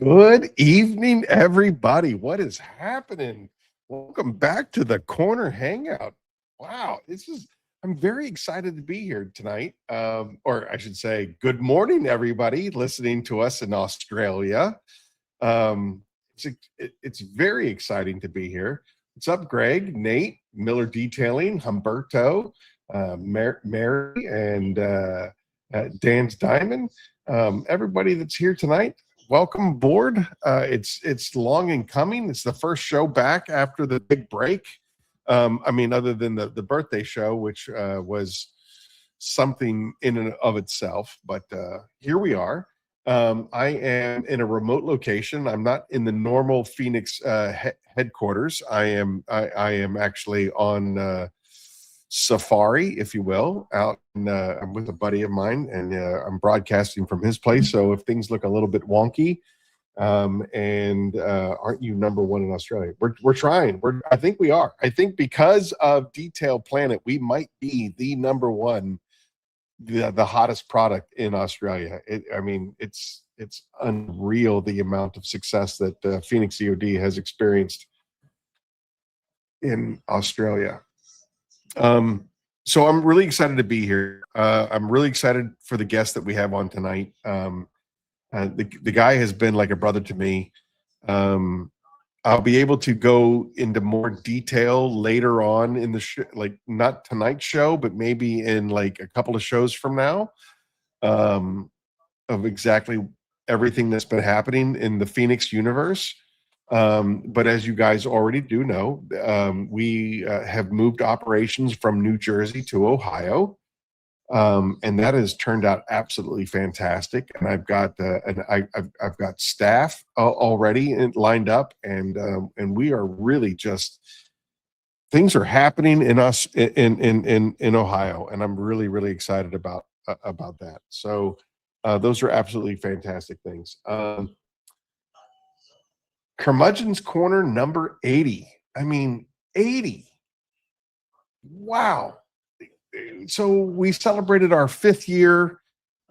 Good evening, everybody. What is happening? Welcome back to the Corner Hangout. Wow, I'm very excited to be here tonight. Or I should say, good morning, everybody listening to us in Australia. Um, it's very exciting to be here. What's up, Greg, Nate, Miller Detailing, Humberto, Mary, and Dan's Diamond. Everybody that's here tonight, welcome aboard. It's long in coming. It's the first show back after the big break. Other than the birthday show, which was something in and of itself, but here we are. I am in a remote location. I'm not in the normal Phoenix headquarters. I am actually on safari, if you will, out. I'm with a buddy of mine, and I'm broadcasting from his place. So if things look a little bit wonky, and aren't you number one in Australia? We're trying. I think we are. I think because of Detail Planet, we might be the number one, the hottest product in Australia. It's unreal the amount of success that Phoenix E.O.D has experienced in Australia. So I'm really excited to be here. I'm really excited for the guest that we have on tonight. The guy has been like a brother to me. I'll be able to go into more detail later on in the show, like not tonight's show, but maybe in like a couple of shows from now, of exactly everything that's been happening in the Phoenix universe. But as you guys already do know, we have moved operations from New Jersey to Ohio. And that has turned out absolutely fantastic. And I've got I've got staff already lined up, and we are really just, things are happening in us in Ohio, and I'm really excited about that. So those are absolutely fantastic things. Curmudgeon's Corner number 80. 80. Wow. So we celebrated our fifth year.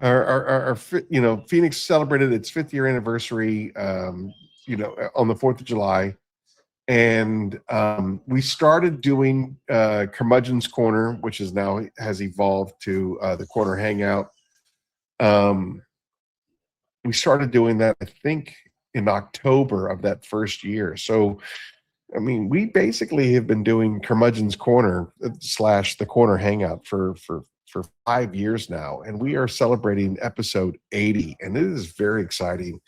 Phoenix celebrated its fifth year anniversary, on the 4th of July. And we started doing Curmudgeon's Corner, which is now has evolved to the Corner Hangout. We started doing that, I think, in October of that first year. So we basically have been doing Curmudgeon's Corner / the Corner Hangout for 5 years now, and we are celebrating episode 80, and it is very exciting.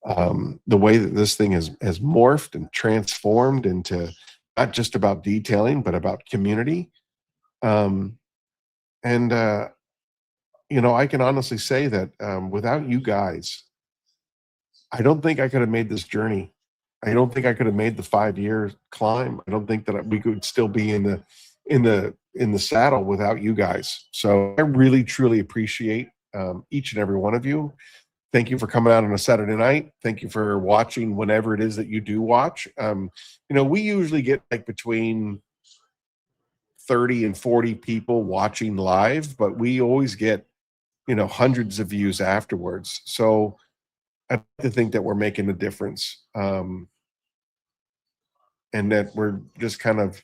The way that this thing has morphed and transformed into not just about detailing, but about community. I can honestly say that without you guys, I don't think I could have made this journey. I don't think I could have made the 5-year climb. I don't think that we could still be in the saddle without you guys. So I really truly appreciate each and every one of you. Thank you for coming out on a Saturday night. Thank you for watching whenever it is that you do watch. We usually get like between 30 and 40 people watching live, but we always get hundreds of views afterwards. So I like to think that we're making a difference, and that we're just kind of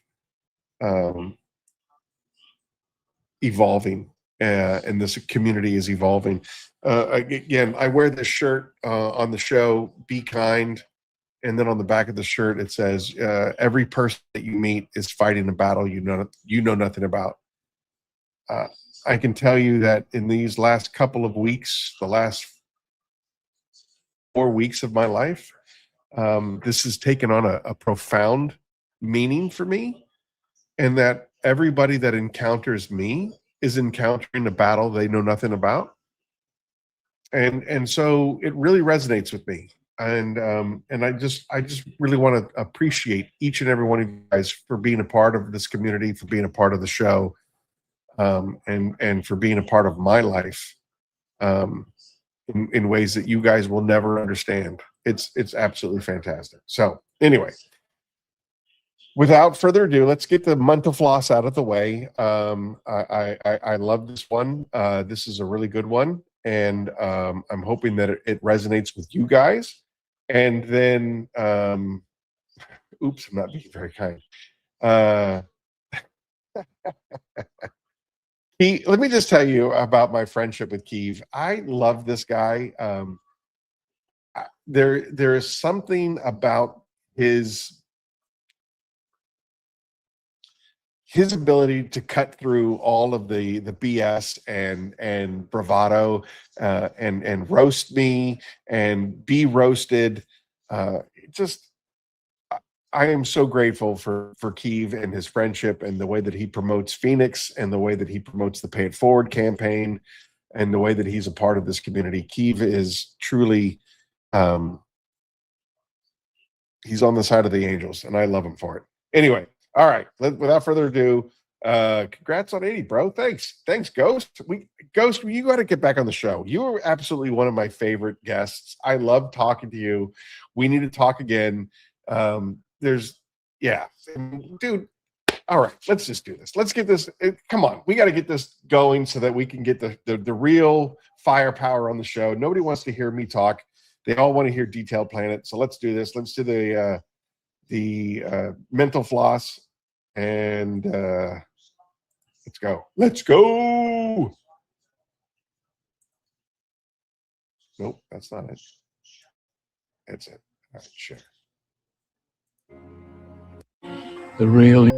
evolving, and this community is evolving. Again, I wear this shirt on the show, Be Kind, and then on the back of the shirt it says, every person that you meet is fighting a battle you know nothing about. I can tell you that in these last couple of weeks, the last 4 weeks of my life, this has taken on a profound meaning for me, and that everybody that encounters me is encountering a battle they know nothing about. And so it really resonates with me. And I just really want to appreciate each and every one of you guys for being a part of this community, for being a part of the show, and for being a part of my life, in ways that you guys will never understand. It's absolutely fantastic. So anyway, without further ado, let's get the Muntafloss out of the way. I love this one. This is a really good one, and I'm hoping that it resonates with you guys. And then, oops, I'm not being very kind. Uh, let me just tell you about my friendship with Keeve. I love this guy. There is something about his ability to cut through all of the BS and bravado, and roast me and be roasted. Just I am so grateful for Keeve and his friendship and the way that he promotes Phoenix and the way that he promotes the Pay It Forward campaign and the way that he's a part of this community. Keeve is truly, he's on the side of the angels, and I love him for it. Anyway, all right. Without further ado, congrats on 80, bro. Thanks, Ghost. Ghost, you got to get back on the show. You were absolutely one of my favorite guests. I love talking to you. We need to talk again. Dude. All right, let's just do this. Let's get this. Come on, we got to get this going so that we can get the real firepower on the show. Nobody wants to hear me talk. They all want to hear Detailed Planet. So let's do this. Let's do the mental floss, and let's go. Let's go. Nope, that's not it. That's it. All right, share. The real.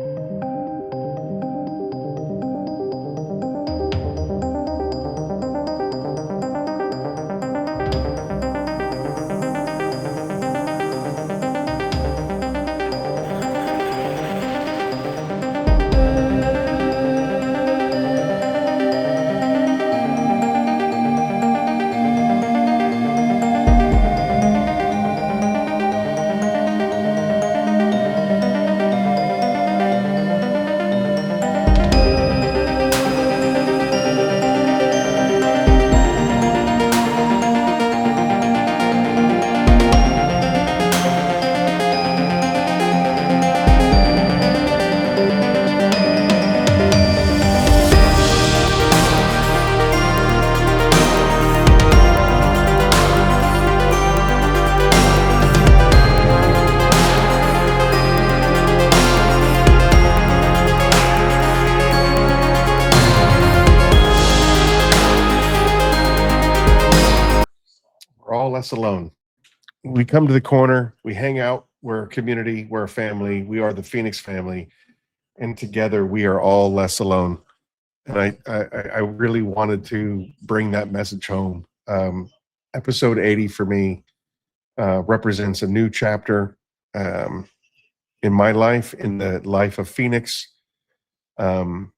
All less alone. We come to the corner, we hang out, we're a community, we're a family, we are the Phoenix family, and together we are all less alone. And I really wanted to bring that message home. Episode 80 for me represents a new chapter in my life, in the life of Phoenix. And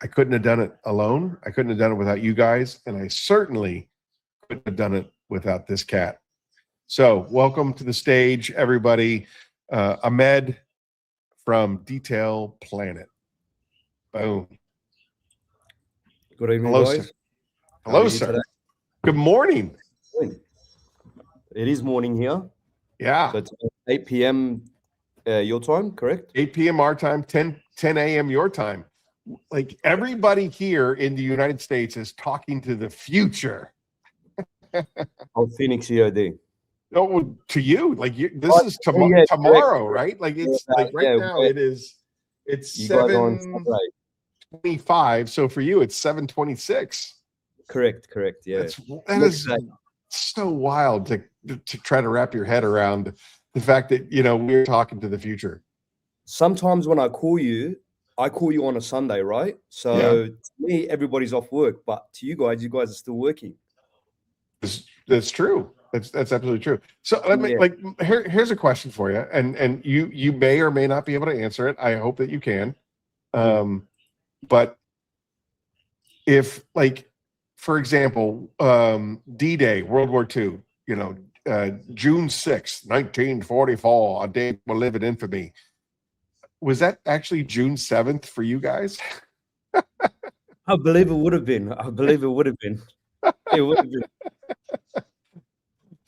I couldn't have done it alone. I couldn't have done it without you guys. And I certainly couldn't have done it without this cat. So welcome to the stage, everybody. Ahmed from Detailed Planet. Boom. Good evening, Hello, guys. sir. Hello, sir. Today? Good morning. It is morning here. Yeah. So it's 8 p.m. Your time, correct? 8 p.m. our time, 10 a.m. your time. Like everybody here in the United States is talking to the future. Of Phoenix E.O.D. No, to you, like this is tomorrow, right? Like it's now it's 7:25. So for you, it's 7:26. Correct. Yeah, that is so wild to try to wrap your head around the fact that we're talking to the future. Sometimes when I call you on a Sunday, right? So to me, everybody's off work, but to you guys are still working. That's true. That's absolutely true. So let me here's a question for you, and you may or may not be able to answer it. I hope that you can. But if, like, for example, D-Day, World War II, June 6th, 1944, a day will live in infamy. Was that actually June 7th for you guys? I believe it would have been. It would have been.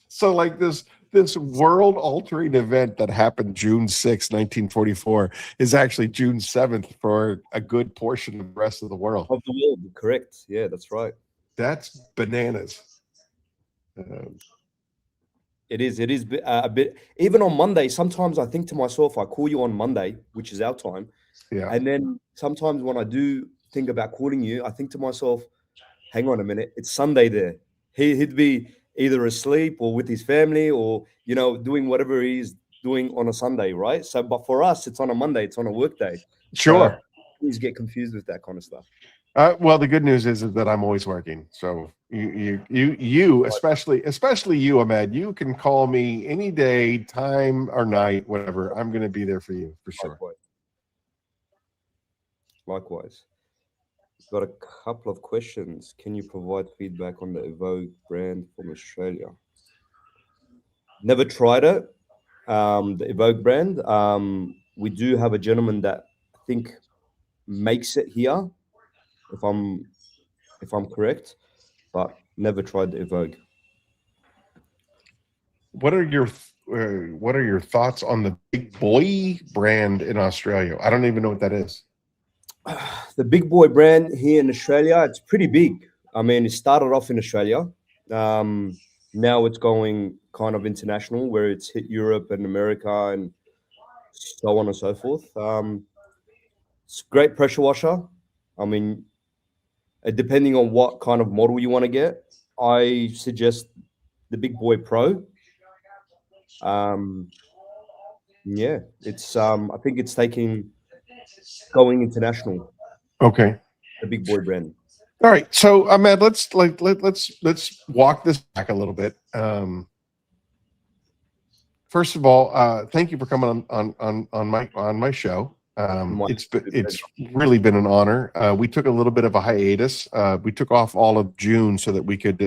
So like this world altering event that happened June 6, 1944 is actually June 7th for a good portion of the rest of the world. Of the world, correct. Yeah, that's right. That's bananas. Um, It is a bit. Even on Monday, sometimes I think to myself, I call you on Monday, which is our time, yeah, and then sometimes when I do think about calling you, I think to myself, hang on a minute, it's Sunday there. He'd be either asleep or with his family or doing whatever he's doing on a Sunday, right? So, but for us, it's on a Monday, it's on a work day. So sure. please get confused with that kind of stuff. Well, the good news is that I'm always working. So you, especially you, Ahmed, you can call me any day, time or night, whatever. I'm going to be there for you for sure. Likewise. Got a couple of questions. Can you provide feedback on the Evoke brand from Australia? Never tried it. The Evoke brand. We do have a gentleman that I think makes it here, if I'm correct, but never tried the Evoke. What are your thoughts on the Big Boy brand in Australia? I don't even know what that is. The Big Boy brand here in Australia, it's pretty big. I mean, it started off in Australia. Now it's going kind of international, where it's hit Europe and America and so on and so forth. It's a great pressure washer. I mean, depending on what kind of model you want to get, I suggest the Big Boy Pro. Um, yeah, it's I think it's going international. Okay. The Big Boy brand. All right. So Ahmed, let's walk this back a little bit. First of all, thank you for coming on my show. It's really been an honor. We took a little bit of a hiatus. We took off all of June so that we could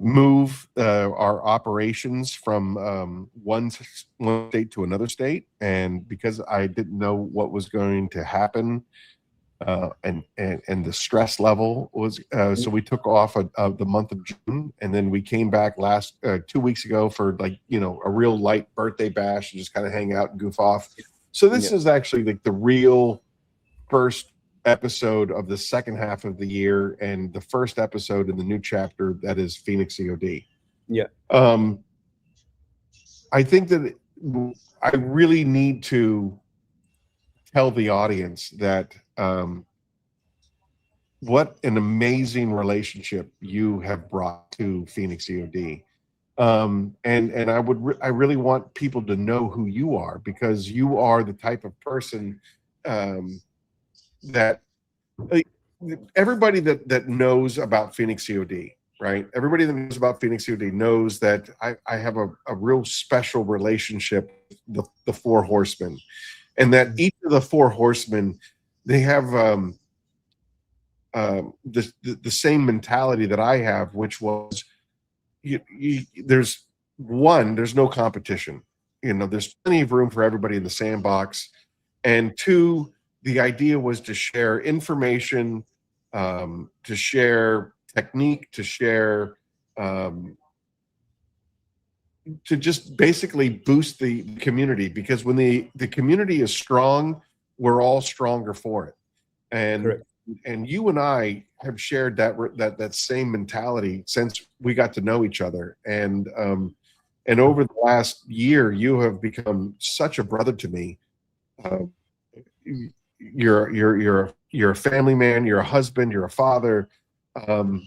move our operations from one state to another state, and because I didn't know what was going to happen, and the stress level was so we took off the month of June, and then we came back last 2 weeks ago for a real light birthday bash and just kind of hang out and goof off. So this is actually like the real first episode of the second half of the year and the first episode in the new chapter that is Phoenix E.O.D. Yeah. I think that I really need to tell the audience that what an amazing relationship you have brought to Phoenix E.O.D. And I really want people to know who you are, because you are the type of person that everybody that knows about Phoenix E.O.D., right? Everybody that knows about Phoenix E.O.D. knows that I have a real special relationship with the Four Horsemen, and that each of the Four Horsemen, they have the same mentality that I have, which was there's no competition. There's plenty of room for everybody in the sandbox, and two, the idea was to share information, to share technique, to share to just basically boost the community, because when the community is strong, we're all stronger for it. And Correct. And you and I have shared that same mentality since we got to know each other. And over the last year, you have become such a brother to me. You're a family man. You're a husband. You're a father, and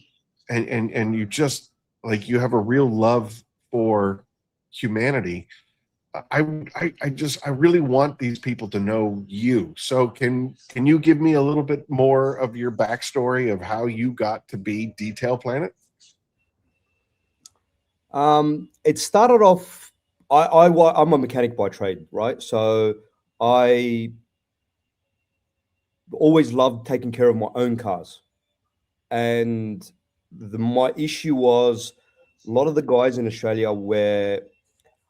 you just you have a real love for humanity. I really want these people to know you. So can you give me a little bit more of your backstory of how you got to be Detail Planet? It started off. I'm a mechanic by trade, right? So I always loved taking care of my own cars, and my issue was a lot of the guys in Australia where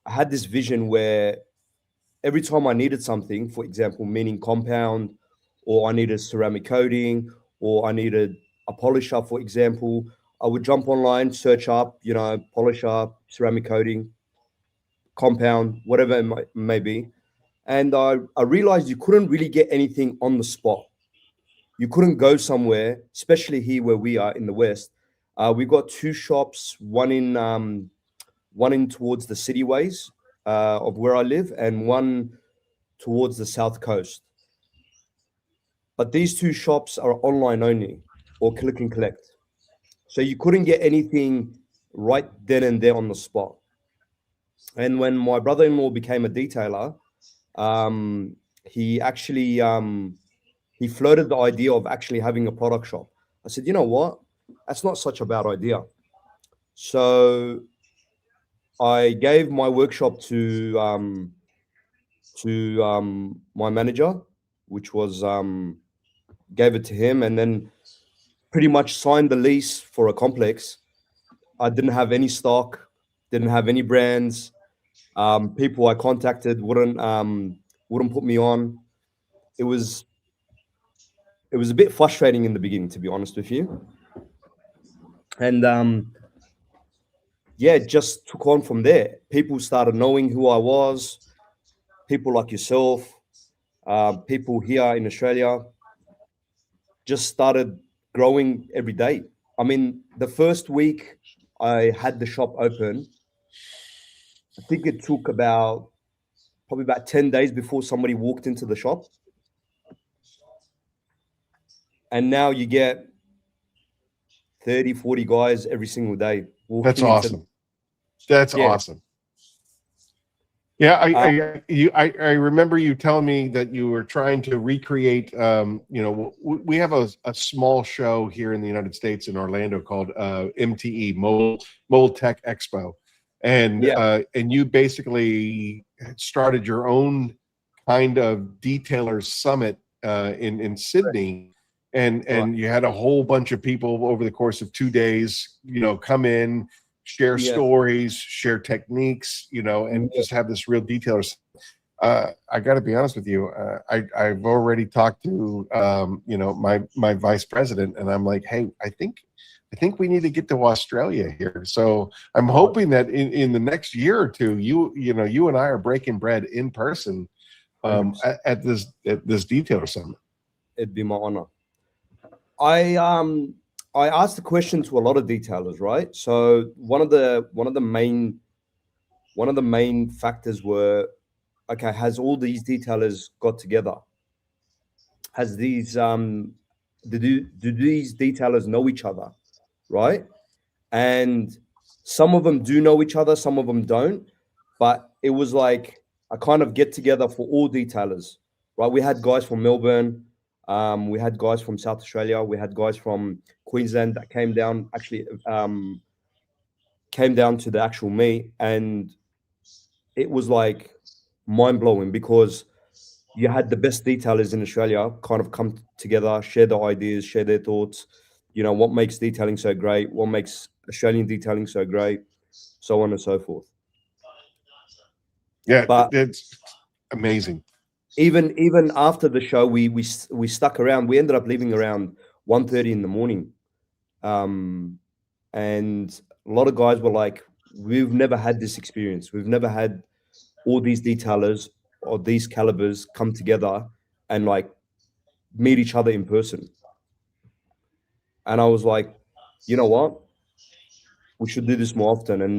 I had this vision where every time I needed something, for example, meaning compound, or I needed ceramic coating, or I needed a polisher, for example, I would jump online, search up, polisher, ceramic coating, compound, whatever it may be. And I realized you couldn't really get anything on the spot. You couldn't go somewhere, especially here where we are in the West, We got two shops, one in towards the city ways of where I live, and one towards the south coast. But these two shops are online only or click and collect. So you couldn't get anything right then and there on the spot. And when my brother-in-law became a detailer, he actually he floated the idea of actually having a product shop. I said, you know what? That's not such a bad idea. So I gave my workshop to my manager, which was gave it to him, and then pretty much signed the lease for a complex. I didn't have any stock, didn't have any brands. People I contacted wouldn't put me on. It was it was a bit frustrating in the beginning, to be honest with you. And yeah, it just took on from there. People started knowing who I was. People like yourself, people here in Australia, just started growing every day. I mean, the first week I had the shop open, I think it took about probably about 10 days before somebody walked into the shop. And now you get 30, 40 guys every single day That's walking into. awesome. That's Yeah. awesome. Yeah, Uh, I remember you telling me that you were trying to recreate. We have a small show here in the United States in Orlando called MTE Mobile Tech Expo, yeah. and you basically started your own kind of detailer summit in Sydney, and Right. you had a whole bunch of people over the course of 2 days, come in, share Yeah. stories, share techniques, and Yeah. just have this real detailers. I got to be honest with you. I've already talked to my vice president, and I'm like, hey, I think we need to get to Australia here. So I'm hoping that in the next year or two, you and I are breaking bread in person 100%. at this detailer summit. It'd be my honor. I um I asked the question to a lot of detailers, right? So one of the main factors were, okay, has all these detailers got together? Has these do these detailers know each other, right? And some of them do know each other, some of them don't. But it was like a kind of get together for all detailers, right? We had guys from Melbourne, we had guys from South Australia, we had guys from Queensland that came down, actually came down to the actual meet, and it was like mind blowing because you had the best detailers in Australia kind of come together, share their ideas, share their thoughts. You know, what makes detailing so great, what makes Australian detailing so great, so on and so forth. Yeah, But it's amazing. even after the show, we stuck around. We ended up leaving around 1:30 in the morning, and a lot of guys were like, "We've never had this experience. We've never had all these detailers or these calibers come together and like meet each other in person." And I was like, you know what? We should do this more often. And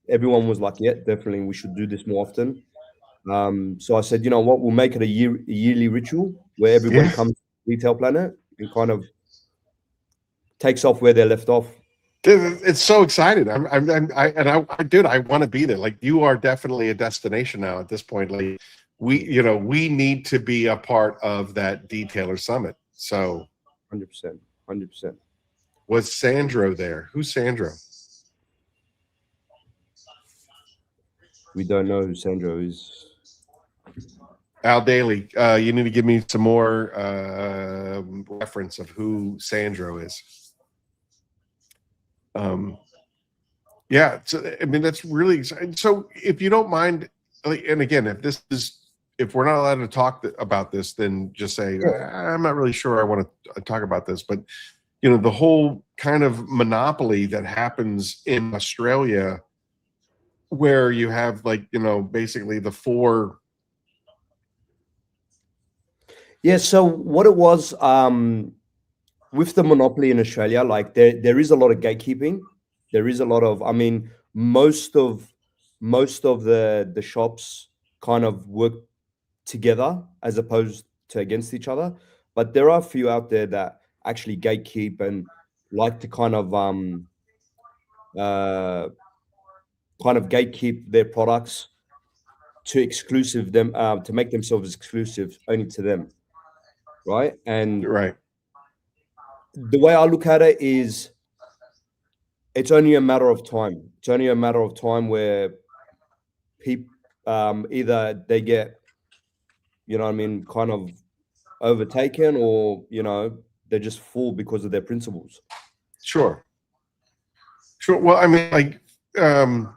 everyone was like, yeah, definitely, we should do this more often. So I said, you know what? We'll make it a yearly ritual where everybody Yeah. comes to Retail Planet and kind of takes off where they left off. Dude, it's so excited. Dude, I want to be there. Like, you are definitely a destination now at this point. Like, we need to be a part of that detailer summit. So 100%. 100%. was Sandro there? Who's Sandro? We don't know who Sandro is. Al Daly. You need to give me some more reference of who Sandro is. Yeah, so, I mean, that's really exciting. So if you don't mind, and again, if we're not allowed to talk about this, then just say, I'm not really sure I want to talk about this. But the whole kind of monopoly that happens in Australia, where you have basically the four. Yeah. So what it was, with the monopoly in Australia, like there is a lot of gatekeeping. There is a lot of, I mean, most of the shops kind of work together as opposed to against each other. But there are a few out there that actually gatekeep and like to uh, kind of gatekeep their products to exclusive them to make themselves exclusive only to them, right? And Right. the way I look at it is it's only a matter of time. It's only a matter of time where people either they get, you know what I mean, kind of overtaken, or they're just fooled because of their principles. Sure. Sure. Well, I mean, like, um,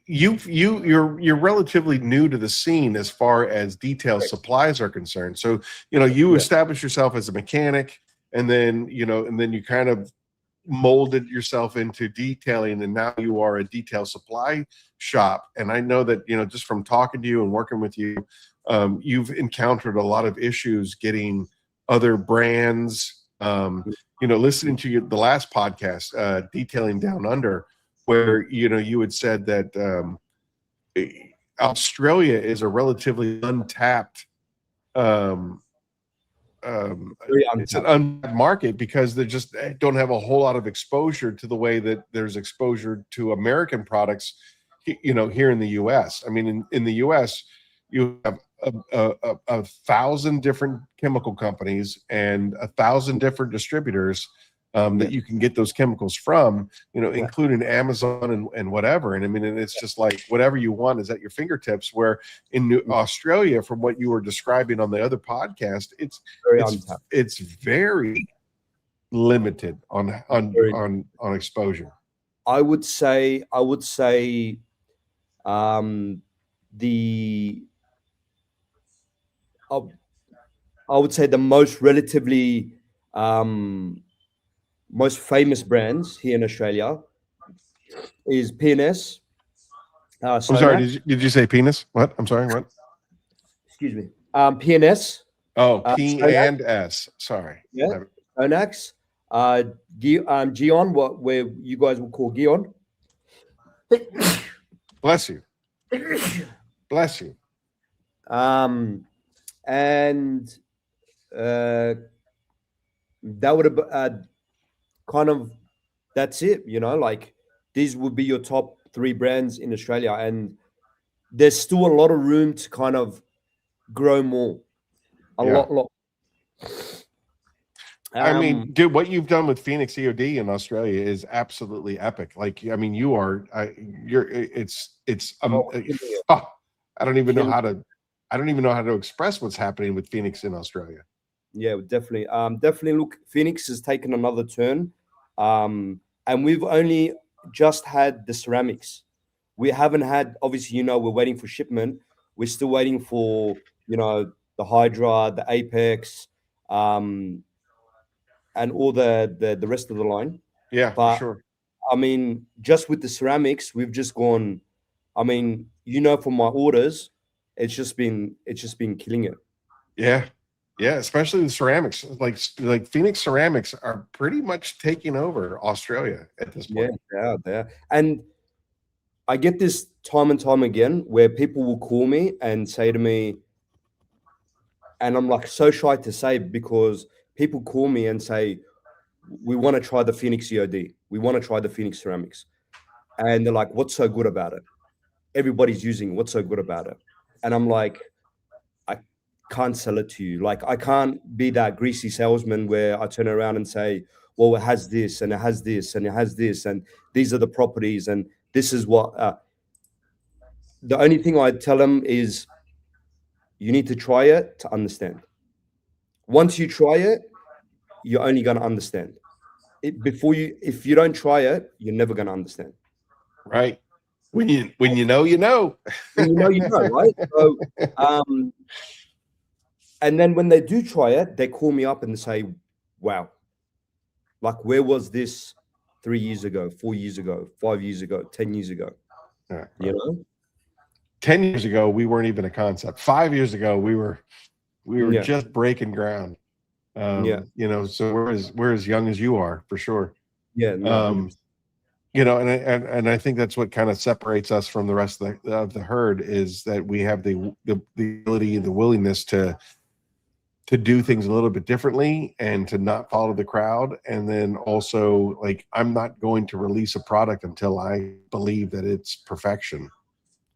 you're relatively new to the scene as far as detail Correct. supplies are concerned. So, you Yeah. establish yourself as a mechanic, and then you kind of molded yourself into detailing, and now you are a detail supply shop. And I know that, just from talking to you and working with you, you've encountered a lot of issues getting other brands. Listening to the last podcast, Detailing Down Under, where you had said that Australia is a relatively untapped um, Very it's an untapped. untapped market because they just don't have a whole lot of exposure to the way that there's exposure to American products, here in the U.S. I mean, in the U.S., you have a thousand different chemical companies and 1,000 different distributors Yeah. that you can get those chemicals from, Yeah. including Amazon and whatever. And I mean, and it's just like whatever you want is at your fingertips. Where in Australia, from what you were describing on the other podcast, Very it's untapped. it's very limited Very, on exposure. I would say um the I I would say the most relatively most famous brands here in Australia is P&S, I'm sorry. Sonac. Did you say penis? What? I'm sorry. What? Excuse me. P&S, Oh, P Sonac, and S. Sorry. yeah, Sonax, Gion, where you guys will call Gion. Bless you. Bless you. And uh, that would have kind of that's it. Like these would be your top three brands in Australia, and there's still a lot of room to kind of grow more. A Yeah. lot. I mean, dude, what you've done with Phoenix E.O.D in Australia is absolutely epic. Like, I mean, it's oh, I don't even know killing how to I don't even know how to express what's happening with Phoenix in Australia. Yeah, definitely. Definitely. Look, Phoenix has taken another turn, and we've only just had the ceramics. We haven't had. Obviously, we're waiting for shipment. We're still waiting for the Hydra, the Apex, and all the rest of the line. Yeah, for But sure. I mean, just with the ceramics, we've just gone. I mean, for my orders, it's just been killing it. Yeah. Yeah, especially the ceramics. Like Phoenix ceramics are pretty much taking over Australia at this Yeah, point. they are. And I get this time and time again where people will call me and say to me, and I'm like so shy to say because people call me and say, we want to try the Phoenix E.O.D. We want to try the Phoenix ceramics. And they're like, what's so good about it? Everybody's using it. What's so good about it? And I'm like, I can't sell it to you. Like, I can't be that greasy salesman where I turn around and say, well, it has this and it has this and it has this and these are the properties and this is what. The only thing I tell them is you need to try it to understand. Once you try it, you're only going to understand it. If you don't try it, you're never going to understand. Right. When you know, you know. When you know, right? So, and then when they do try it, they call me up and say, "Wow, like where was this 3 years ago, 4 years ago, 5 years ago, 10 years ago?" Yeah, You know? 10 years ago, we weren't even a concept. 5 years ago, we were Yeah. just breaking ground. Yeah. So we're as young as you are, for sure. Yeah. No. 100%. Um, and I think that's what kind of separates us from the rest of the herd, is that we have the ability and the willingness to do things a little bit differently and to not follow the crowd. And then also, like, I'm not going to release a product until I believe that it's perfection.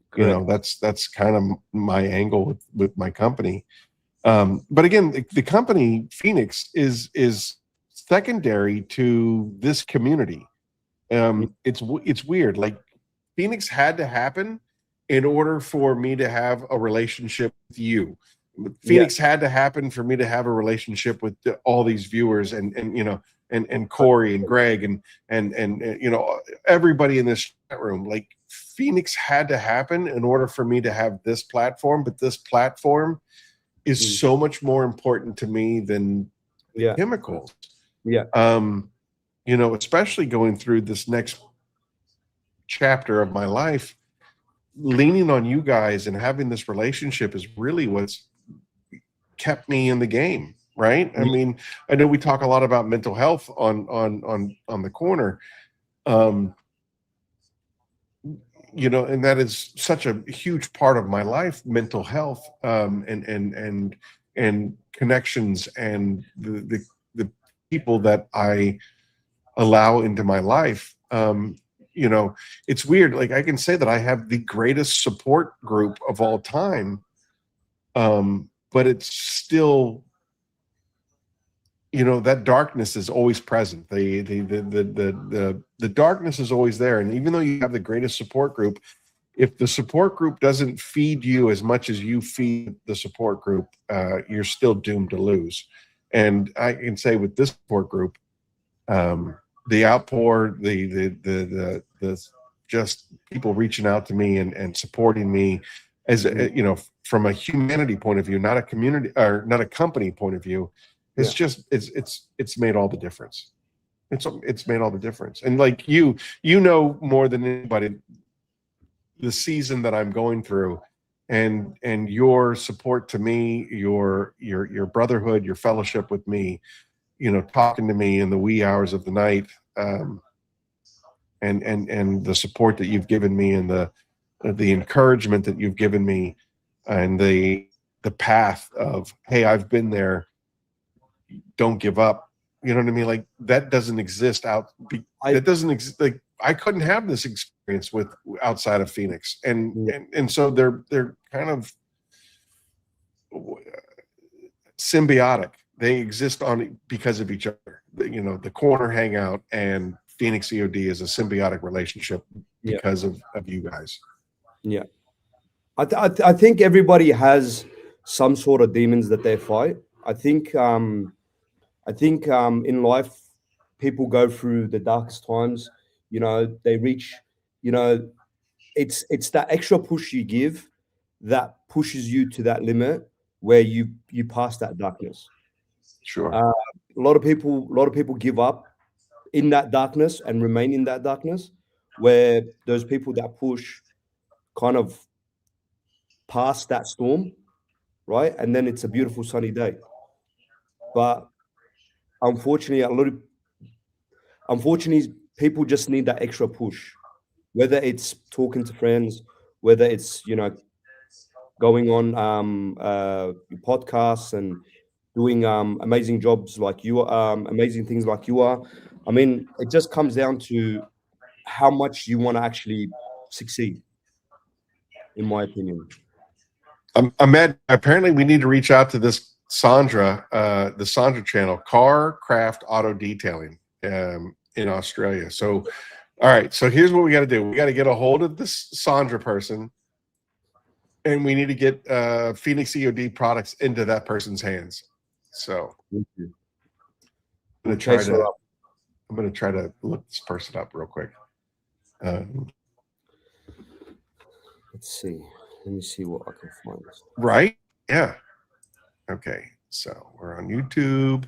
Correct. That's kind of my angle with my company. But again, the company Phoenix is secondary to this community. It's weird. Like, Phoenix had to happen in order for me to have a relationship with you. Yeah. Phoenix had to happen for me to have a relationship with all these viewers, and Corey and Greg and everybody in this chat room. Like, Phoenix had to happen in order for me to have this platform, but this platform is so much more important to me than the Yeah. chemicals. Yeah. Especially going through this next chapter of my life, leaning on you guys and having this relationship is really what's kept me in the game, right? I mean, I know we talk a lot about mental health on the corner, and that is such a huge part of my life, mental health, and connections, and the people that I allow into my life. It's weird. Like, I can say that I have the greatest support group of all time, but it's still, that darkness is always present. The darkness is always there. And even though you have the greatest support group, if the support group doesn't feed you as much as you feed the support group, you're still doomed to lose. And I can say with this support group, the outpour, the just people reaching out to me and supporting me, as from a humanity point of view, not a community or not a company point of view, it's just it's made all the difference. It's made all the difference. And like you more than anybody the season that I'm going through, and your support to me, your brotherhood, your fellowship with me, talking to me in the wee hours of the night, and the support that you've given me, and the encouragement that you've given me, and the path of, hey, I've been there, don't give up. You know what I mean? Like, that doesn't exist that doesn't exist. Like, I couldn't have this experience with outside of Phoenix, and so they're kind of symbiotic. They exist because of each other. The Corner Hangout and Phoenix E.O.D is a symbiotic relationship because of you guys. Yeah. I think everybody has some sort of demons that they fight. I think in life, people go through the darkest times. They reach. It's that extra push you give that pushes you to that limit where you pass that darkness. Sure. A lot of people give up in that darkness and remain in that darkness, where those people that push kind of pass that storm, right? And then it's a beautiful sunny day. But unfortunately, people just need that extra push, whether it's talking to friends, whether it's going on podcasts and doing amazing jobs like you are, amazing things like you are. I mean, it just comes down to how much you want to actually succeed, in my opinion. Ahmed, apparently we need to reach out to this Sandra, the Sandra channel, Car Craft Auto Detailing, in Australia. So, all right. So here's what we got to do. We got to get a hold of this Sandra person, and we need to get Phoenix E.O.D products into that person's hands. So I'm going to try to look this person up real quick. Let's see. Let me see what I can find. Right? Yeah. Okay. So we're on YouTube.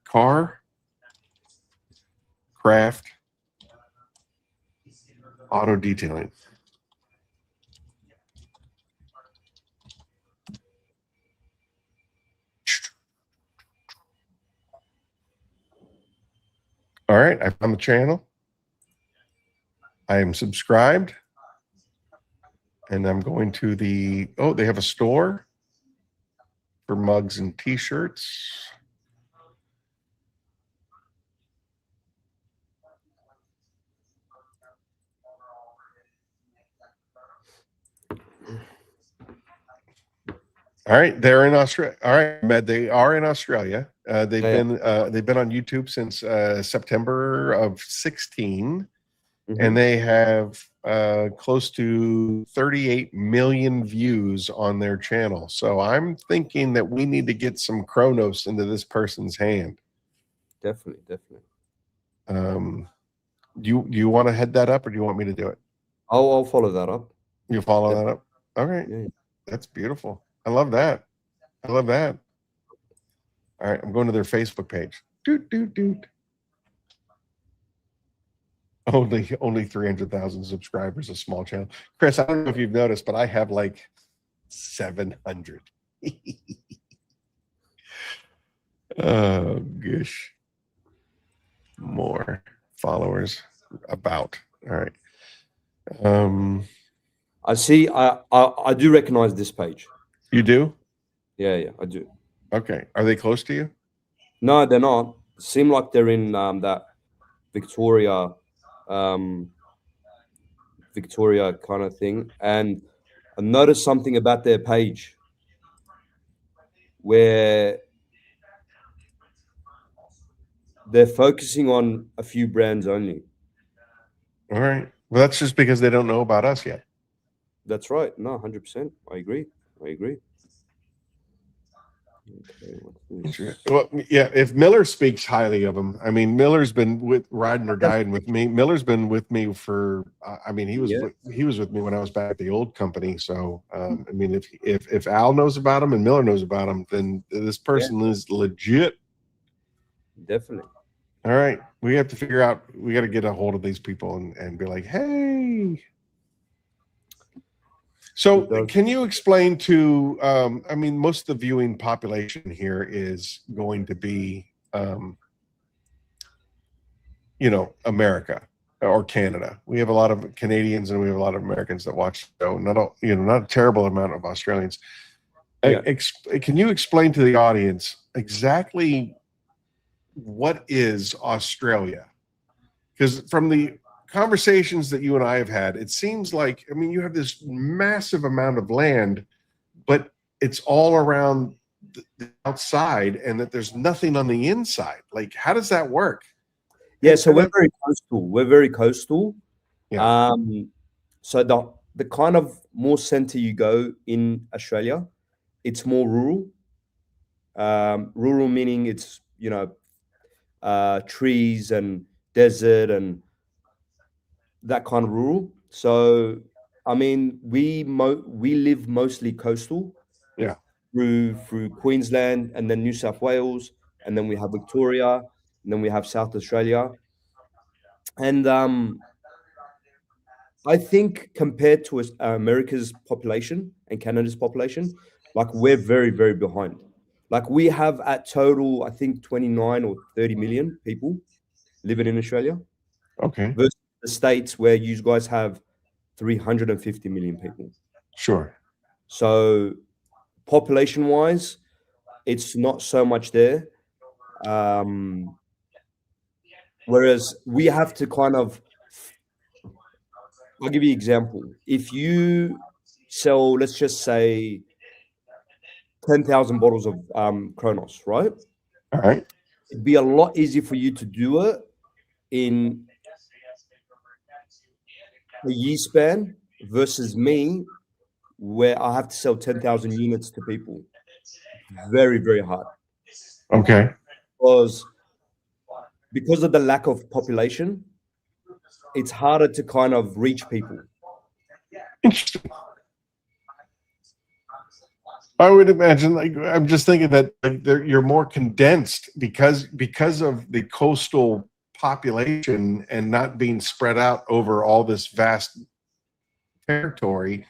Car Craft Auto Detailing. All right, I found the channel. I am subscribed. And I'm going to the, oh, they have a store for mugs and t-shirts. All right, they're in Australia. All right, Med, they are in Australia. They've been on YouTube since September of 16, and they have close to 38 million views on their channel. So I'm thinking that we need to get some Chronos into this person's hand. Definitely. Do you want to head that up, or do you want me to do it? I'll follow that up. You follow that up? All right. Yeah. That's beautiful. I love that. I love that. All right, I'm going to their Facebook page. Doot. Only 300,000 subscribers, a small channel. Chris, I don't know if you've noticed, but I have like 700. Oh gosh. More followers about. All right. I see. I do recognize this page. You do? Yeah, I do. Okay. Are they close to you? No, they're not. Seem like they're in that Victoria kind of thing. And I noticed something about their page where they're focusing on a few brands only. All right. Well, that's just because they don't know about us yet. That's right. No, 100%. I agree. Okay, well, yeah. If Miller speaks highly of him, I mean, Miller's been riding or dying with me. Miller's been with me for. I mean, he was with me when I was back at the old company. So, I mean, if Al knows about him and Miller knows about him, then this person is legit. Definitely. All right, we have to figure out. We got to get a hold of these people and be like, hey. So can you explain to, I mean, most of the viewing population here is going to be, America or Canada. We have a lot of Canadians and we have a lot of Americans that watch the show. Not a terrible amount of Australians. Yeah. Can you explain to the audience exactly what is Australia? Because from the conversations that you and I have had, it seems like, I mean, you have this massive amount of land, but it's all around the outside and that there's nothing on the inside. Like, how does that work? Yeah, so we're very coastal. We're very coastal. Yeah. So the kind of more center you go in Australia, it's more rural. Rural meaning it's, trees and desert and that kind of rural. So, I mean, we live mostly coastal. Yeah. Through Queensland and then New South Wales, and then we have Victoria, and then we have South Australia. And I think compared to America's population and Canada's population, like we're very, very behind. Like we have at total, I think 29 or 30 million people living in Australia. Okay. Versus the States where you guys have 350 million people. Sure. So population-wise, it's not so much there. Whereas we have to kind of, I'll give you an example. If you sell, let's just say 10,000 bottles of Kronos, right? All right. It'd be a lot easier for you to do it in a year span versus me, where I have to sell 10,000 units to people. Very, very hard. Okay. Because of the lack of population, it's harder to kind of reach people. Interesting. I would imagine, like, I'm just thinking that you're more condensed because of the coastal population and not being spread out over all this vast territory.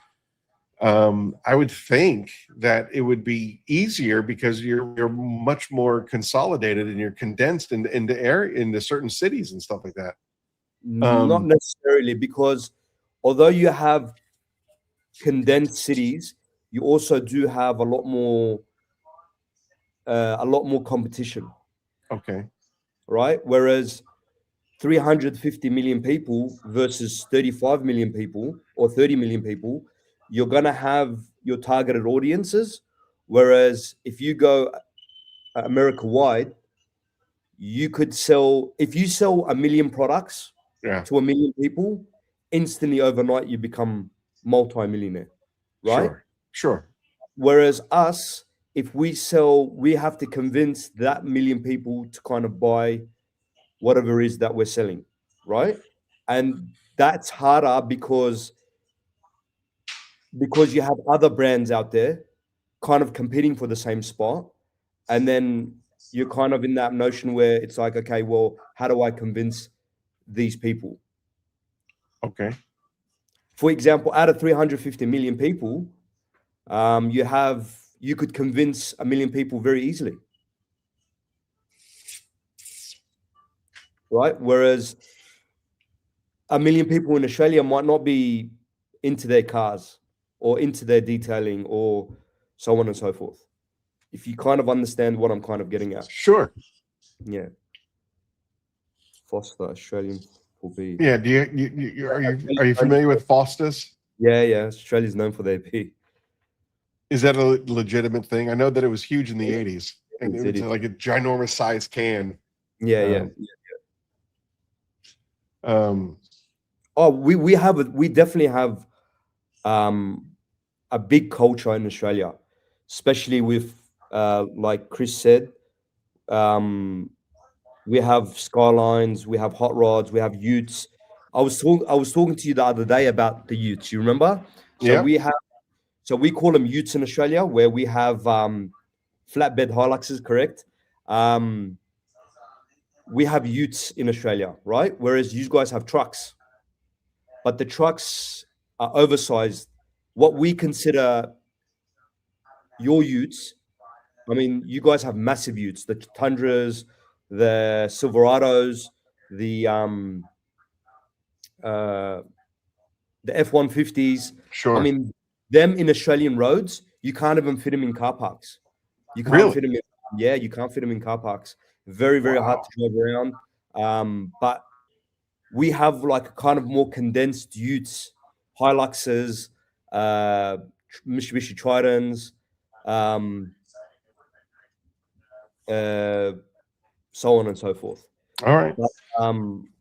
I would think that it would be easier because you're much more consolidated and you're condensed into certain cities and stuff like that. Not necessarily, because although you have condensed cities, you also do have a lot more competition, Okay. right? Whereas 350 million people versus 35 million people or 30 million people, you're going to have your targeted audiences. Whereas if you go America wide, you could sell, if you sell a million products Yeah. to a million people, instantly overnight you become multi-millionaire, right? Sure. Sure. Whereas us, if we sell, we have to convince that million people to kind of buy whatever it is that we're selling, right? And that's harder because you have other brands out there kind of competing for the same spot, and then you're kind of in that notion where it's like, okay, well, how do I convince these people? Okay. For example, out of 350 million people, you could convince a million people very easily, right? Whereas a million people in Australia might not be into their cars or into their detailing or so on and so forth. If you kind of understand what I'm kind of getting at. Sure. Yeah. Foster, Australian will be. Yeah. Do are you familiar with Foster's? Yeah. Australia's known for their pee. Is that a legitimate thing? I know that it was huge in the 80s, and it It was is. like a ginormous size can. Yeah. Um, Oh, we definitely have a big culture in Australia, especially with like Chris said, um, we have skylines, we have hot rods, we have utes. I was talking to you the other day about the utes. You remember? So yeah. we call them utes in Australia, where we have flatbed Hiluxes, correct? We have utes in Australia, right? Whereas you guys have trucks, but the trucks are oversized. What we consider your utes, I mean, you guys have massive utes, the Tundras, the Silverados, the uh, the F-150s. I Sure. mean, them in Australian roads, you can't even fit them in car parks. You can't Really? fit them in, yeah, you can't fit them in car parks. Very, very hard Wow. to drive around. But we have like kind of more condensed utes, Hiluxes, Mitsubishi Tritons, um, uh, so on and so forth. All right. But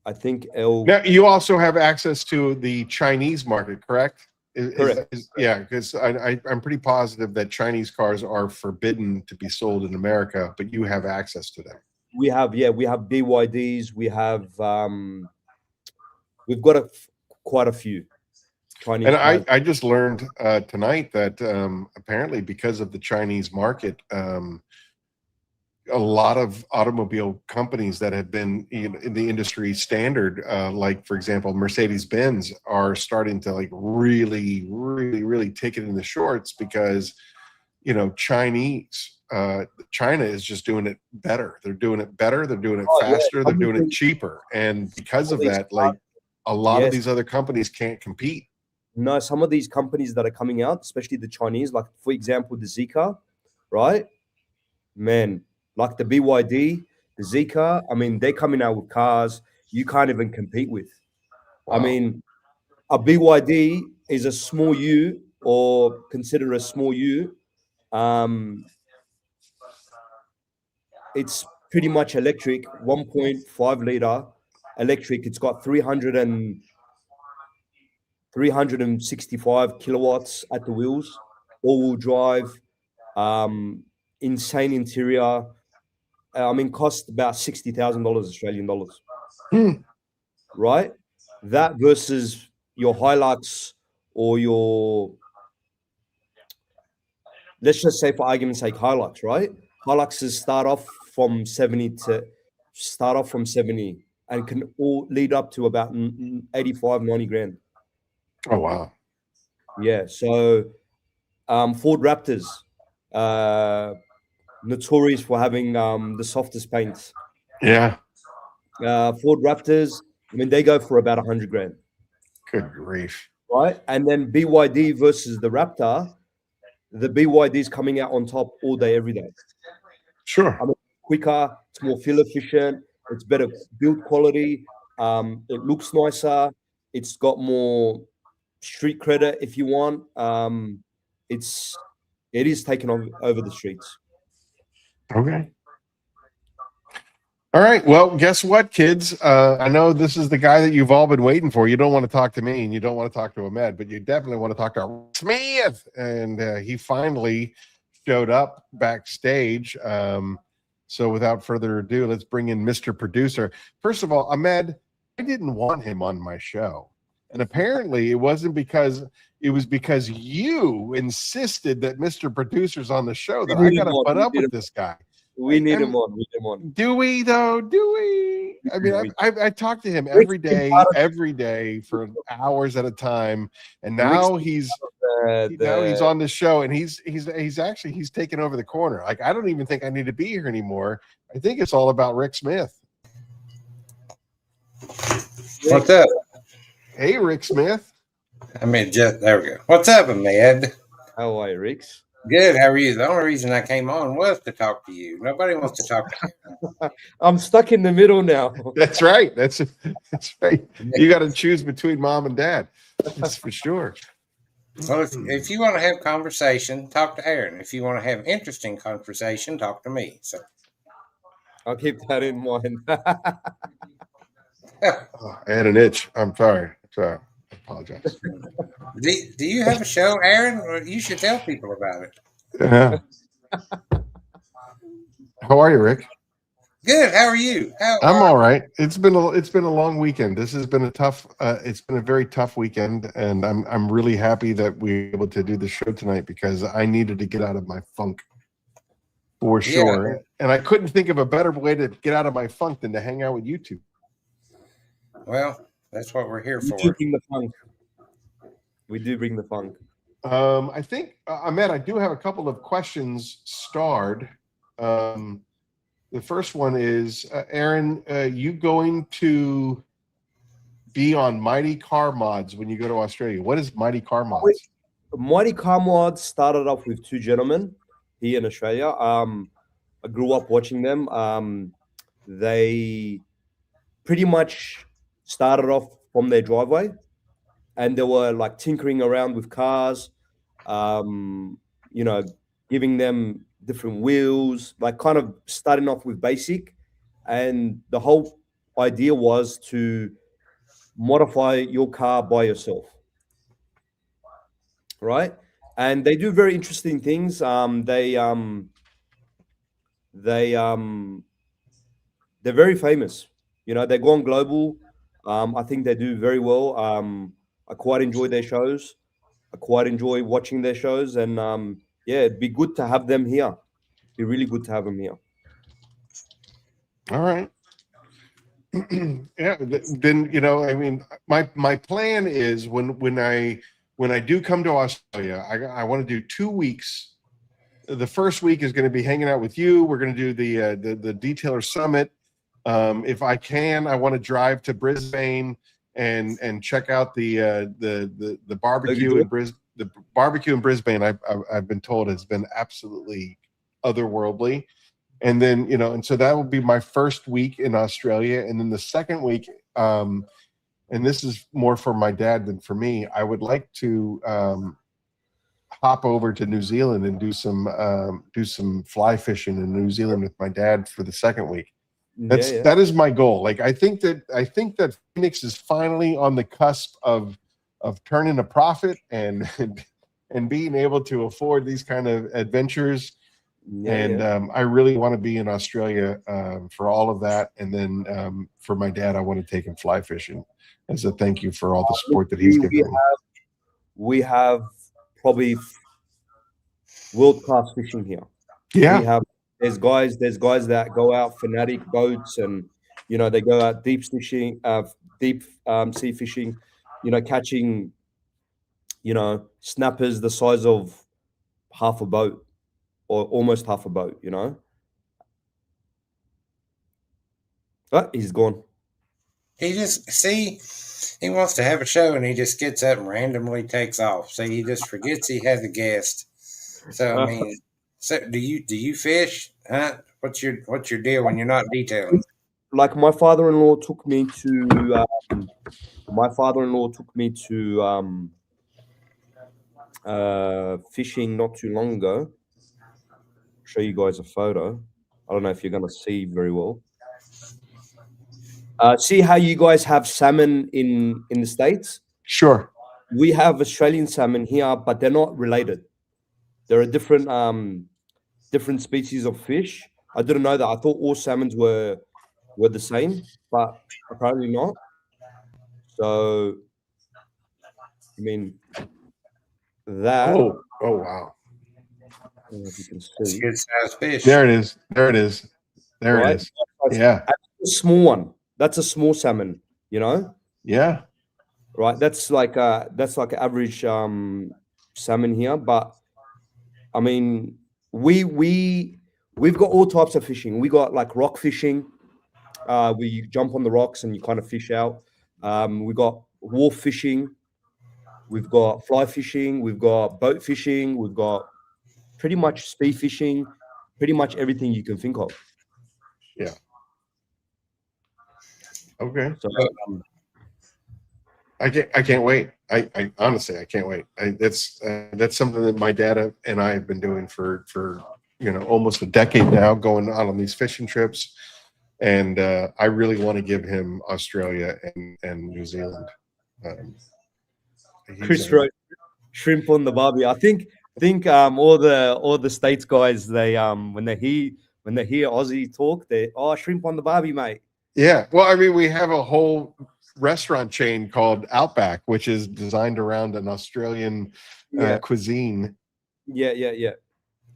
I think L. Now you also have access to the Chinese market, correct? Correct. Yeah, because I'm pretty positive that Chinese cars are forbidden to be sold in America, but you have access to them. We have BYDs. We've got quite a few Chinese And cars. I just learned tonight that apparently because of the Chinese market, a lot of automobile companies that have been in the industry standard, like for example, Mercedes-Benz, are starting to like really take it in the shorts because China is just doing it better. They're doing it better. They're doing it Oh yeah, faster. They're doing it cheaper, and because of that, like a lot of yes, these other companies can't compete. no, some of these companies that are coming out, especially the Chinese, like for example the Zika, right? Man, like the BYD, the Zika. I mean, they're coming out with cars you can't even compete with. I Wow. mean, a BYD is a small U, or consider a small U. Um, it's pretty much electric, 1.5 liter electric. It's got 365 kilowatts at the wheels, all-wheel drive, um, insane interior. I mean, cost about $60,000 Australian dollars, Hmm. right? That versus your Hilux or your, let's just say for argument's sake, Hilux, right? Hiluxes start off from 70 and can all lead up to about 85, 90 grand. Oh wow. Yeah. So Ford Raptors, notorious for having the softest paints. Yeah. Ford Raptors, I mean, they go for about 100 grand, Good grief. right? And then BYD versus the Raptor, the BYD is coming out on top all day, every day. Sure. I mean, quicker, it's more fuel efficient, it's better build quality, it looks nicer, it's got more street credit if you want. It is taken over the streets. Okay. All right. Well, guess what, kids? I know this is the guy that you've all been waiting for. You don't want to talk to me and you don't want to talk to Ahmed, but you definitely want to talk to Smith. And he finally showed up backstage. So without further ado, let's bring in Mr. Producer. First of all, Ahmed, I didn't want him on my show. And apparently it wasn't because it was because you insisted that Mr. Producer's on the show that I got to put up with this guy. We need him on. We need him on. Do we though? Do we? I mean, I talk to him every day for hours at a time, and now he's on the show, and he's actually taken over the corner. Like, I don't even think I need to be here anymore. I think it's all about Rick Smith. What's up? Hey, Rick Smith. I mean, there we go. What's up, Ahmed? How are you, Ricks? Good. How are you? The only reason I came on was to talk to you. Nobody wants to talk to you. I'm stuck in the middle now. That's right. That's right. You got to choose between mom and dad. That's for sure. Well, if you want to have conversation, talk to Aaron. If you want to have interesting conversation, talk to me. So I'll keep that in mind. Oh, I had an itch. I'm sorry. I apologize. Do you have a show, Aaron? Or you should tell people about it. Yeah. How are you, Rick? Good. How are you? I'm all right. It's been a long weekend. This has been it's been a very tough weekend, and I'm really happy that we were able to do the show tonight because I needed to get out of my funk for sure. Yeah. And I couldn't think of a better way to get out of my funk than to hang out with you two. Well, that's what we're here for. We do bring the funk. We do bring the funk. I think, Ahmed, I do have a couple of questions starred. The first one is, Aaron, you going to be on Mighty Car Mods when you go to Australia? What is Mighty Car Mods? Mighty Car Mods started off with two gentlemen here in Australia. I grew up watching them. They pretty much started off from their driveway, and they were like tinkering around with cars, giving them different wheels, like kind of starting off with basic. And the whole idea was to modify your car by yourself, right? And they do very interesting things. They're very famous. They're gone global. I think they do very well. I quite enjoy their shows. I quite enjoy watching their shows, and it'd be good to have them here. It'd be really good to have them here. All right. Yeah. Then I mean, my plan is when I do come to Australia, I want to do 2 weeks. The first week is going to be hanging out with you. We're going to do the Detailer Summit. If I can, I want to drive to Brisbane and check out the barbecue in Brisbane. The barbecue in Brisbane, I've been told, has been absolutely otherworldly. And then and so that will be my first week in Australia. And then the second week, and this is more for my dad than for me, I would like to hop over to New Zealand and do some fly fishing in New Zealand with my dad for the second week. That is my goal. Like, I think that Phoenix is finally on the cusp of turning a profit and being able to afford these kind of adventures. I really want to be in Australia for all of that. And then for my dad, I want to take him fly fishing as a thank you for all the support that he's given me. We have probably world-class fishing here. Yeah. There's guys that go out fanatic boats, and they go out deep fishing, sea fishing, catching snappers the size of half a boat or almost half a boat, you know. Oh, he's gone. He just he wants to have a show and he just gets up and randomly takes off. See, he just forgets he has a guest. So I mean, so do you fish? Huh? What's your deal when you're not detailing? Like my father-in-law took me to fishing not too long ago. Show you guys a photo. I don't know if you're gonna see very well. See how you guys have salmon in the States? Sure. We have Australian salmon here, but they're not related. They're a different species of fish. I didn't know that. I thought all salmons were the same, but apparently not. So, I mean, that. Oh wow. I don't know if you can That's a see. good sized fish. There it is. There it is. There Right? it is. Yeah. That's a small one. That's a small salmon, you know? Yeah. Right? That's like average salmon here. But I mean, we've got all types of fishing. We got like rock fishing. Where you jump on the rocks and you kind of fish out. We got wharf fishing. We've got fly fishing. We've got boat fishing. We've got pretty much speed fishing. Pretty much everything you can think of. Yeah. Okay. So I can't wait. I honestly I can't wait. That's something that my dad and I have been doing for almost a decade now, going on these fishing trips, and I really want to give him Australia and New Zealand. Chris wrote shrimp on the barbie. I think all the States guys, they when they hear Aussie talk, they shrimp on the barbie, mate. Yeah. Well, I mean, we have a whole restaurant chain called Outback, which is designed around an Australian cuisine. Yeah.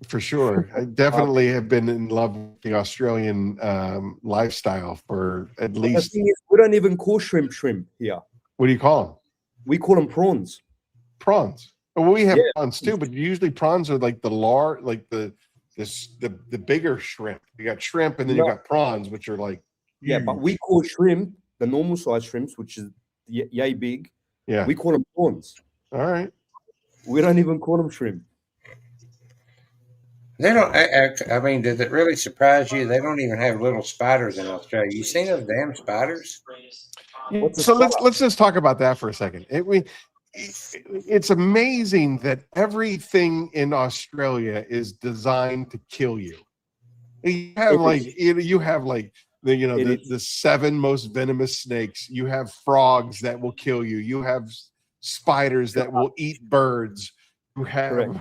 For sure. I definitely have been in love with the Australian lifestyle for at least. The thing is, we don't even call shrimp here. What do you call them? We call them prawns. Prawns. Well, we have prawns too, but usually prawns are like the bigger shrimp. You got shrimp and then you got prawns, which are like huge. Yeah, but we call shrimp the normal size shrimps, which is yay big. Yeah. We call them prawns. All right. We don't even call them shrimp. They don't. I mean, does it really surprise you? They don't even have little spiders in Australia. You seen those damn spiders? So let's just talk about that for a second. It's amazing that everything in Australia is designed to kill you. You have the 7 most venomous snakes. You have frogs that will kill you. You have spiders that will eat birds. You have. Correct.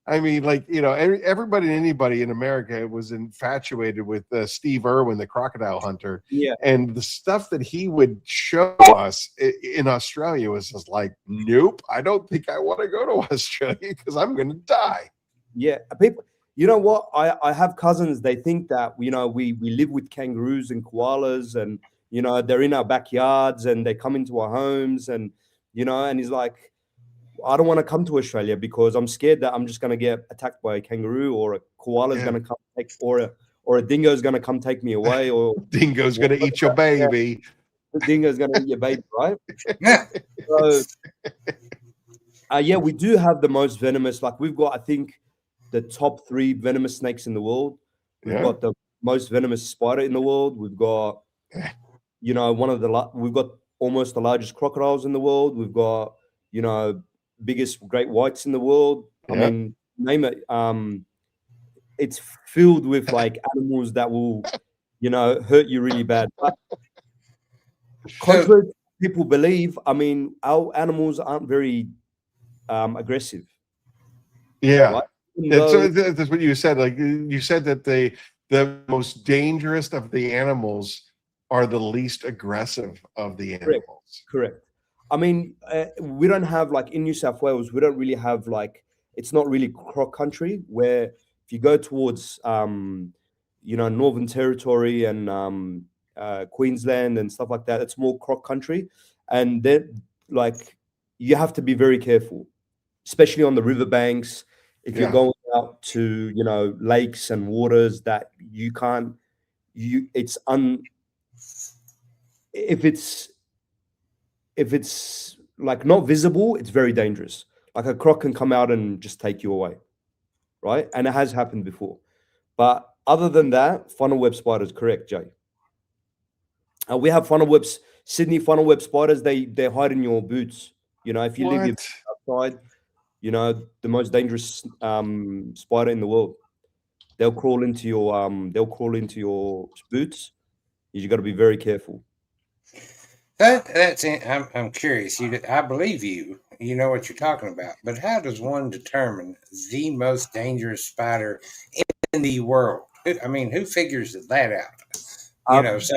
I mean, everybody and anybody in America was infatuated with Steve Irwin, the crocodile hunter. Yeah. And the stuff that he would show us in Australia was just like, nope, I don't think I want to go to Australia because I'm going to die. Yeah. People, you know what? I have cousins. They think that, we live with kangaroos and koalas and, they're in our backyards and they come into our homes and, and he's like, I don't want to come to Australia because I'm scared that I'm just going to get attacked by a kangaroo or a koala is going to come take, or a dingo is going to come take me away, or dingo's going to eat your baby. The dingo's going to eat your baby, right? So, we do have the most venomous. Like we've got, I think, the top 3 venomous snakes in the world. We've got the most venomous spider in the world. We've got, we've got almost the largest crocodiles in the world. We've got, biggest great whites in the world. I mean, name it. It's filled with like animals that will, hurt you really bad. But contrary to what people believe, I mean, our animals aren't very aggressive. Yeah, right? That's what you said. Like you said that the most dangerous of the animals are the least aggressive of the animals. Correct. I mean, we don't have, like, in New South Wales, we don't really have, like, it's not really croc country, where if you go towards, Northern Territory and Queensland and stuff like that, it's more croc country. And then, like, you have to be very careful, especially on the riverbanks. If you're going out to, you know, lakes and waters that you can't, if it's like not visible, it's very dangerous. Like a croc can come out and just take you away, right? And it has happened before. But other than that, funnel web spiders, correct, Jay. We have funnel webs, Sydney funnel web spiders. They hide in your boots. You know, if you leave your boots outside, you know, the most dangerous spider in the world. They'll crawl into your boots. You got to be very careful. I'm curious. I believe you. You know what you're talking about. But how does one determine the most dangerous spider in the world? I mean, who figures that out? You know, so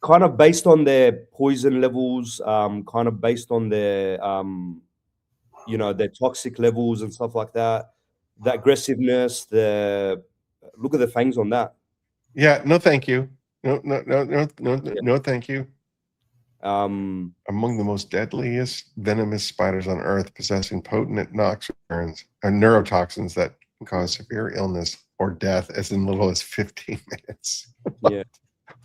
kind of based on their poison levels, kind of based on their you know, their toxic levels and stuff like that. The aggressiveness, look at the fangs on that. Yeah, no, thank you. No, thank you. Among the most deadliest venomous spiders on Earth, possessing potent neurotoxins that can cause severe illness or death as in little as 15 minutes. Yeah.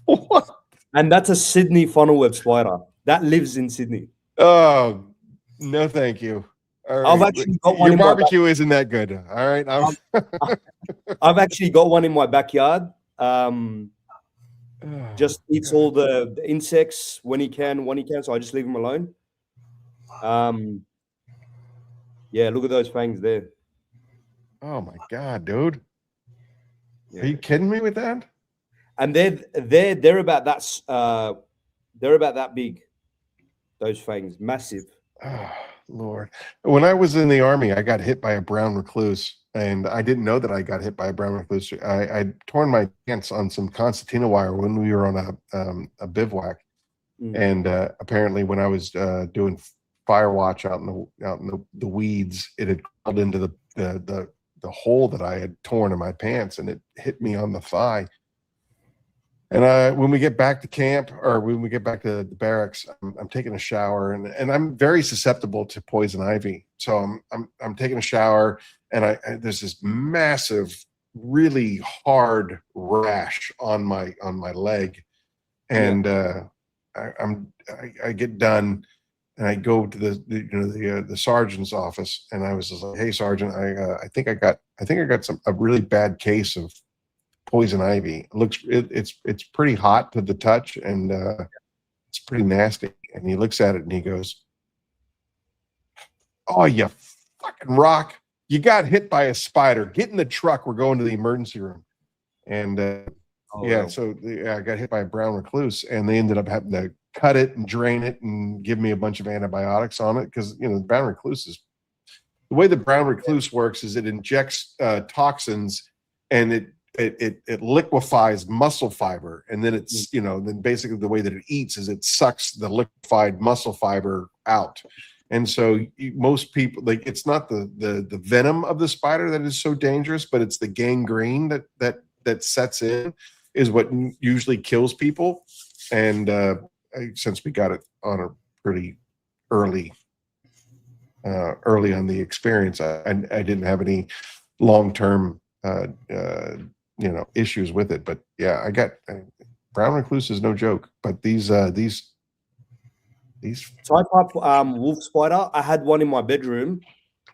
What? And that's a Sydney funnel web spider that lives in Sydney. Oh, no, thank you. All right. I've actually got one. Your barbecue isn't that good. All right. I've actually got one in my backyard. Just eats all the insects when he can. So I just leave him alone. Yeah, look at those fangs there. Oh my God, dude. Yeah. Are you kidding me with that? And they're about that big. Those fangs, massive. Oh, Lord. When I was in the Army, I got hit by a brown recluse, and I didn't know that I got hit by a brown recluse. I'd torn my pants on some concertina wire when we were on a bivouac. And apparently when I was doing fire watch out in the weeds, it had crawled into the hole that I had torn in my pants, and it hit me on the thigh. And when we get back to camp, or when we get back to the barracks, I'm taking a shower, and I'm very susceptible to poison ivy. So I'm taking a shower, and there's this massive, really hard rash on my leg, and I get done, and I go to the sergeant's office, and I was just like, "Hey, Sergeant, I think I got a really bad case of poison ivy. It's pretty hot to the touch, and it's pretty nasty." And he looks at it and he goes, "Oh, you fucking rock! You got hit by a spider. Get in the truck. We're going to the emergency room." And I got hit by a brown recluse, and they ended up having to cut it and drain it and give me a bunch of antibiotics on it, because the brown recluse the way the brown recluse works is it injects toxins, and it liquefies muscle fiber, and then it's then basically the way that it eats is it sucks the liquefied muscle fiber out. And so most people, like, it's not the venom of the spider that is so dangerous, but it's the gangrene that sets in is what usually kills people. And since we got it on a pretty early on the experience, I didn't have any long-term issues with it. But yeah, I got brown recluse is no joke. But these type up wolf spider, I had one in my bedroom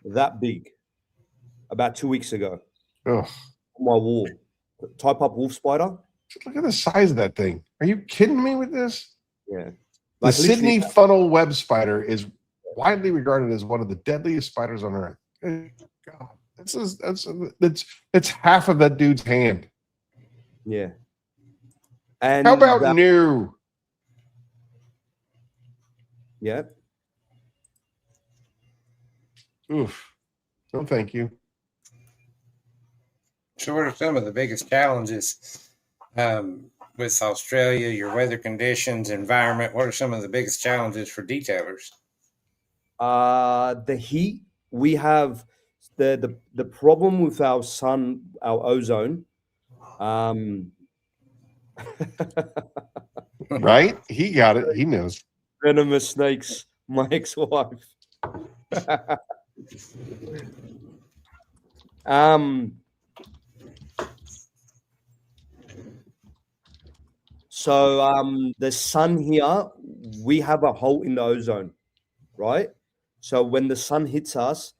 that big about 2 weeks ago. Oh, on my wall. Type up wolf spider. Look at the size of that thing. Are you kidding me with this? Yeah. The Sydney funnel web spider is widely regarded as one of the deadliest spiders on Earth. God, it's half of that dude's hand. Yeah. And how about new? Yeah. Oof. No, thank you. So what are some of the biggest challenges with Australia, your weather conditions, environment? What are some of the biggest challenges for detailers? The heat. We have the problem with our sun, our ozone. Right? He got it. He knows. Venomous snakes, my ex-wife. So the sun here, we have a hole in the ozone, right? So when the sun hits us,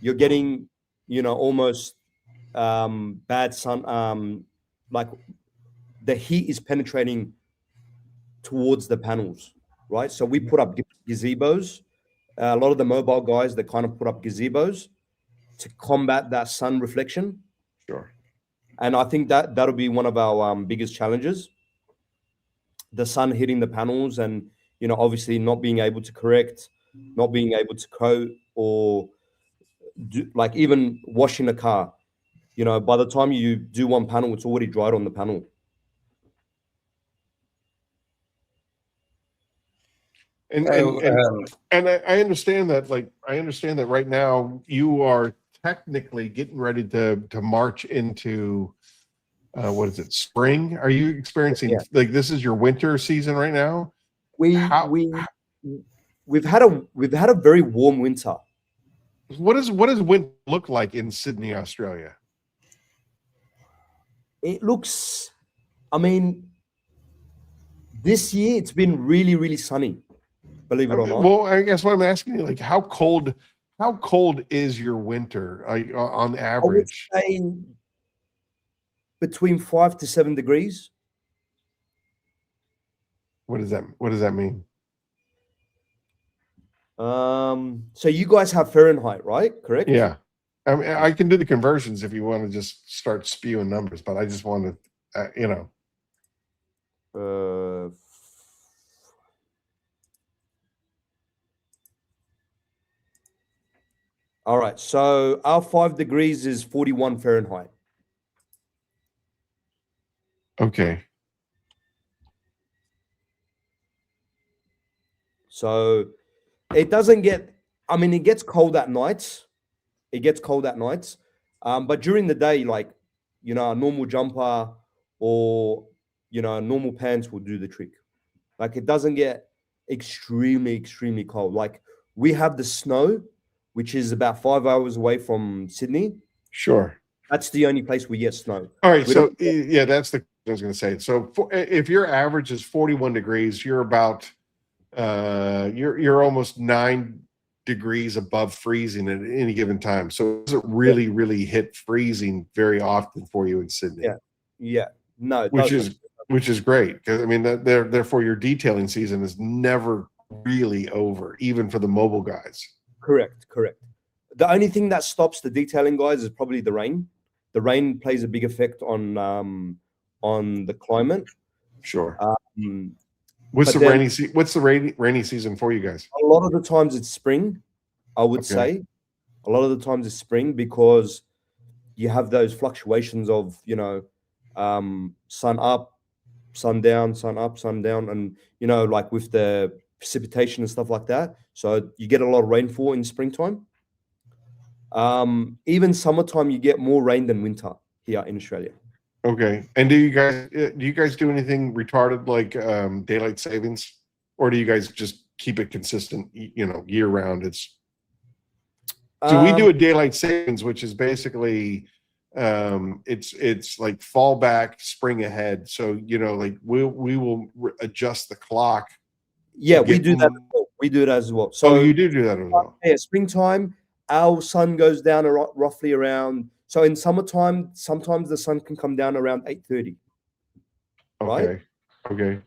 you're getting, almost bad sun, like the heat is penetrating towards the panels, right? So we put up gazebos. A lot of the mobile guys, they kind of put up gazebos to combat that sun reflection. Sure. And I think that'll be one of our biggest challenges. The sun hitting the panels and, obviously not being able to correct, not being able to coat or like even washing a car. By the time you do one panel, it's already dried on the panel. And So, and I understand that. Like, I understand that right now you are technically getting ready to march into what is it, spring? Are you experiencing like this is your winter season right now? We've had a very warm winter. What does winter look like in Sydney, Australia? It looks, this year it's been really, really sunny, believe it or not. Well, I guess what I'm asking you, like, how cold is your winter on average? I would say between 5 to 7 degrees. What does that mean? So you guys have Fahrenheit, right? Correct? Yeah. I mean, I can do the conversions if you want to just start spewing numbers, but I just want to, All right. So our 5 degrees is 41 Fahrenheit. Okay. So it doesn't get, it gets cold at nights. But during the day, like, a normal jumper or, normal pants will do the trick. Like, it doesn't get extremely, extremely cold. Like, we have the snow, which is about 5 hours away from Sydney. Sure. That's the only place we get snow. All right. So yeah, that's the I was going to say. So if your average is 41 degrees, you're about you're almost 9 degrees above freezing at any given time. So it doesn't really, really hit freezing very often for you in Sydney. Yeah. No, which is great because therefore your detailing season is never really over, even for the mobile guys. Correct. The only thing that stops the detailing guys is probably the rain. The rain plays a big effect on the climate. Sure. What's the rainy season for you guys? A lot of the times it's spring, I would say. A lot of the times it's spring because you have those fluctuations of, sun up, sun down, sun up, sun down, and, like with the precipitation and stuff like that. So you get a lot of rainfall in springtime. Even summertime, you get more rain than winter here in Australia. Okay. And do you guys do anything retarded like daylight savings, or do you guys just keep it consistent, year round? So we do a daylight savings, which is basically it's like fall back, spring ahead. So like we will adjust the clock. Yeah, we do that. We do it as well. So you do that as well. Yeah, springtime, our sun goes down roughly around. So in summertime, sometimes the sun can come down around 8:30. Okay. Right? Okay.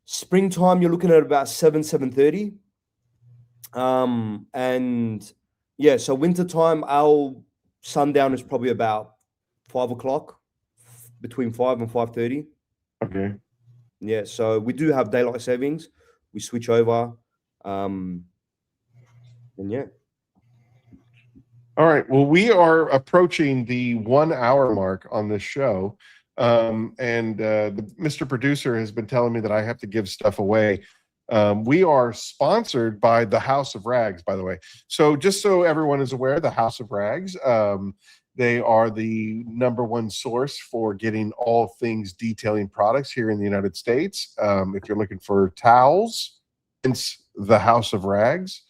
Springtime, you're looking at about 7:30. And yeah, so wintertime, our sundown is probably about 5 o'clock, between 5 and 5:30. Okay. Yeah, so we do have daylight savings. We switch over. And yeah. All right. Well, we are approaching the 1 hour mark on this show. And Mr. Producer has been telling me that I have to give stuff away. We are sponsored by the House of Rags, by the way. So just so everyone is aware, the House of Rags, they are the #1 source for getting all things detailing products here in the United States. If you're looking for towels, it's the House of Rags.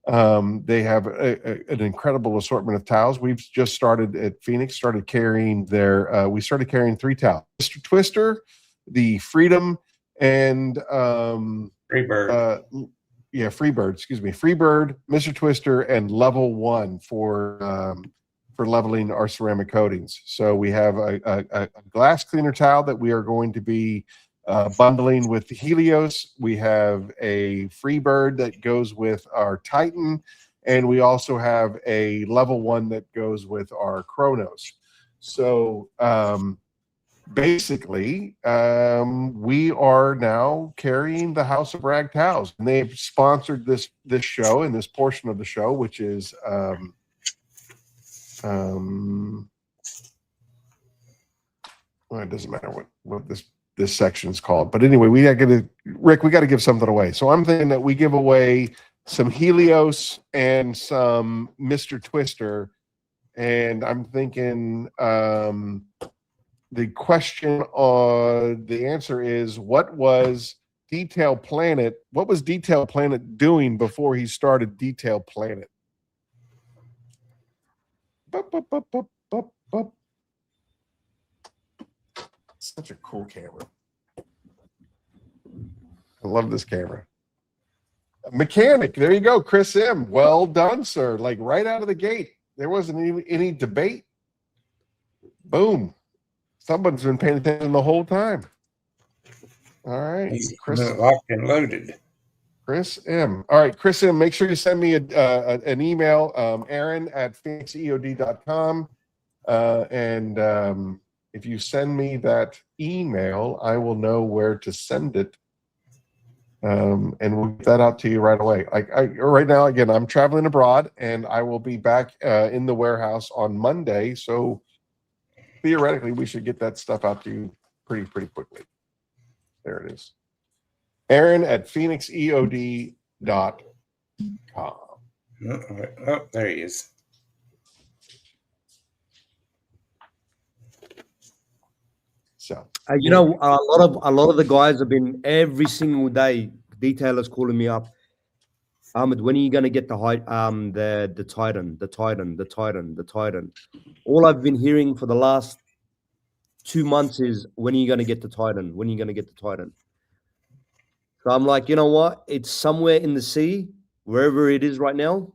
They have an incredible assortment of towels. We've just started at Phoenix, started carrying we started carrying 3 towels: Mr. Twister, the Freedom, and Freebird. Freebird, excuse me, Freebird, Mr. Twister, and Level 1 for leveling our ceramic coatings. So we have a glass cleaner towel that we are going to be bundling with the Helios. We have a Freebird that goes with our Titan, and we also have a Level 1 that goes with our Chronos. So basically, we are now carrying the House of Rag towels, and they've sponsored this show and this portion of the show, which is well, it doesn't matter what this section's called, but anyway, we got to give something away. So I'm thinking that we give away some Helios and some Mr. Twister, and I'm thinking the question on the answer is, what was Detail Planet doing before he started Detail Planet? Bup, bup, bup, bup, bup, bup. Such a cool camera. I love this camera. Mechanic, there you go, Chris M. Well done, sir. Like right out of the gate. There wasn't even any debate. Boom. Someone's been paying attention the whole time. All right. He's Chris, locked and loaded. Chris M. All right, Chris M., make sure you send me an email, Aaron at phoenixeod.com. And if you send me that email, I will know where to send it. And we'll get that out to you right away. Right now, again, I'm traveling abroad, and I will be back in the warehouse on Monday. So theoretically, we should get that stuff out to you pretty quickly. There it is. Aaron at phoenixeod.com. Oh, there he is. So you know, a lot of the guys have been every single day. Detailers calling me up. Ahmad, when are you going to get the Titan? All I've been hearing for the last 2 months is, when are you going to get the Titan? When are you going to get the Titan? So I'm like, you know what? It's somewhere in the sea, wherever it is right now.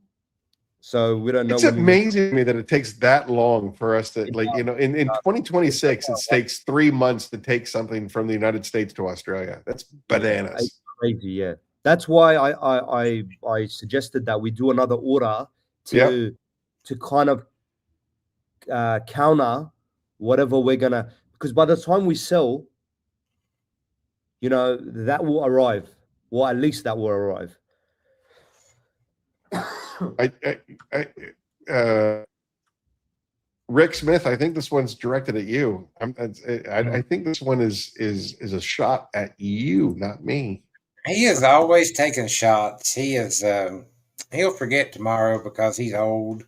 So we don't know. It's amazing to me that it takes that long for us to, like, you know, in 2026, it takes 3 months to take something from the United States to Australia. That's bananas. It's crazy, yeah. That's why I suggested that we do another order to kind of counter whatever we're gonna, because by the time we sell, you know, that will arrive, or at least that will arrive. Rick Smith, I think this one's directed at you. I think this one is a shot at you, not me. He is always taking shots. He is. He'll forget tomorrow because he's old.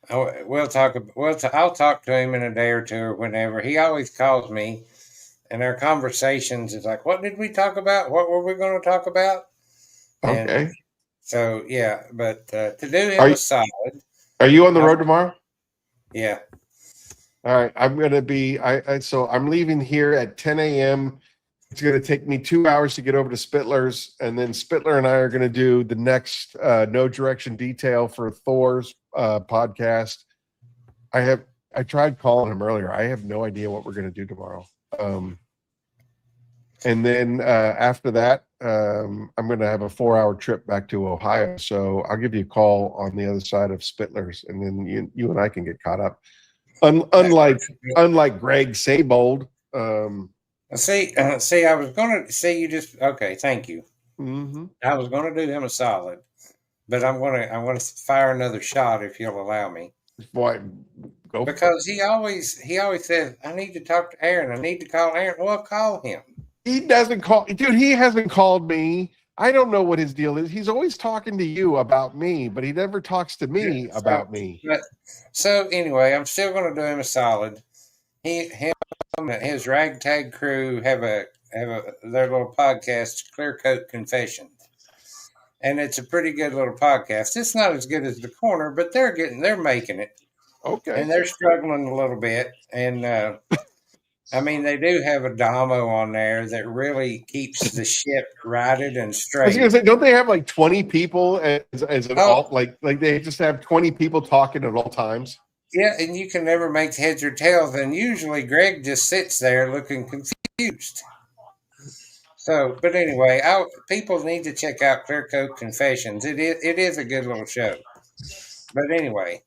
I'll talk to him in a day or two or whenever. He always calls me, and our conversations is like, "What did we talk about? What were we going to talk about?" Okay. And so yeah, but to do him a solid. Are you on the road tomorrow? Yeah. All right. I'm going to be. So I'm leaving here at 10 a.m. It's going to take me 2 hours to get over to Spittler's, and then Spittler and I are going to do the next No Direction Detail for Thor's podcast. I tried calling him earlier. I have no idea what we're going to do tomorrow. And then after that, I'm going to have a 4-hour trip back to Ohio. So I'll give you a call on the other side of Spittler's, and then you and I can get caught up. Unlike Greg Saybold. See, I was going to say, you just, okay, thank you. Mm-hmm. I was going to do him a solid, but I'm going to fire another shot if you'll allow me. Boy, go because he always says, I need to talk to Aaron. I need to call Aaron. Well, call him. He doesn't call, dude. He hasn't called me. I don't know what his deal is. He's always talking to you about me, but he never talks to me about me. So anyway, I'm still going to do him a solid. Him and his ragtag crew have a their little podcast, Clear Coat Confessions, and it's a pretty good little podcast. It's not as good as the Corner, but they're making it, Okay. and they're struggling a little bit. And I mean, they do have a Damo on there that really keeps the ship righted and I was straight. gonna say, don't they have like 20 people as an Oh. alt? Like they just have 20 people talking at all times. Yeah, and you can never make heads or tails, and usually Greg just sits there looking confused. So, but anyway, people need to check out Clear Coat Confessions. It is a good little show. But anyway,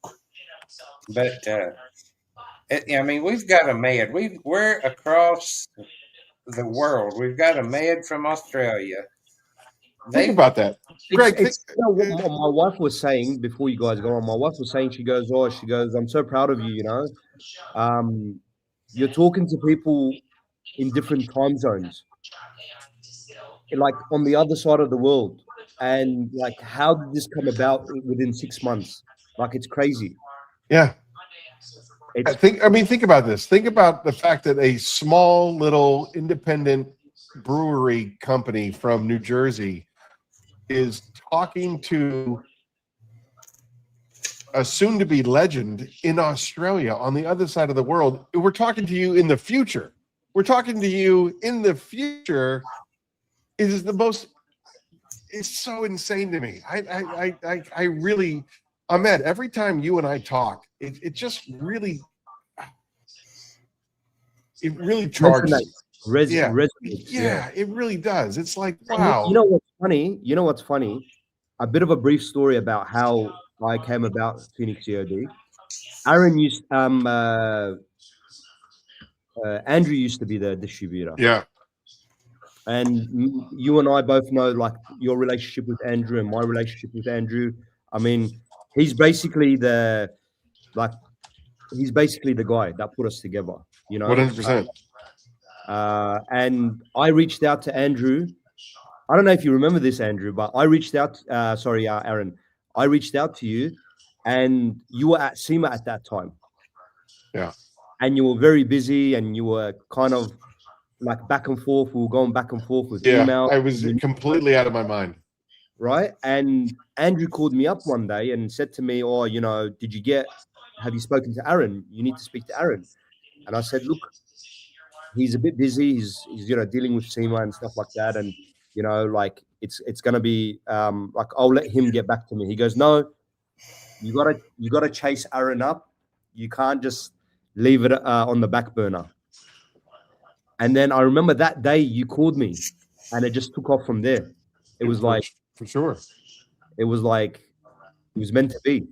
I mean, we've got a med. We're across the world. We've got a med from Australia. Think about that, Greg. What my wife was saying before you guys go on. My wife was saying, she goes, I'm so proud of you. You know, you're talking to people in different time zones, like on the other side of the world, and like, how did this come about within 6 months? Like, it's crazy. Yeah. I mean, think about this. Think about the fact that a small little independent brewery company from New Jersey is talking to a soon-to-be legend in Australia on the other side of the world. We're talking to you in the future. We're talking to you in the future. Is the most. It's so insane to me. I really, Ahmed. Every time you and I talk, it just really. It really charges. Yeah, it really does. It's like, wow. You know what's funny? A bit of a brief story about how I came about Phoenix E.O.D. Aaron used Andrew used to be the distributor. Yeah. And you and I both know, like, your relationship with Andrew and my relationship with Andrew. I mean, he's basically the guy that put us together, you know. 100%. And I reached out to Andrew. I don't know if you remember this, Andrew, but I reached out. Aaron. I reached out to you, and you were at SEMA at that time. Yeah. And you were very busy, and you were kind of like back and forth. We were going back and forth with email. I was completely out of my mind. Right. And Andrew called me up one day and said to me, "Oh, you know, have you spoken to Aaron? You need to speak to Aaron." And I said, "Look, he's a bit busy. He's dealing with SEMA and stuff like that. And, you know, like it's going to be like, I'll let him get back to me." He goes, "No, you gotta chase Aaron up. You can't just leave it on the back burner." And then I remember that day you called me, and it just took off from there. It was like, for sure. It was like it was meant to be.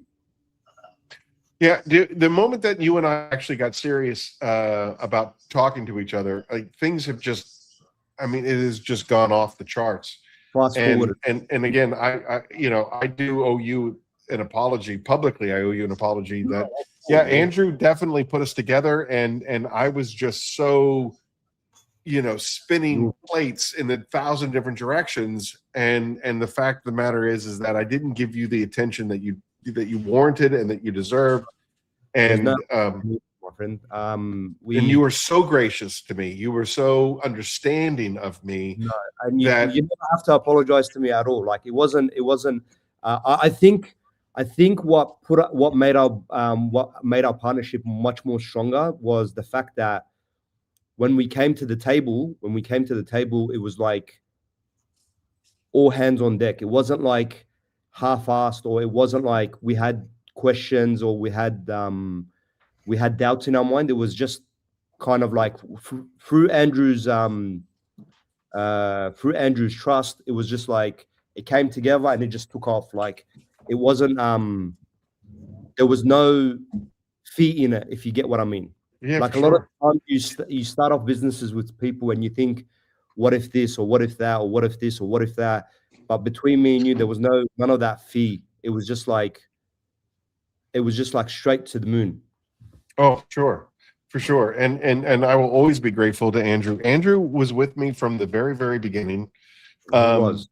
Yeah, the moment that you and I actually got serious about talking to each other, like, things have just, I mean, it has just gone off the charts. Fast forward. And again, I do owe you an apology publicly. I owe you an apology that, Andrew definitely put us together, and I was just so, spinning plates in 1,000 different directions. And the fact of the matter is that I didn't give you the attention that you warranted and that you deserved. And my friend, and you were so gracious to me. You were so understanding of me. No, and you never have to apologize to me at all. Like, it wasn't. I think what made our partnership much more stronger was the fact that when we came to the table, it was like all hands on deck. It wasn't like half-assed, or it wasn't like we had questions or we had doubts in our mind. It was just kind of like through Andrew's trust. It was just like it came together and it just took off. Like, it wasn't there was no fee in it, if you get what I mean. Yeah, like, a lot of times you start off businesses with people and you think, what if this, or what if that, or what if this, or what if that. But between me and you, there was none of that fee. It was just like straight to the moon. Oh, sure. For sure. And I will always be grateful to Andrew. Andrew was with me from the very, very beginning. He was.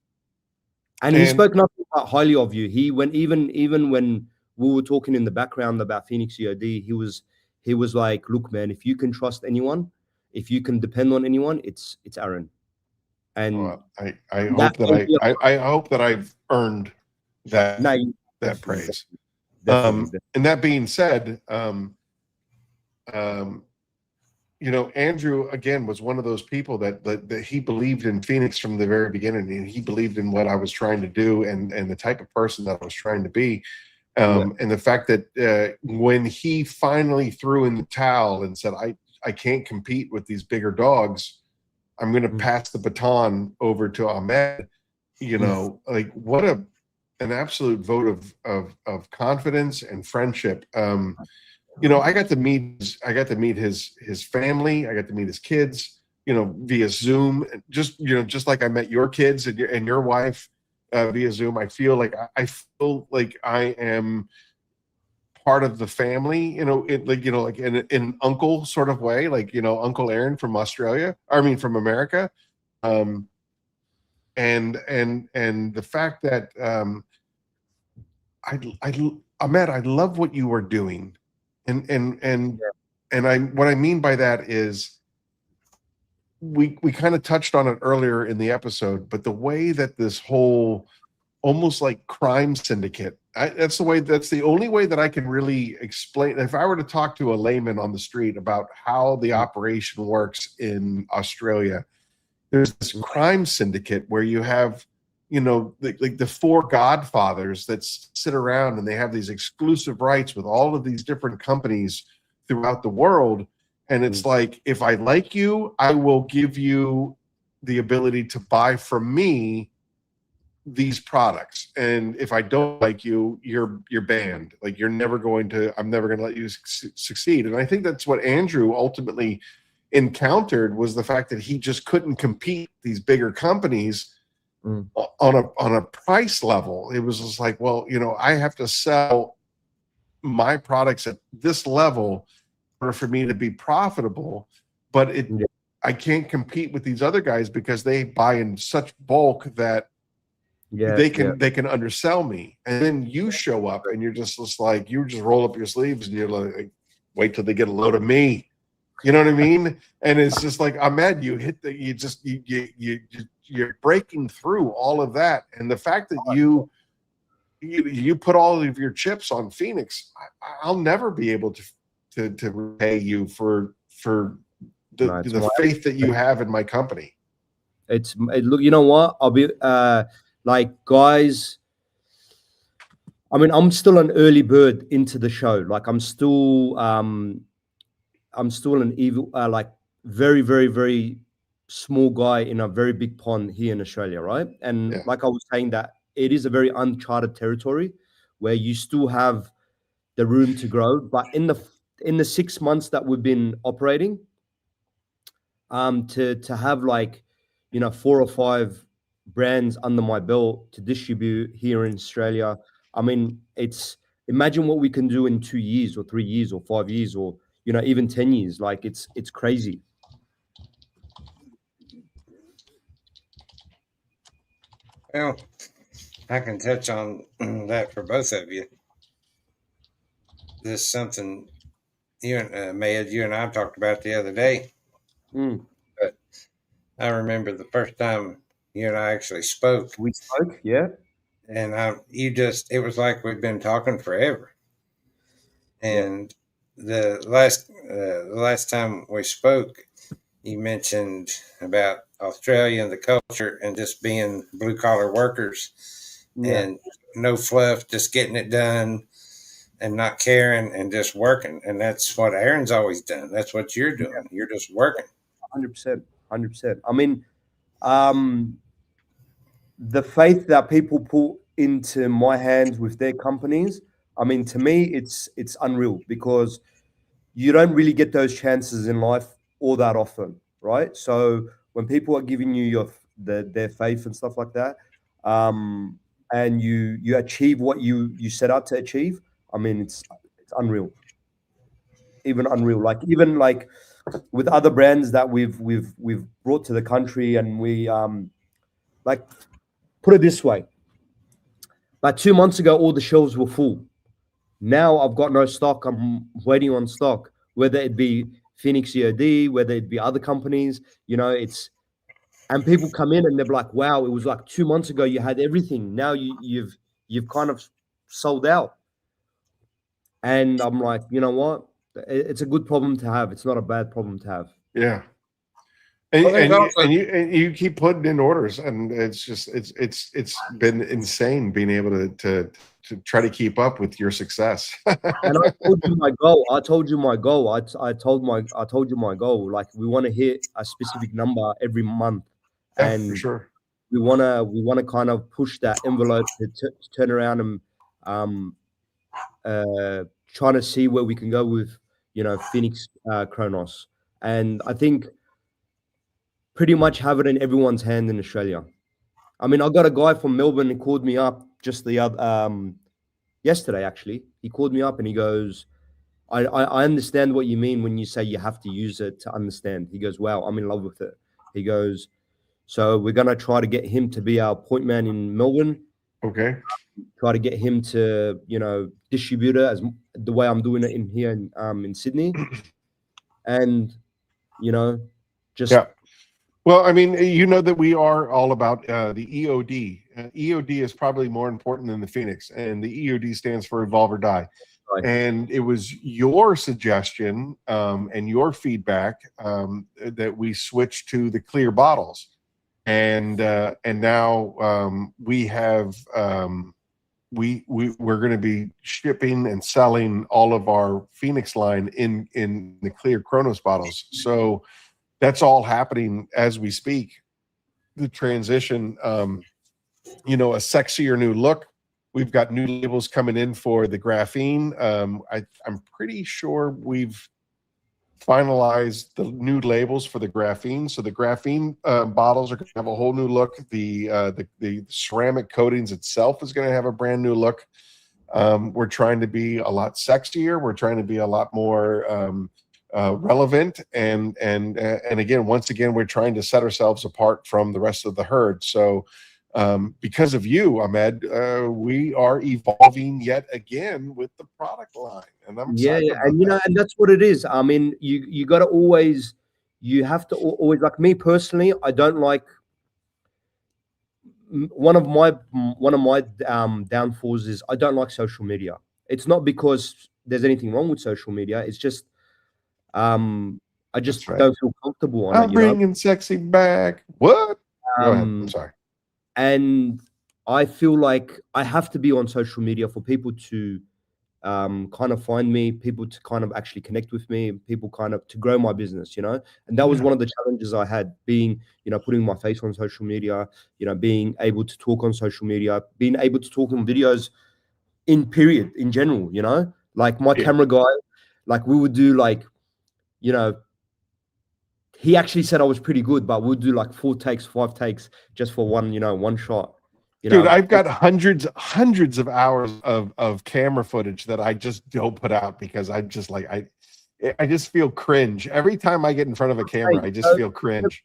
And he spoke nothing but highly of you. He went, even when we were talking in the background about Phoenix E.O.D, he was like, "Look, man, if you can trust anyone, if you can depend on anyone, it's Aaron. And Well, I hope that I hope that I've earned that that praise. Definitely. And that being said, you know, Andrew again was one of those people that he believed in Phoenix from the very beginning, and he believed in what I was trying to do and the type of person that I was trying to be. And the fact that when he finally threw in the towel and said, I can't compete with these bigger dogs, I'm going to pass the baton over to Ahmed, you know, like what an absolute vote of confidence and friendship. You know, I got to meet his family. I got to meet his kids, you know, via Zoom. Just, you know, just like I met your kids and your wife via Zoom. I feel like I am part of the family, you know, like in an uncle sort of way, like, you know, Uncle Aaron from Australia. I mean, from America. And the fact that Ahmed, I love what you are doing. And what I mean by that is we kind of touched on it earlier in the episode, but the way that this whole almost like crime syndicate, that's the only way that I can really explain. If I were to talk to a layman on the street about how the operation works in Australia, there's this crime syndicate where you have, you know, like the four godfathers that sit around and they have these exclusive rights with all of these different companies throughout the world. And it's like, if I like you, I will give you the ability to buy from me these products. And if I don't like you, you're banned. Like I'm never going to let you succeed. And I think that's what Andrew ultimately encountered, was the fact that he just couldn't compete these bigger companies on a price level. It was just like, well, you know, I have to sell my products at this level in order for me to be profitable, but I can't compete with these other guys because they buy in such bulk that they can undersell me. And then you show up and you're just like, you just roll up your sleeves and you're like, wait till they get a load of me. You know what I mean? And it's just like, Ahmed, you're breaking through all of that. And the fact that you put all of your chips on Phoenix, I'll never be able to repay you for the faith that you have in my company. Look, you know what? I'll be like, guys, I mean, I'm still an early bird into the show. Like I'm still an evil, like very, very, very small guy in a very big pond here in Australia, right? And like I was saying, that it is a very uncharted territory where you still have the room to grow. But in the 6 months that we've been operating, to have, like, you know, 4 or 5 brands under my belt to distribute here in Australia. I mean, imagine what we can do in 2 years or 3 years or 5 years or, you know, even 10 years. Like it's crazy. Well, I can touch on that for both of you. This is something you and I talked about the other day. But I remember the first time you and I actually spoke. We spoke, yeah. And it was like we've been talking forever. And the last time we spoke, you mentioned about Australia and the culture and just being blue collar workers and no fluff, just getting it done and not caring and just working. And that's what Aaron's always done. That's what you're doing. Yeah. You're just working. 100%. I mean, the faith that people put into my hands with their companies, I mean, to me, it's unreal, because you don't really get those chances in life all that often, right? So when people are giving you their faith and stuff like that, and you achieve what you set out to achieve, I mean, it's unreal. Even unreal. Even with other brands that we've brought to the country, and we like, put it this way. About 2 months ago, all the shelves were full. Now I've got no stock. I'm waiting on stock, whether it be Phoenix E.O.D, whether it be other companies, and people come in and they're like, wow, it was like 2 months ago you had everything. Now you've kind of sold out. And I'm like, you know what? It's a good problem to have. It's not a bad problem to have. Yeah. Well, there's also And you keep putting in orders, and it's just it's been insane being able to try to keep up with your success. And I told you my goal. I told you my goal. I told you my goal. Like, we want to hit a specific number every month, Yeah, for and sure. we wanna kind of push that envelope to turn around and trying to see where we can go with Phoenix Kronos. And I think pretty much have it in everyone's hand in Australia. I mean, I got a guy from Melbourne who called me up just the other yesterday. Actually, he called me up and he goes, I understand what you mean when you say you have to use it to understand. He goes, wow, I'm in love with it. He goes, so we're gonna try to get him to be our point man in Melbourne. Okay. Try to get him to distributor as the way I'm doing it in here in Sydney, and just Yeah. Well, I mean, you know that we are all about the EOD. EOD is probably more important than the Phoenix, and the EOD stands for Evolve or Die. like, And it was your suggestion and your feedback that we switched to the clear bottles, and now we have we're going to be shipping and selling all of our Phoenix line in the clear Kronos bottles. So that's all happening as we speak. The transition, a sexier new look. We've got new labels coming in for the graphene. I'm pretty sure we've finalized the new labels for the graphene. So the graphene bottles are going to have a whole new look. The ceramic coatings itself is going to have a brand new look. We're trying to be a lot sexier. We're trying to be a lot more relevant, and again, once again, we're trying to set ourselves apart from the rest of the herd. So because of you, Ahmed, we are evolving yet again with the product line, and I'm excited about and that. and that's what it is. I mean, you got to always, you have to always, like me personally, I don't like, one of my downfalls is I don't like social media. It's not because there's anything wrong with social media. It's just I just That's right. don't feel comfortable on I'm it, bringing sexy back. What? Go ahead. I'm sorry. And I feel like I have to be on social media for people to kind of find me, people to kind of actually connect with me, people kind of to grow my business, and that was one of the challenges I had, being, putting my face on social media, being able to talk on social media, being able to talk on videos in general, like my camera guy, like we would do like, he actually said I was pretty good, but we'll do like 4 takes, 5 takes just for one shot. Dude, I've got hundreds of hours of camera footage that I just don't put out because I just like I just feel cringe every time I get in front of a camera. I just feel cringe.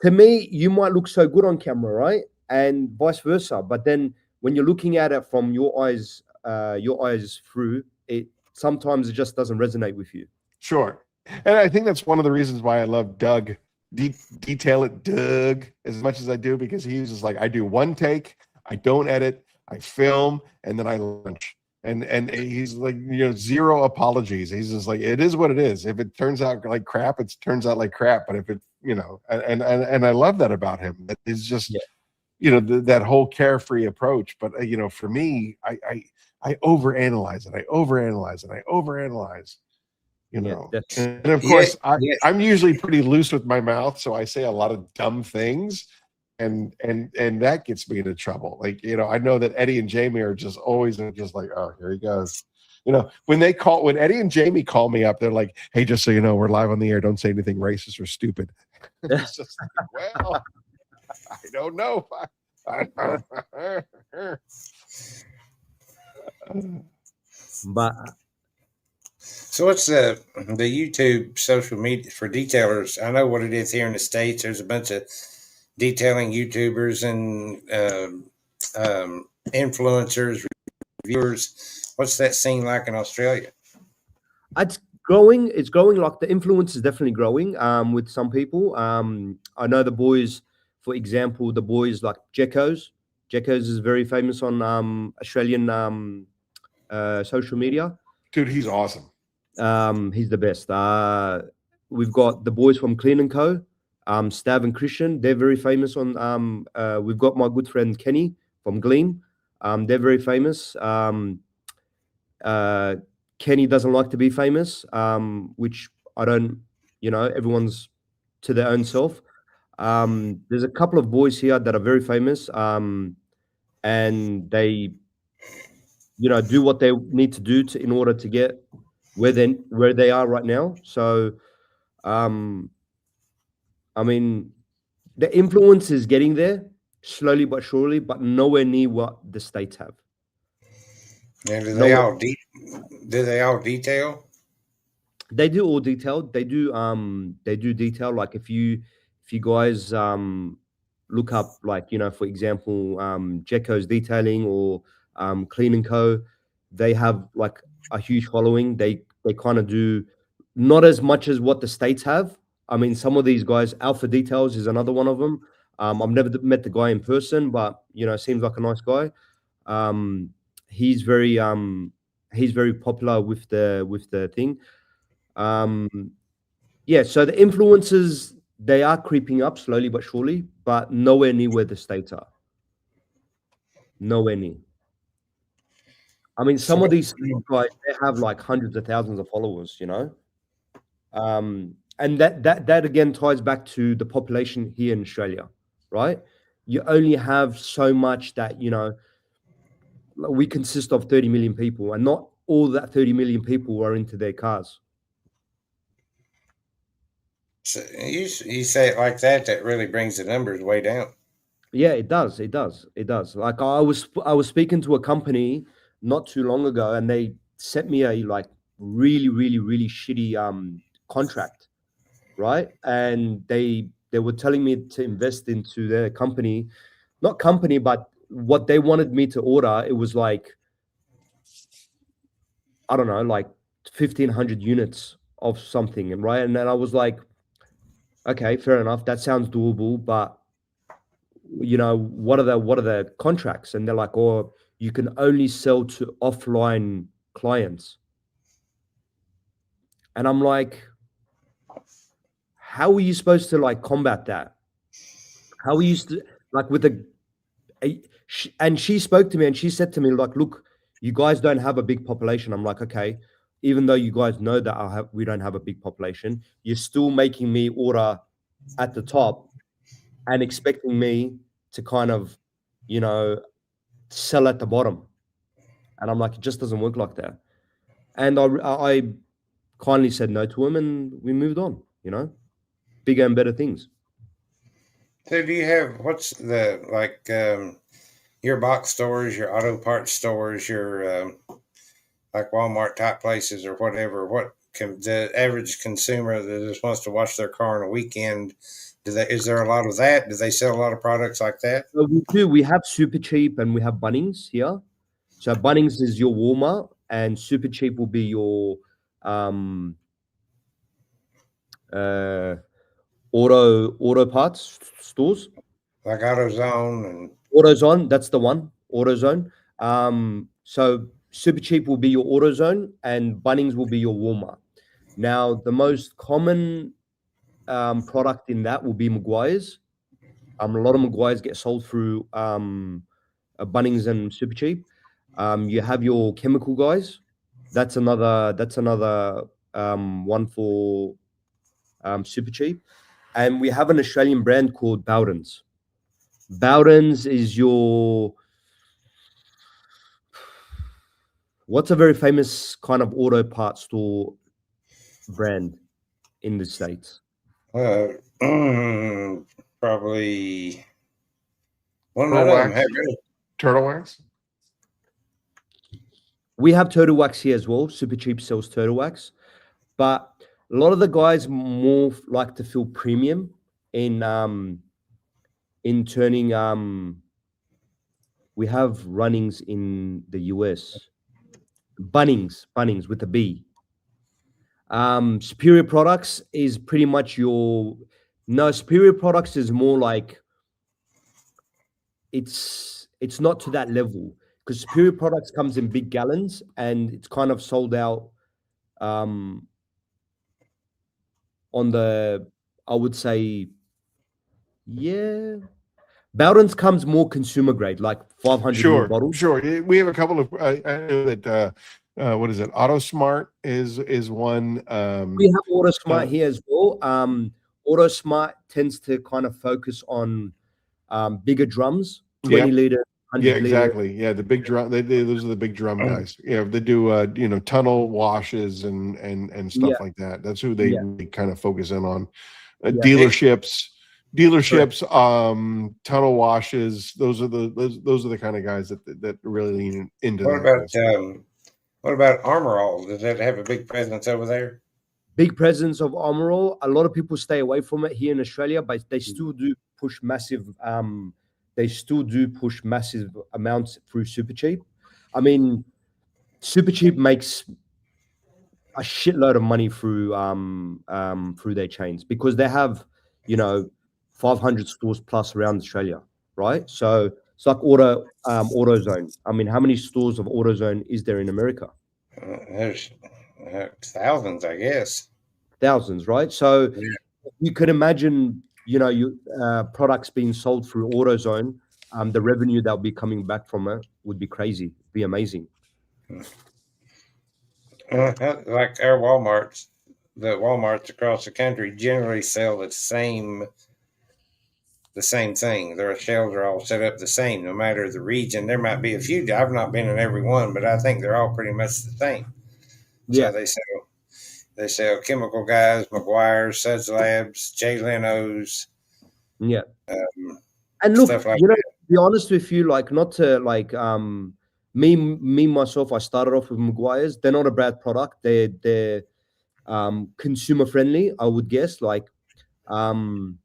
To me, you might look so good on camera, right? And vice versa. But then when you're looking at it from your eyes through it, sometimes it just doesn't resonate with you. Sure. And I think that's one of the reasons why I love Doug, Detail It Doug, as much as I do, because he's just like, I do one take, I don't edit, I film, and then I launch. And he's like, zero apologies. He's just like, it is what it is. If it turns out like crap, it turns out like crap. But if it, and I love that about him. That is just, that whole carefree approach. But for me, I overanalyze it. I overanalyze. And of course, I'm usually pretty loose with my mouth, so I say a lot of dumb things, and that gets me into trouble. Like, I know that Eddie and Jamie are just always just like, oh, here he goes. When Eddie and Jamie call me up, they're like, hey, just so you know, we're live on the air. Don't say anything racist or stupid. It's just like, well, I don't know. But so what's the YouTube social media for detailers? I know what it is here in the States. There's a bunch of detailing YouTubers and influencers, reviewers. What's that scene like in Australia? growing. It's growing. Like the influence is definitely growing. With some people. I know the boys. For example, the boys like Jekos. Jekos is very famous on Australian social media. Dude, he's awesome. He's the best. We've got the boys from Clean and Co. Stav and Christian. They're very famous on. We've got my good friend Kenny from Gleam. They're very famous. Kenny doesn't like to be famous, which I don't. Everyone's to their own self. There's a couple of boys here that are very famous, and they, do what they need to do in order to get where they are right now. So, I mean, the influence is getting there slowly but surely, but nowhere near what the states have. And do Nowhere. they all detail? They do all detailed. They do detail. Like if you guys look up, like, for example, Jekko's detailing or Clean and Co, they have like a huge following. They kind of do not as much as what the states have. I mean, some of these guys, Alpha Details is another one of them. I've never met the guy in person, but seems like a nice guy. He's very popular with the thing. Yeah, so the influences, they are creeping up slowly but surely, but nowhere near where the states are. Nowhere near. I mean, some of these guys, they have like hundreds of thousands of followers, and that again ties back to the population here in Australia, right? You only have so much that we consist of 30 million people, and not all that 30 million people are into their cars. So you say it like that, that really brings the numbers way down. Yeah, it does. It does. It does. Like I was speaking to a company not too long ago, and they sent me a like really, really, really shitty contract, right? And they were telling me to invest into their company, not company, but what they wanted me to order. It was like, I don't know, like 1,500 units of something, and right. And then I was like, okay, fair enough. That sounds doable, but what are the contracts? And they're like, oh, you can only sell to offline clients. And I'm like, how are you supposed to like combat that? How are you like with and she spoke to me and she said to me, like, look, you guys don't have a big population. I'm like, okay, even though you guys know that we don't have a big population, you're still making me order at the top and expecting me to kind of, sell at the bottom. And I'm like, it just doesn't work like that. And I kindly said no to him, and we moved on, bigger and better things. So do you have, what's the, like, your box stores, your auto parts stores, your, like Walmart type places or whatever, the average consumer that just wants to wash their car on a weekend, is there a lot of that? Do they sell a lot of products like that? So we do. We have Super Cheap and we have Bunnings here. So Bunnings is your Walmart, and Super Cheap will be your auto parts stores. Like AutoZone and AutoZone, that's the one. AutoZone. So Super Cheap will be your AutoZone, and Bunnings will be your Walmart. Now, the most common product in that will be Maguire's. A lot of Maguire's get sold through Bunnings and Super Cheap. You have your chemical guys. That's another one for Super Cheap. And we have an Australian brand called Bowden's. Bowden's is what's a very famous kind of auto parts store brand in the States? Probably one of them. Turtle Wax. We have Turtle Wax here as well. Super Cheap sells Turtle Wax, but a lot of the guys more like to feel premium in turning. We have runnings in the US. Bunnings with a B. Superior Products is pretty much your no. Superior Products is more like it's not to that level because Superior Products comes in big gallons and it's kind of sold out um, on the I would say yeah. Bowden's comes more consumer grade, like 500 ml Sure, bottles. sure. We have a couple of. I know that. What is it? AutoSmart is one. We have AutoSmart Uh, here as well. AutoSmart tends to kind of focus on bigger drums, yeah, 20-liter, yeah, 100-liter. exactly. Yeah, the big drum. Those are the big drum guys. Yeah, they do. Tunnel washes and Yeah, stuff like that. That's who they yeah, really kind of focus in on. yeah. Dealerships, Correct. tunnel washes. Those are the kind of guys that really lean into What that kind about of stuff. what about Armor All? Does that have a big presence over there? Big presence of Armor All. A lot of people stay away from it here in Australia, but they still do push massive. They still do push massive amounts through Super Cheap. I mean, Super Cheap makes a shitload of money through their chains because they have, you know, 500 stores plus around Australia, right? So it's like AutoZone. I mean, how many stores of AutoZone is there in America? There's thousands, I guess. Thousands, right? So Yeah. you could imagine, you know, you products being sold through AutoZone. The revenue that would be coming back from it would be crazy, be amazing. Like our Walmarts, the Walmarts across the country generally sell the same thing. Their shelves are all set up the same, no matter the region. There might be a few. I've not been in every one, but I think they're all pretty much the same. So Yeah, they sell Chemical Guys, McGuire's, Suds Labs, Jay Leno's, yeah. um, And look, stuff like you know, that. to be honest with you, like not to like me myself, I started off with Maguire's. They're not a bad product. They're consumer friendly, I would guess. Like um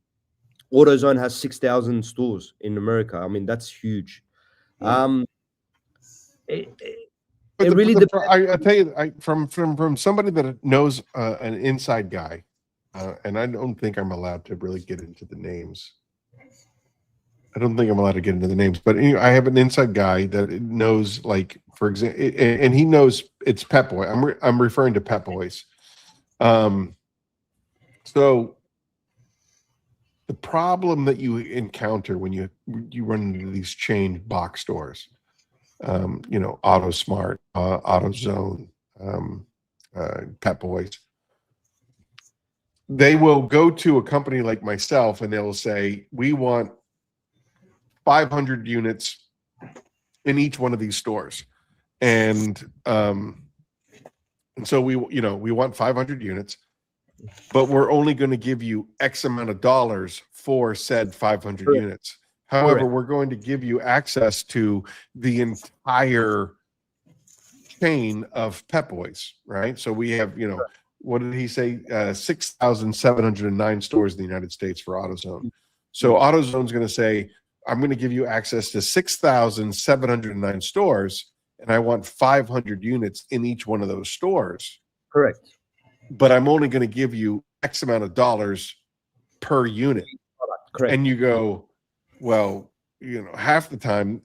AutoZone has 6,000 stores in America. I mean, that's huge. Mm. Um it, it, But it really depends. I tell you, from somebody that knows an inside guy, and I don't think I'm allowed to really get into the names. I don't think I'm allowed to get into the names, but I have an inside guy that knows, like, for example, and he knows it's Pep Boy. I'm referring to Pep Boys. So the problem that you encounter when you run into these chain box stores, AutoSmart, AutoZone, Pep Boys, they will go to a company like myself and they'll say, we want 500 units in each one of these stores. And so we want 500 units, but we're only going to give you X amount of dollars for said 500 Correct. units. However, Correct. we're going to give you access to the entire chain of Pep Boys, right? So we have, what did he say? 6,709 stores in the United States for AutoZone. So AutoZone's going to say, I'm going to give you access to 6,709 stores, and I want 500 units in each one of those stores. Correct. But I'm only going to give you X amount of dollars per unit. Correct. And you go, well, half the time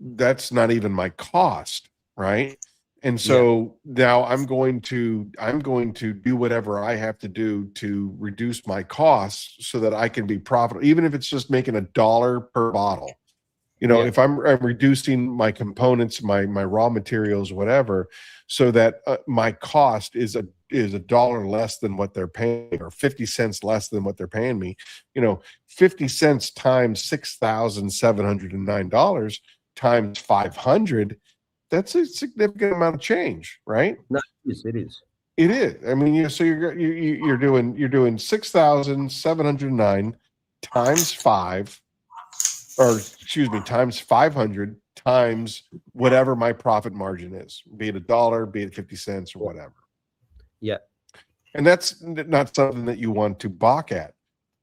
that's not even my cost, right? And so now I'm going to do whatever I have to do to reduce my costs so that I can be profitable, even if it's just making $1 per bottle. If I'm reducing my components, my raw materials, whatever, so that my cost is $1 less than what they're paying, or 50 cents less than what they're paying me. 50 cents times $6,709 times 500. That's a significant amount of change, right? No, it is. It is. I mean, so you're doing 6,709 times 5, or excuse me, times 500 times whatever my profit margin is, be it $1, be it 50 cents, or whatever. Yeah. And that's not something that you want to balk at.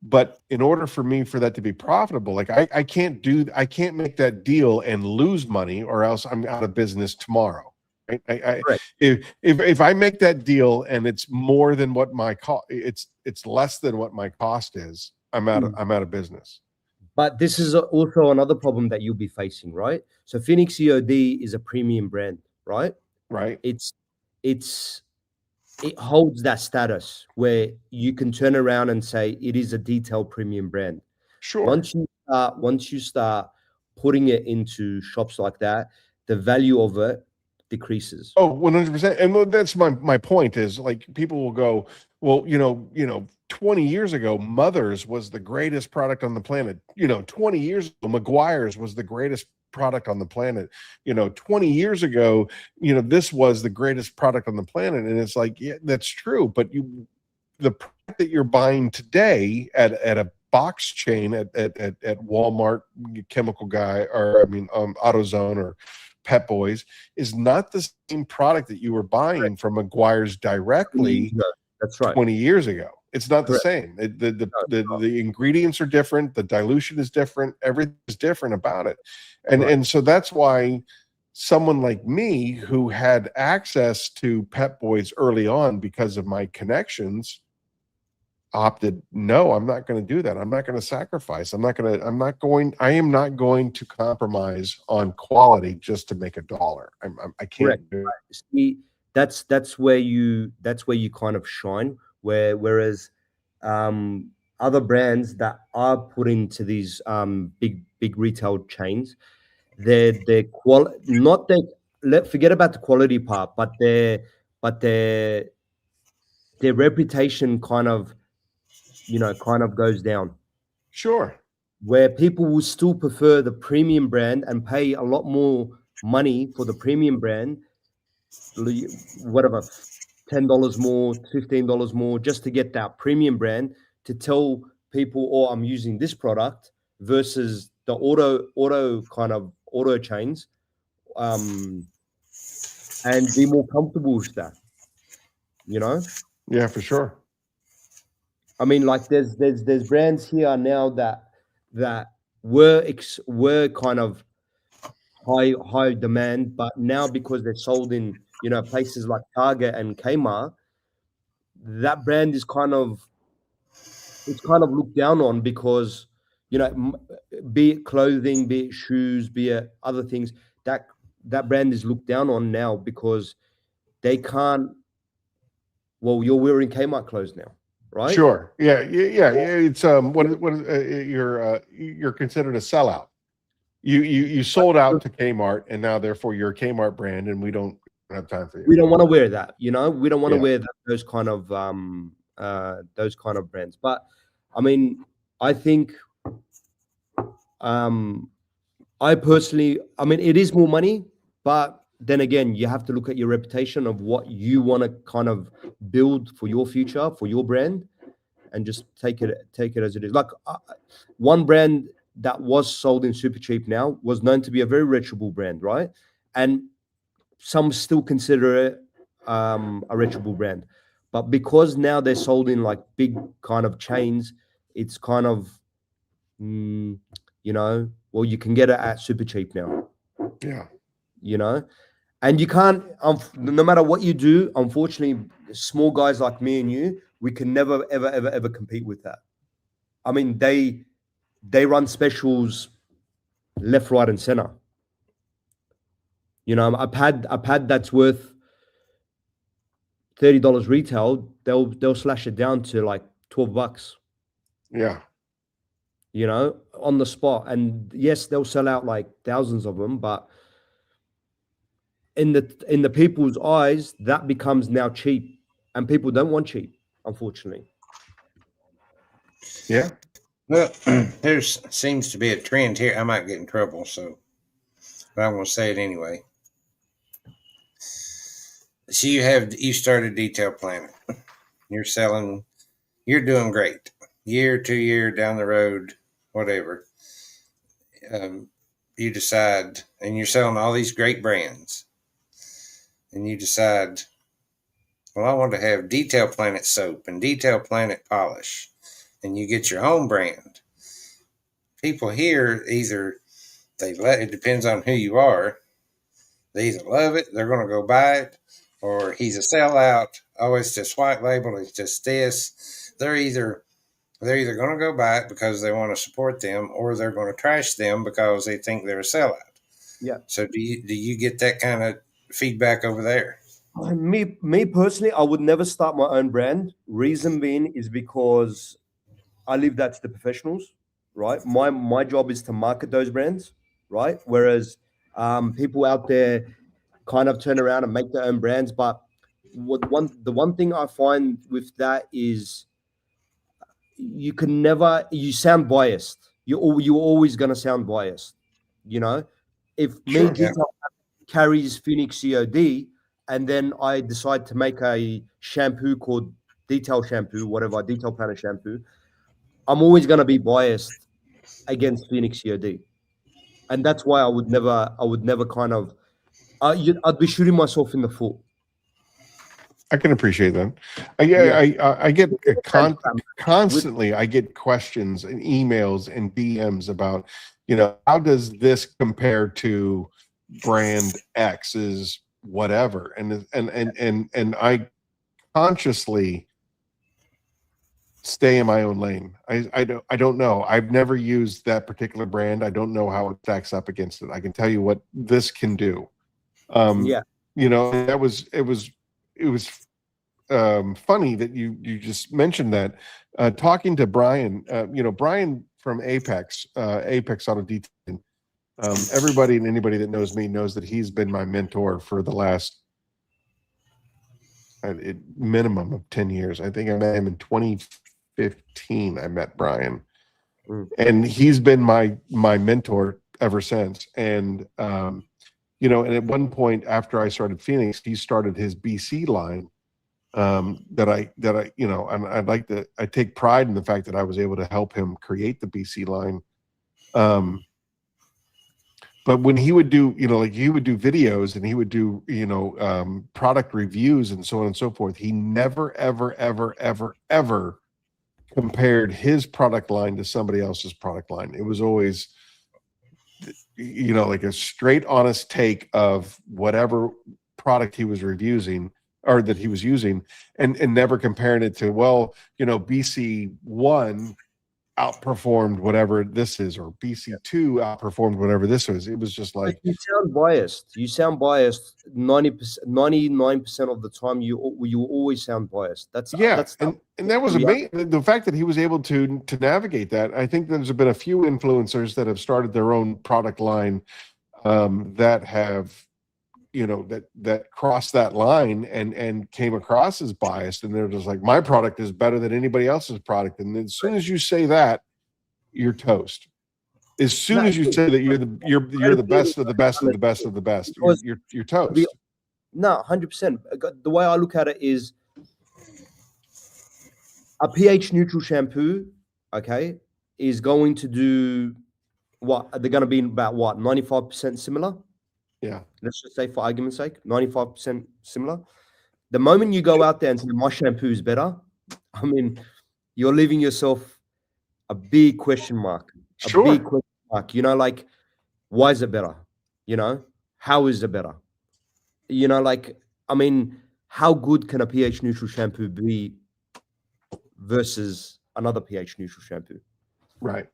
But in order for that to be profitable, like I can't make that deal and lose money, or else I'm out of business tomorrow. Right? I Correct. if I make that deal and it's more than what my cost, it's less than what my cost is, I'm out of business. But this is also another problem that you'll be facing, right? So Phoenix E.O.D is a premium brand, right? Right? It's it's it holds that status where you can turn around and say it is a detailed premium brand. Sure. Once you start putting it into shops like that, the value of it decreases. Oh, 100%. And that's my point is like people will go, well, 20 years ago, Mother's was the greatest product on the planet. 20 years ago, McGuire's was the greatest product on the planet. 20 years ago, this was the greatest product on the planet. And it's like, yeah, that's true. But the product that you're buying today at a box chain at Walmart, Chemical Guy, or I mean, AutoZone or Pet Boys, is not the same product that you were buying from McGuire's directly No, that's right. 20 years ago. It's not the Correct. same. The ingredients are different. The dilution is different. Everything is different about it. And so that's why someone like me who had access to Pet Boys early on because of my connections opted, no, I'm not going to do that. I'm not going to sacrifice. I am not going to compromise on quality just to make $1. I can't do it. See, that's where you kind of shine. Whereas other brands that are put into these big retail chains, their quality, not their, forget about the quality part, but their reputation kind of goes down, Sure. where people will still prefer the premium brand and pay a lot more money for the premium brand, whatever, $10 more, $15 more, just to get that premium brand, to tell people, oh, I'm using this product, versus the auto chains, and be more comfortable with that. Yeah, for sure. I mean, like there's brands here now that were kind of high demand, but now because they're sold in places like Target and Kmart, that brand is kind of looked down on, because be it clothing, be it shoes, be it other things, that brand is looked down on now because they can't. Well, you're wearing Kmart clothes now, right? Sure. Yeah. It's you're considered a sellout. You sold out to Kmart, and now therefore you're a Kmart brand, and we don't have time for you. We don't want to wear that, we don't want to Yeah. wear those kind of brands. But I mean, I think I personally, I mean, it is more money, but then again, you have to look at your reputation of what you want to kind of build for your future, for your brand, and just take it as it is. Like one brand that was sold in Super Cheap now was known to be a very reputable brand, right? And some still consider it a reputable brand, but because now they're sold in like big kind of chains, it's kind of well, you can get it at Super Cheap now. Yeah. And you can't, no matter what you do, unfortunately, small guys like me and you, we can never ever compete with that. I mean, they run specials left, right, and center. A pad that's worth $30 retail, they'll slash it down to like $12. Yeah. On the spot. And yes, they'll sell out like thousands of them, but in the people's eyes, that becomes now cheap, and people don't want cheap, unfortunately. Yeah. Well, there seems to be a trend here. I might get in trouble, but I'm going to say it anyway. So you started Detail Planet. You're doing great. Year, 2 year down the road, whatever. You decide, and you're selling all these great brands, and you decide, well, I want to have Detail Planet soap and Detail Planet polish, and you get your own brand. People here either it depends on who you are. They either love it, they're going to go buy it, or he's a sellout. Oh, it's just white label. It's just this. They're either going to go buy it because they want to support them, or they're going to trash them because they think they're a sellout. Yeah. So do you get that kind of feedback over there? Me personally, I would never start my own brand. Reason being is because I leave that to the professionals, right? My job is to market those brands, right? Whereas people out there kind of turn around and make their own brands. But the one thing I find with that is you sound biased. You're always gonna sound biased, you know. If me Sure. Yeah. Detail carries Phoenix E.O.D, and then I decide to make a shampoo called Detail Shampoo, whatever, Detail Planner Shampoo, I'm always gonna be biased against Phoenix E.O.D, and that's why I would never kind of, I'd be shooting myself in the foot. I can appreciate that. Yeah. I get With constantly. I get questions and emails and DMs about, how does this compare to brand X's whatever, and I consciously stay in my own lane. I don't know. I've never used that particular brand. I don't know how it stacks up against it. I can tell you what this can do. Yeah. It was funny that you just mentioned that. Talking to Brian, Brian from Apex Auto Detailing. Everybody and anybody that knows me knows that he's been my mentor for the last minimum of 10 years. I think I met him in 2015. I met Brian, and he's been my mentor ever since. And and at one point after I started Phoenix, he started his BC line. That I and I take pride in the fact that I was able to help him create the BC line. But when he would do, he would do videos and he would do, product reviews and so on and so forth, he never, ever, ever, ever, ever compared his product line to somebody else's product line. It was always, like a straight, honest take of whatever product he was reviewing or that he was using, and never comparing it to, BC1 outperformed whatever this is, or BC2 outperformed whatever this is. It was just like, you sound biased. You sound biased 90%, 99% of the time. You always sound biased. That's and that was amazing. The fact that he was able to navigate that. I think there's been a few influencers that have started their own product line that have, that crossed that line and came across as biased, and they're just like, my product is better than anybody else's product. And as soon as you say that, you're toast. As soon as you say that you're the best of the best of the best of the best, you're toast. No, 100%. The way I look at it is a pH neutral shampoo, okay, is going to do what? They're going to be about what? 95% similar. Yeah. Let's just say, for argument's sake, 95% similar. The moment you go out there and say my shampoo is better, I mean, you're leaving yourself a big question mark. Sure. A big question mark. Like, why is it better? How is it better? How good can a pH neutral shampoo be versus another pH neutral shampoo? Right.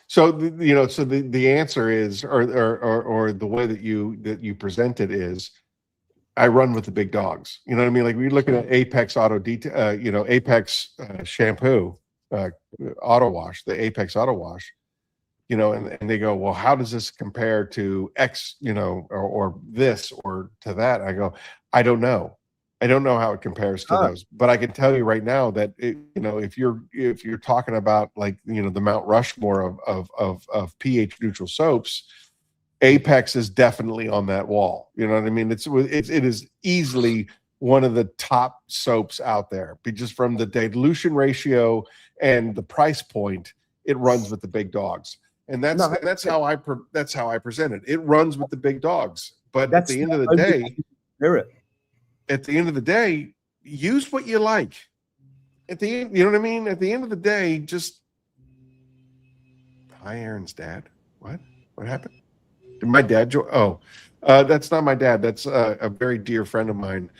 So the answer is, or the way that you present it is, I run with the big dogs. You know what I mean? Like, we're looking at Apex Auto Detail, Apex shampoo, auto wash, the Apex auto wash. And they go, well, how does this compare to X, or this or to that? I go, I don't know. I don't know how it compares to those, but I can tell you right now that if you're talking about, like, the Mount Rushmore of pH neutral soaps, Apex is definitely on that wall. You know what I mean? It is easily one of the top soaps out there, just from the dilution ratio and the price point. It runs with the big dogs, and that's how I present it. It runs with the big dogs, but at the end of the day, use what you like. At the end, you know what I mean? At the end of the day, just, hi, Aaron's dad. What happened? Did my dad join? Oh, That's not my dad. That's a very dear friend of mine.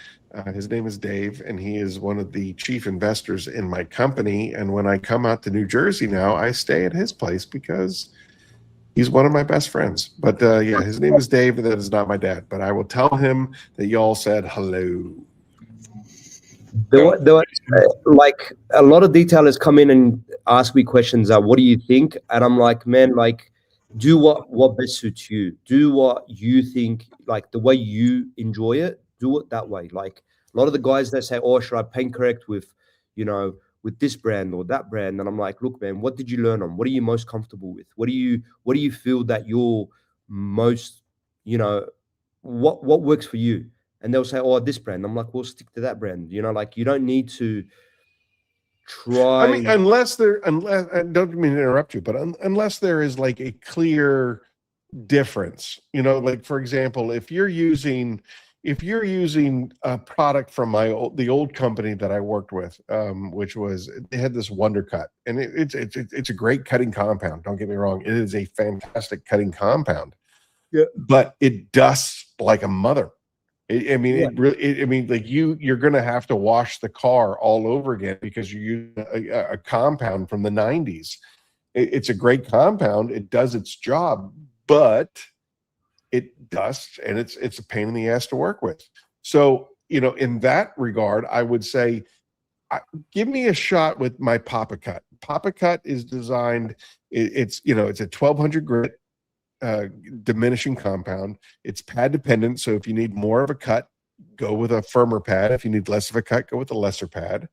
His name is Dave, and he is one of the chief investors in my company. And when I come out to New Jersey now, I stay at his place because he's one of my best friends. But yeah, his name is Dave, and that is not my dad. But I will tell him that y'all said hello. Like a lot of detailers come in and ask me questions. What do you think? And I'm like, man, like, do what best suits you. Do what you think, like the way you enjoy it. Do it that way. Like a lot of the guys that say, "Oh, should I paint correct with, with this brand or that brand?" And I'm like, look, man, what did you learn on? What are you most comfortable with? What do you feel that you're most, what works for you? And they'll say, "Oh, this brand." I'm like, "We'll stick to that brand." Like you don't need to try. I mean, unless I don't mean to interrupt you, but unless there is like a clear difference, like for example, if you're using a product from the old company that I worked with, which was, they had this Wonder Cut, and it's a great cutting compound. Don't get me wrong, it is a fantastic cutting compound. Yeah. But it dusts like a mother. I mean, Yeah. it really. I mean, like you're going to have to wash the car all over again because you use a compound from the '90s. It's a great compound. It does its job, but it dusts, and it's a pain in the ass to work with. So, in that regard, I would say, give me a shot with my Papa Cut. Papa Cut is designed. It's a 1200 grit. Diminishing compound. It's pad dependent, so if you need more of a cut, go with a firmer pad. If you need less of a cut, go with a lesser pad.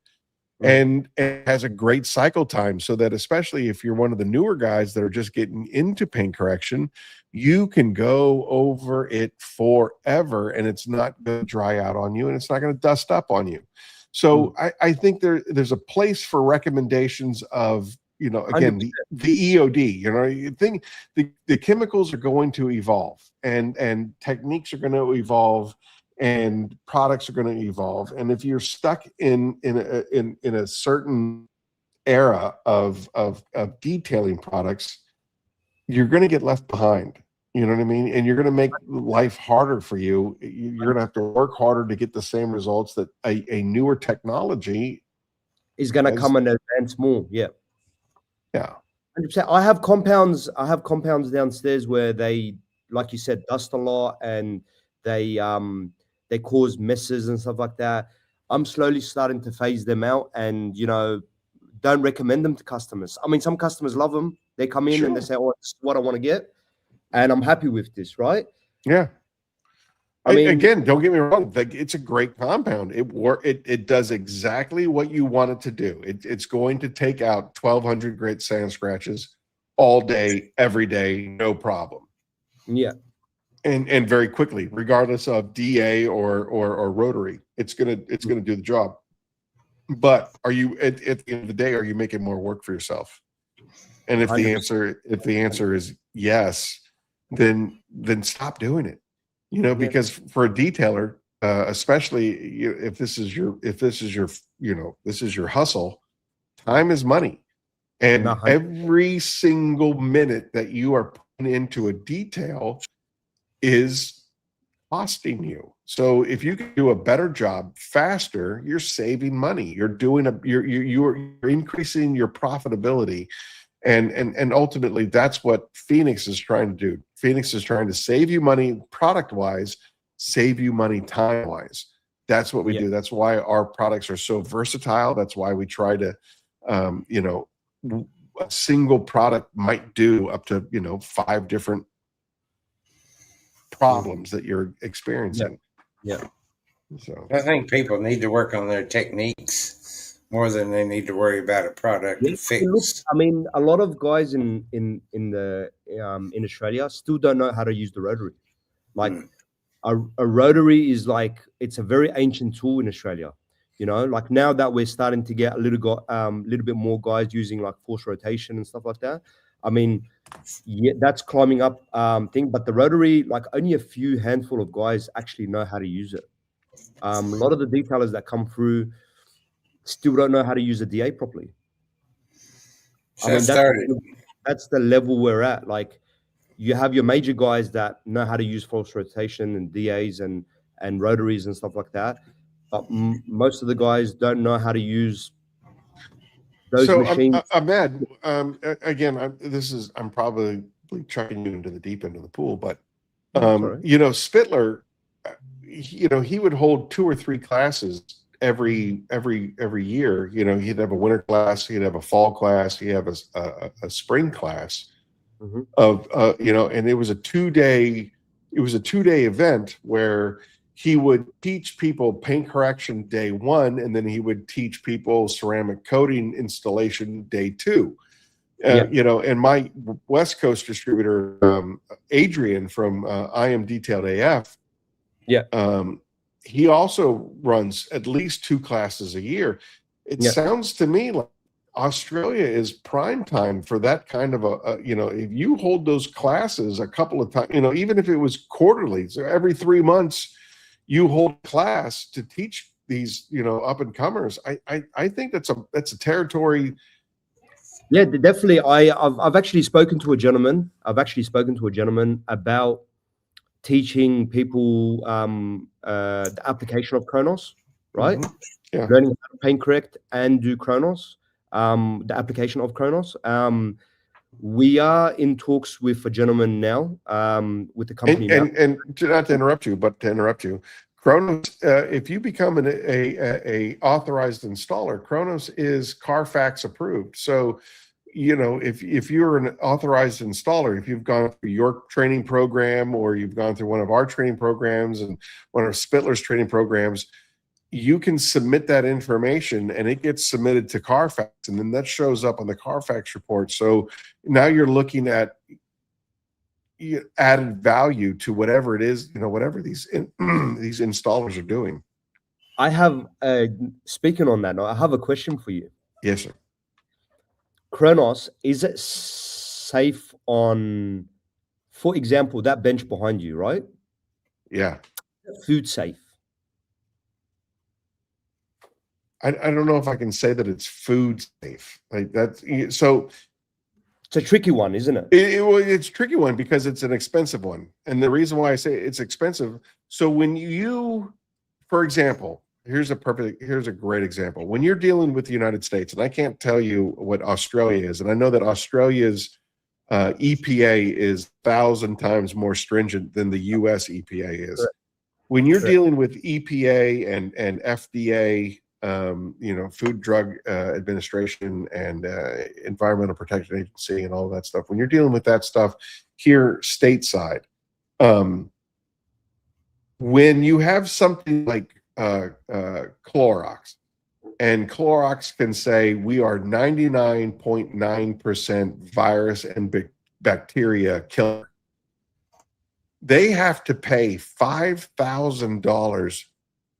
Right. And it has a great cycle time, so that especially if you're one of the newer guys that are just getting into paint correction, you can go over it forever, and it's not going to dry out on you, and it's not going to dust up on you. So I think there's a place for recommendations of, again, the EOD. You think the chemicals are going to evolve, and techniques are going to evolve, and products are going to evolve. And if you're stuck in a certain era of detailing products, you're going to get left behind. You know what I mean? And you're going to make life harder for you. You're going to have to work harder to get the same results that a newer technology is going to come and advance more. Yeah. Yeah. 100%. I have compounds downstairs where they, like you said, dust a lot, and they cause messes and stuff like that. I'm slowly starting to phase them out, and don't recommend them to customers. I mean, some customers love them. They come in and they say, "Oh, this is what I want to get, and I'm happy with this," right? Yeah. I mean, again, don't get me wrong. It's a great compound. It does exactly what you want it to do. It's going to take out 1200 grit sand scratches all day, every day, no problem. Yeah. And very quickly, regardless of DA or rotary, it's gonna do the job. But are you at the end of the day, are you making more work for yourself? And if 100%. the answer is yes, then stop doing it. Because for a detailer, especially if this is your hustle, time is money, and every single minute that you are putting into a detail is costing you. So if you can do a better job faster, you're saving money. You're increasing your profitability. And ultimately, that's what Phoenix is trying to do. Phoenix is trying to save you money product-wise, save you money time-wise. That's what we do. That's why our products are so versatile. That's why we try to, a single product might do up to, 5 different problems that you're experiencing. Yeah. So I think people need to work on their techniques more than they need to worry about a product to fix. Look, I mean, a lot of guys in Australia still don't know how to use the rotary. Like a rotary is like, it's a very ancient tool in Australia. Like now that we're starting to get a little bit more guys using like force rotation and stuff like that. I mean, that's climbing up thing. But the rotary, like only a handful of guys actually know how to use it. A lot of the detailers that come through still don't know how to use a DA properly. I mean, that's the level we're at. Like, you have your major guys that know how to use force rotation and DAs and rotaries and stuff like that, but most of the guys don't know how to use those So machines. Ahmed, again, I'm probably chucking you into the deep end of the pool, but Sorry. you know, Spittler, you know, he would hold 2 or 3 classes every year. You know, he'd have a winter class, he'd have a fall class, he'd have a spring class of you know, and it was a 2-day event where he would teach people paint correction day 1, and then he would teach people ceramic coating installation day 2. You know, and my West Coast distributor, Adrian from I Am Detailed AF, he also runs at least 2 classes a year. It sounds to me like Australia is prime time for that kind of you know, if you hold those classes a couple of times, you know, even if it was quarterly, so every 3 months you hold class to teach these, you know, up and comers. I think that's a territory. Yeah, definitely. I've actually spoken to a gentleman. About teaching people the application of Kronos, right? Yeah. Learning how to paint correct and do Kronos, the application of Kronos. We are in talks with a gentleman now, with the company and not to interrupt you, but to interrupt you, Kronos, if you become a authorized installer, Kronos is Carfax approved. So, you know, if you're an authorized installer, if you've gone through your training program, or you've gone through one of our training programs and one of Spittler's training programs, you can submit that information and it gets submitted to Carfax, and then that shows up on the Carfax report. So now you're looking at added value to whatever it is, you know, whatever these these installers are doing. I have, speaking on that, I have a question for you. Yes, sir. Kronos, is it safe on, for example, that bench behind you, right? Yeah. Food safe? I don't know if I can say that it's food safe. Like that's so. It's a tricky one, isn't it? It's a tricky one because it's an expensive one. And the reason why I say it's expensive, so when you, for example, here's a great example. When you're dealing with the United States, and I can't tell you what Australia is, and I know that Australia's EPA is 1,000 times more stringent than the US EPA is. Correct. When you're dealing with EPA and FDA, you know, Food Drug Administration and Environmental Protection Agency and all of that stuff, when you're dealing with that stuff here stateside, when you have something like Clorox, and Clorox can say we are 99.9% virus and bacteria killer, they have to pay $5,000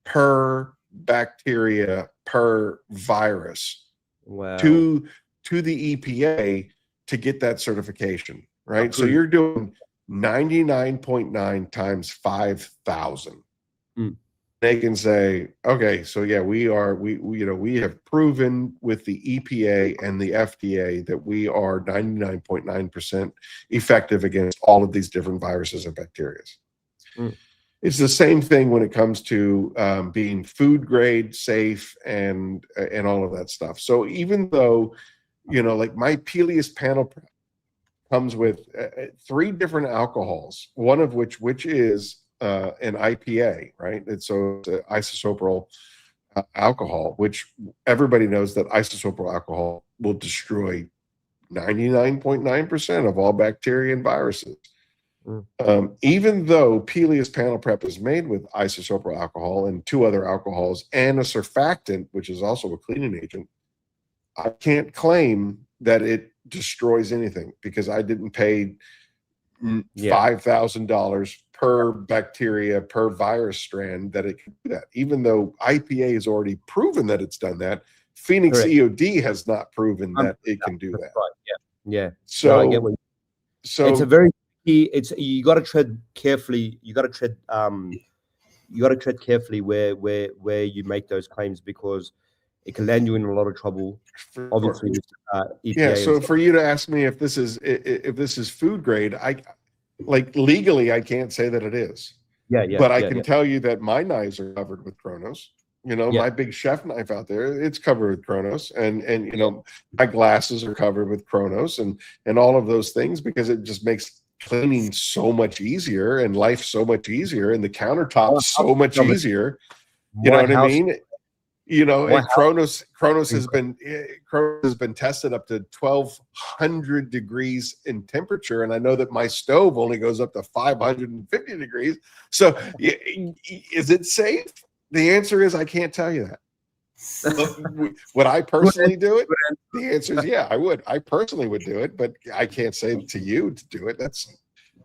per bacteria per virus to the EPA to get that certification, right? So you're doing 99.9 times 5,000. They can say, okay, so yeah, we you know, we have proven with the EPA and the FDA that we are 99.9% effective against all of these different viruses and bacteria. It's the same thing when it comes to being food grade, safe, and all of that stuff. So even though, you know, like my Peleus panel comes with 3 different alcohols, one of which is an IPA, right? It's isopropyl alcohol, which everybody knows that isopropyl alcohol will destroy 99.9% of all bacteria and viruses. Even though Peleus Panel Prep is made with isopropyl alcohol and 2 other alcohols and a surfactant, which is also a cleaning agent, I can't claim that it destroys anything because I didn't pay $5,000 per bacteria per virus strand that it can do that. Even though IPA has already proven that it's done that, Phoenix E.O.D has not proven that it can do that. Right. Yeah. So, no, I get what so it's a very you got to tread carefully. You got to tread carefully where you make those claims, because it can land you in a lot of trouble. Obviously, with EPA. Yeah. So for you to ask me if this is food grade, Like legally, I can't say that it is. Yeah, But I can tell you that my knives are covered with Chronos. You know, Yeah. my big chef knife out there, it's covered with Chronos, and you know, my glasses are covered with Chronos, and all of those things, because it just makes cleaning so much easier and life so much easier, and the countertops so much easier. You know what I mean? You know, Chronos has been tested up to 1,200 degrees in temperature, and I know that my stove only goes up to 550 degrees. So, is it safe? The answer is I can't tell you that. Would I personally do it? The answer is yeah, I would. I personally would do it, but I can't say to you to do it. That's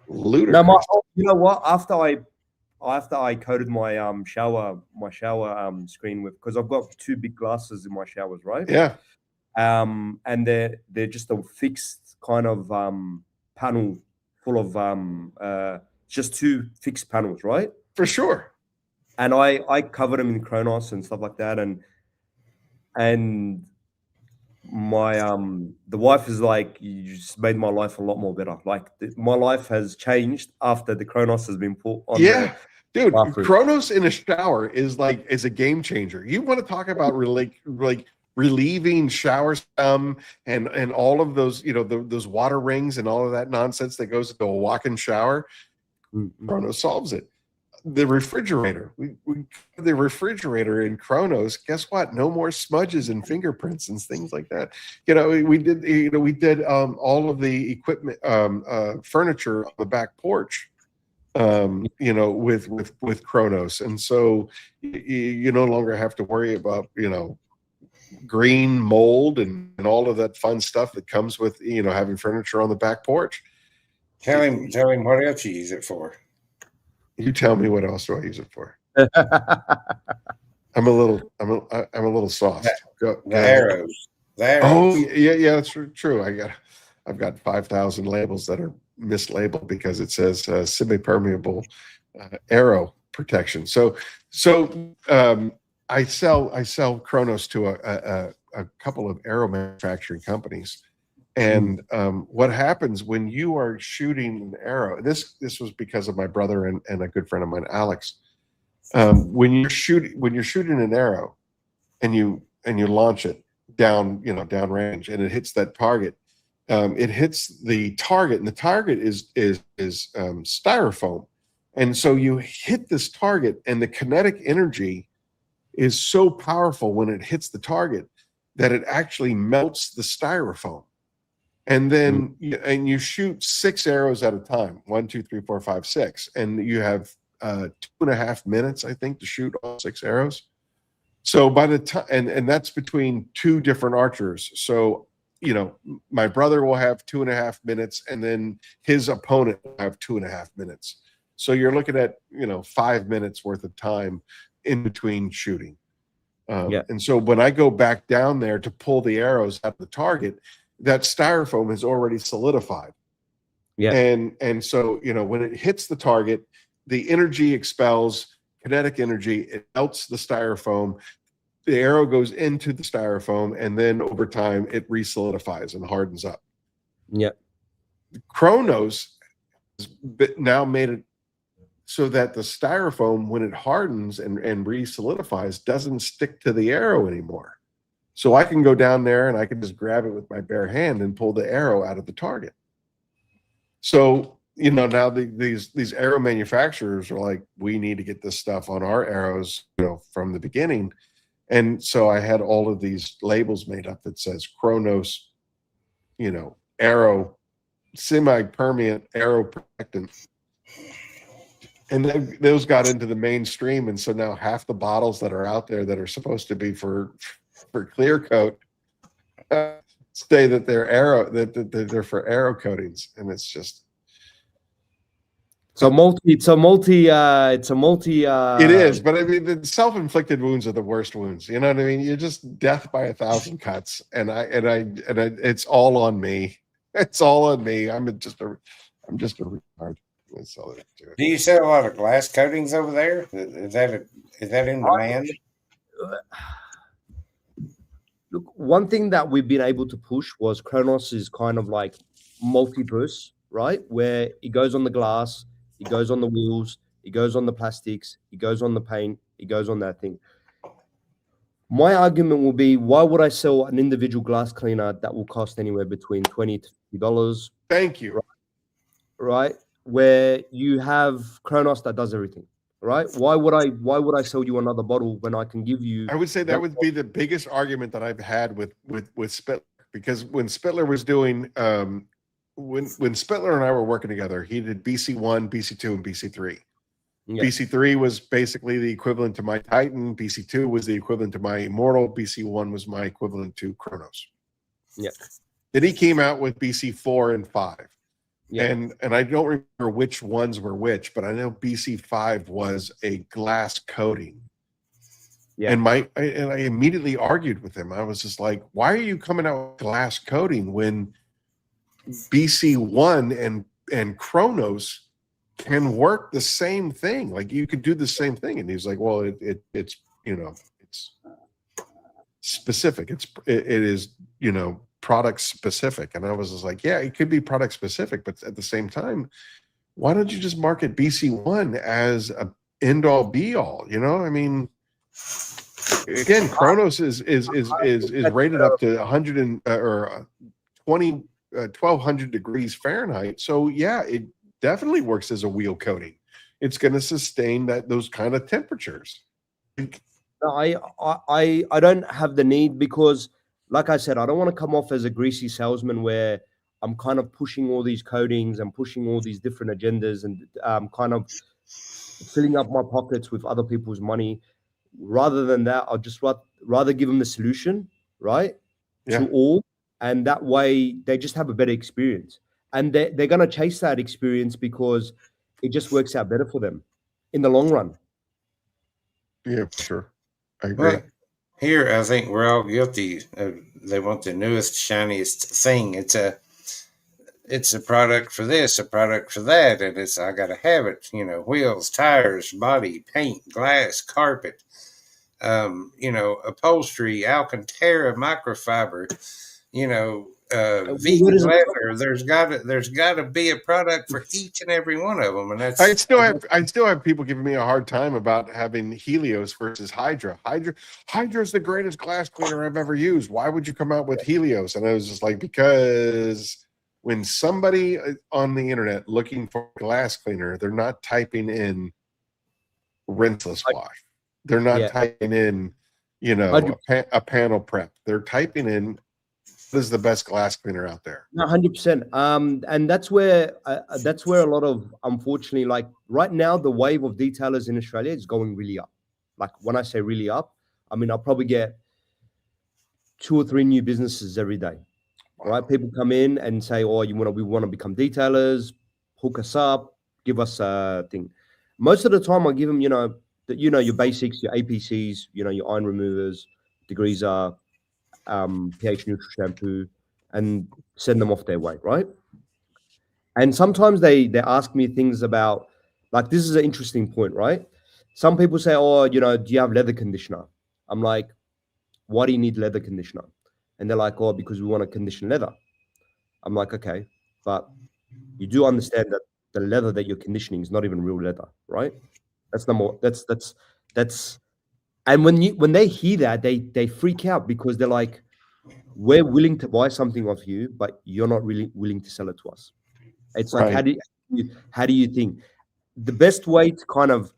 ludicrous. No, you know what? After I coated my shower screen with, because I've got 2 big glasses in my showers, right? Yeah. And they're just a fixed kind of panel full of just 2 fixed panels, right? For sure. And I covered them in Chronos and stuff like that, and my the wife is like, you just made my life a lot more better. Like my life has changed after the Chronos has been put on. Yeah, dude, bathroom. Chronos in a shower is a game changer. You want to talk about relieving shower scum and all of those, you know, those water rings and all of that nonsense that goes into a walk-in shower. Chronos solves it. The refrigerator, the refrigerator in Chronos, guess what? No more smudges and fingerprints and things like that. You know, we did all of the equipment, furniture on the back porch, you know, with Chronos, and so you no longer have to worry about, you know, green mold and all of that fun stuff that comes with, you know, having furniture on the back porch. Tell him what else you use it for. You tell me what else do I use it for? I'm a little sauced. The arrows. Oh yeah, that's true. I've got 5,000 labels that are mislabeled because it says semi-permeable arrow protection. So I sell Chronos to a couple of arrow manufacturing companies. And what happens when you are shooting an arrow? This was because of my brother and a good friend of mine, Alex. When you're shooting an arrow, and you launch it down, you know, down range, and it hits that target, it hits the target, and the target is styrofoam, and so you hit this target, and the kinetic energy is so powerful when it hits the target that it actually melts the styrofoam. And then you shoot 6 arrows at a time, 1, 2, 3, 4, 5, 6, and you have 2.5 minutes, I think, to shoot all 6 arrows. So by the time, and that's between 2 different archers. So, you know, my brother will have 2.5 minutes, and then his opponent will have 2.5 minutes. So you're looking at, you know, 5 minutes worth of time in between shooting. And so when I go back down there to pull the arrows out of the target, that styrofoam is already solidified. Yeah. And so, you know, when it hits the target, the energy expels kinetic energy, it melts the styrofoam, the arrow goes into the styrofoam, and then over time it resolidifies and hardens up. Yeah. Chronos has now made it so that the styrofoam, when it hardens and resolidifies, doesn't stick to the arrow anymore. So I can go down there and I can just grab it with my bare hand and pull the arrow out of the target. So, you know, now these arrow manufacturers are like, we need to get this stuff on our arrows, you know, from the beginning. And so I had all of these labels made up that says Chronos, you know, arrow, semi-permeant arrow protectant. And then those got into the mainstream. And so now half the bottles that are out there that are supposed to be for clear coat say that they're arrow, that they're for arrow coatings, and it's just it's a multi it is, but I mean, the self-inflicted wounds are the worst wounds, you know what I mean? You're just death by 1,000 cuts, and it's all on me. It's all on me. I'm just a retard. That's all there is to it. Do you sell a lot of glass coatings over there? Is that in demand? Look, one thing that we've been able to push was Chronos is kind of like multi-burst, right? Where it goes on the glass, it goes on the wheels, it goes on the plastics, it goes on the paint, it goes on that thing. My argument will be, why would I sell an individual glass cleaner that will cost anywhere between $20 to $50? Thank you. Right? Where you have Kronos that does everything, right? Why would I sell you another bottle when I can give you? I would say that would be the biggest argument that I've had with Spittler, because when Spittler was doing when Spittler and I were working together, he did BC1, BC2, and BC3. Yeah. BC3 was basically the equivalent to my Titan. BC2 was the equivalent to my Immortal. BC1 was my equivalent to Kronos. Yeah. Then he came out with BC4 and 5. Yeah. And I don't remember which ones were which, but I know BC5 was a glass coating. Yeah. And I immediately argued with him. I was just like, why are you coming out with glass coating when BC1 and Kronos can work the same thing? Like, you could do the same thing. And he's like, well, it's it's specific. It is, product specific. And I was just like, yeah, it could be product specific, but at the same time, why don't you just market BC1 as a end all be all? I mean, again, Kronos is rated up to 100 or 1200 degrees Fahrenheit. So yeah, it definitely works as a wheel coating. It's going to sustain those kind of temperatures. I don't have the need, because, like I said, I don't want to come off as a greasy salesman where I'm kind of pushing all these coatings and pushing all these different agendas and kind of filling up my pockets with other people's money. Rather than that, I'll just rather give them the solution, right, to all, and that way they just have a better experience. And they're going to chase that experience because it just works out better for them in the long run. Yeah, sure. I agree. Well, here, I think we're all guilty. They want the newest, shiniest thing. It's a product for this, a product for that, and I got to have it. Wheels, tires, body, paint, glass, carpet, upholstery, Alcantara, microfiber, vegan leather. There's got to be a product for each and every one of them, and that's. I still have people giving me a hard time about having Helios versus Hydra. Hydra is the greatest glass cleaner I've ever used. Why would you come out with Helios? And I was just like, because when somebody on the internet looking for a glass cleaner, they're not typing in rinseless wash. They're not typing in, a panel prep. They're typing in, what is the best glass cleaner out there? 100%. And that's where a lot of, unfortunately, like right now, the wave of detailers in Australia is going really up. Like, when I say really up, I mean, I'll probably get 2 or 3 new businesses every day. Wow. Right? People come in and say, oh, we want to become detailers, hook us up, give us a thing. Most of the time I give them, your basics, your APCs, your iron removers, degreaser, pH neutral shampoo, and send them off their way, right? And sometimes they ask me things about, like, this is an interesting point, right? Some people say, oh, do you have leather conditioner? I'm like, why do you need leather conditioner? And they're like, oh, because we want to condition leather. I'm like, okay, but you do understand that the leather that you're conditioning is not even real leather, right? That's and when they hear that, they freak out, because they're like, we're willing to buy something off you, but you're not really willing to sell it to us. It's like, right. How do you think the best way to kind of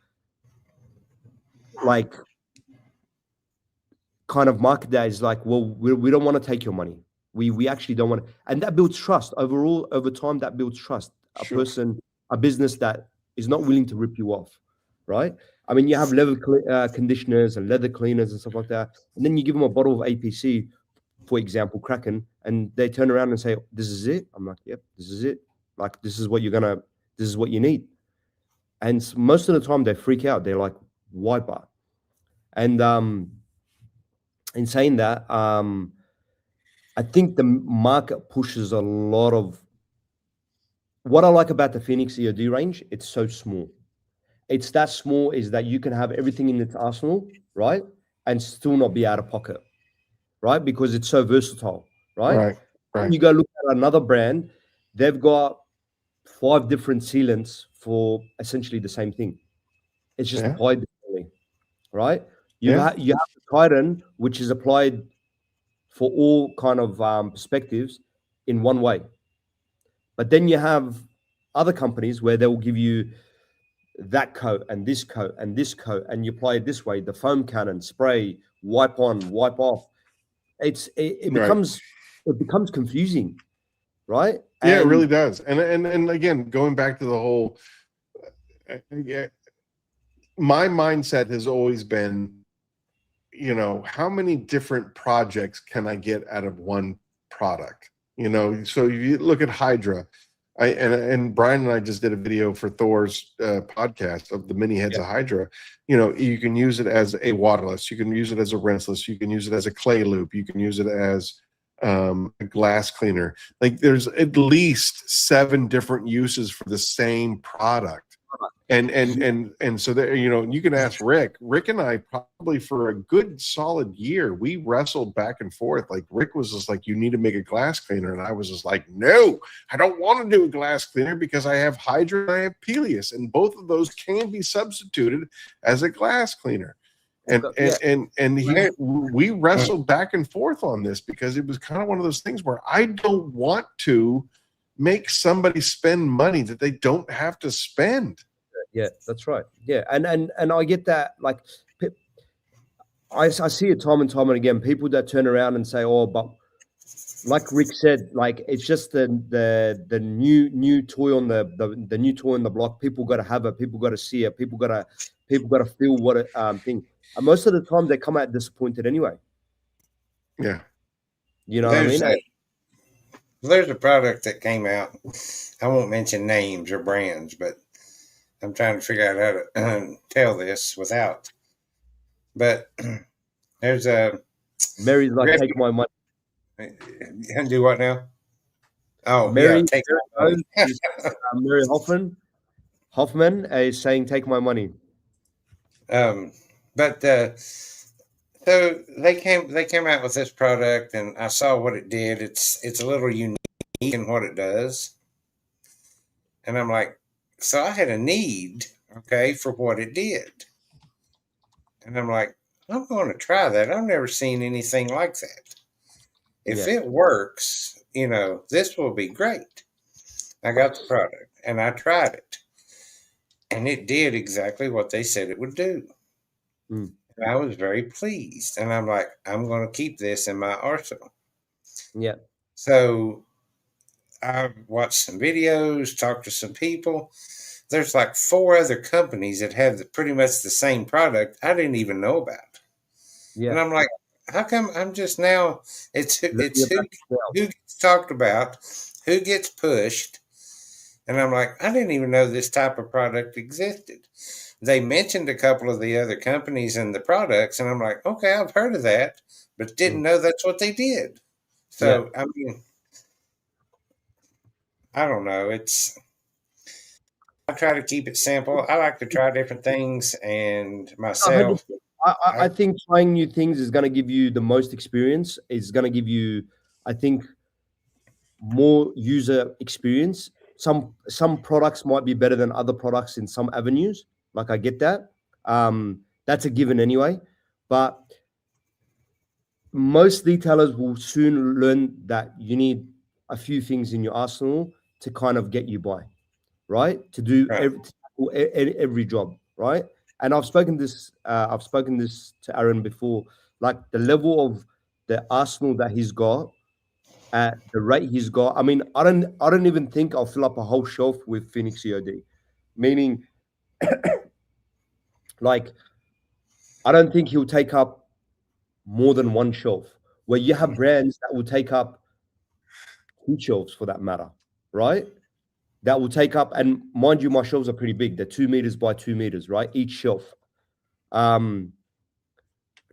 market that is like, well, we don't want to take your money. We actually don't want to, and that builds trust overall. Over time, that builds trust. A business that is not willing to rip you off, right? I mean, you have leather conditioners and leather cleaners and stuff like that, and then you give them a bottle of APC, for example, Kraken, and they turn around and say, "This is it." I'm like, "Yep, this is it. Like, this is what you need." And most of the time, they freak out. They're like, "Why, but?" And in saying that, I think the market pushes a lot of. What I like about the Phoenix E.O.D range, it's so small. It's that small is that you can have everything in its arsenal, right? And still not be out of pocket, right? Because it's so versatile, right? Right. You go look at another brand, they've got 5 different sealants for essentially the same thing. It's just applied differently, right? You have the Titan, which is applied for all kind of perspectives in one way. But then you have other companies where they will give you that coat and this coat and this coat, and you apply it this way: the foam cannon, spray, wipe on, wipe off. It becomes confusing, right? Yeah, it really does. And again, going back to the whole, my mindset has always been, you know, how many different projects can I get out of one product? You know, so you look at Hydra. And Brian and I just did a video for Thor's podcast of the mini heads of Hydra. You know, you can use it as a waterless, you can use it as a rinseless, you can use it as a clay loop, you can use it as a glass cleaner. Like there's at least 7 different uses for the same product. And so there, you know, you can ask Rick and I probably for a good solid year, we wrestled back and forth. Like Rick was just like, you need to make a glass cleaner. And I was just like, no, I don't want to do a glass cleaner because I have Hydra and I have Peleus, and both of those can be substituted as a glass cleaner. We wrestled back and forth on this because it was kind of one of those things where I don't want to make somebody spend money that they don't have to spend. Yeah, that's right. Yeah, and I get that. Like, I see it time and time and again. People that turn around and say, "Oh, but like Rick said, like it's just the new toy on the new toy on the block. People got to have it. People got to see it. People got to feel what it thing." And most of the time, they come out disappointed anyway. Yeah, you know what I mean. There's a product that came out. I won't mention names or brands, but I'm trying to figure out how to tell this without. But there's a Mary's like, take my money. Do what now? Oh, Mary, yeah, take my money. Mary Hoffman is saying, take my money. But so they came out with this product, and I saw what it did. It's a little unique in what it does, and I'm like, so I had a need, okay, for what it did, and I'm like, I'm going to try that. I've never seen anything like that. If it works, you know, this will be great. I got the product and I tried it, and it did exactly what they said it would do. And I was very pleased, and I'm like, I'm going to keep this in my arsenal. Yeah. So I watched some videos, talked to some people. There's like 4 other companies that have pretty much the same product I didn't even know about. Yeah. And I'm like, how come I'm just now, it's who gets talked about, who gets pushed. And I'm like, I didn't even know this type of product existed. They mentioned a couple of the other companies and the products, and I'm like, okay, I've heard of that, but didn't know that's what they did. So, I mean, I don't know. I try to keep it simple. I like to try different things, and myself. I think trying new things is going to give you the most experience. It's going to give you, I think, more user experience. Some products might be better than other products in some avenues. Like, I get that. That's a given anyway. But most retailers will soon learn that you need a few things in your arsenal to kind of get you by, right? To do every job, right? And I've spoken this to Aaron before. Like, the level of the arsenal that he's got, at the rate he's got. I mean, I don't even think I'll fill up a whole shelf with Phoenix E.O.D. Meaning, like, I don't think he'll take up more than one shelf. Where you have brands that will take up 2 shelves for that matter, right? That will take up, and mind you, my shelves are pretty big. They're 2 meters by 2 meters, right? Each shelf. I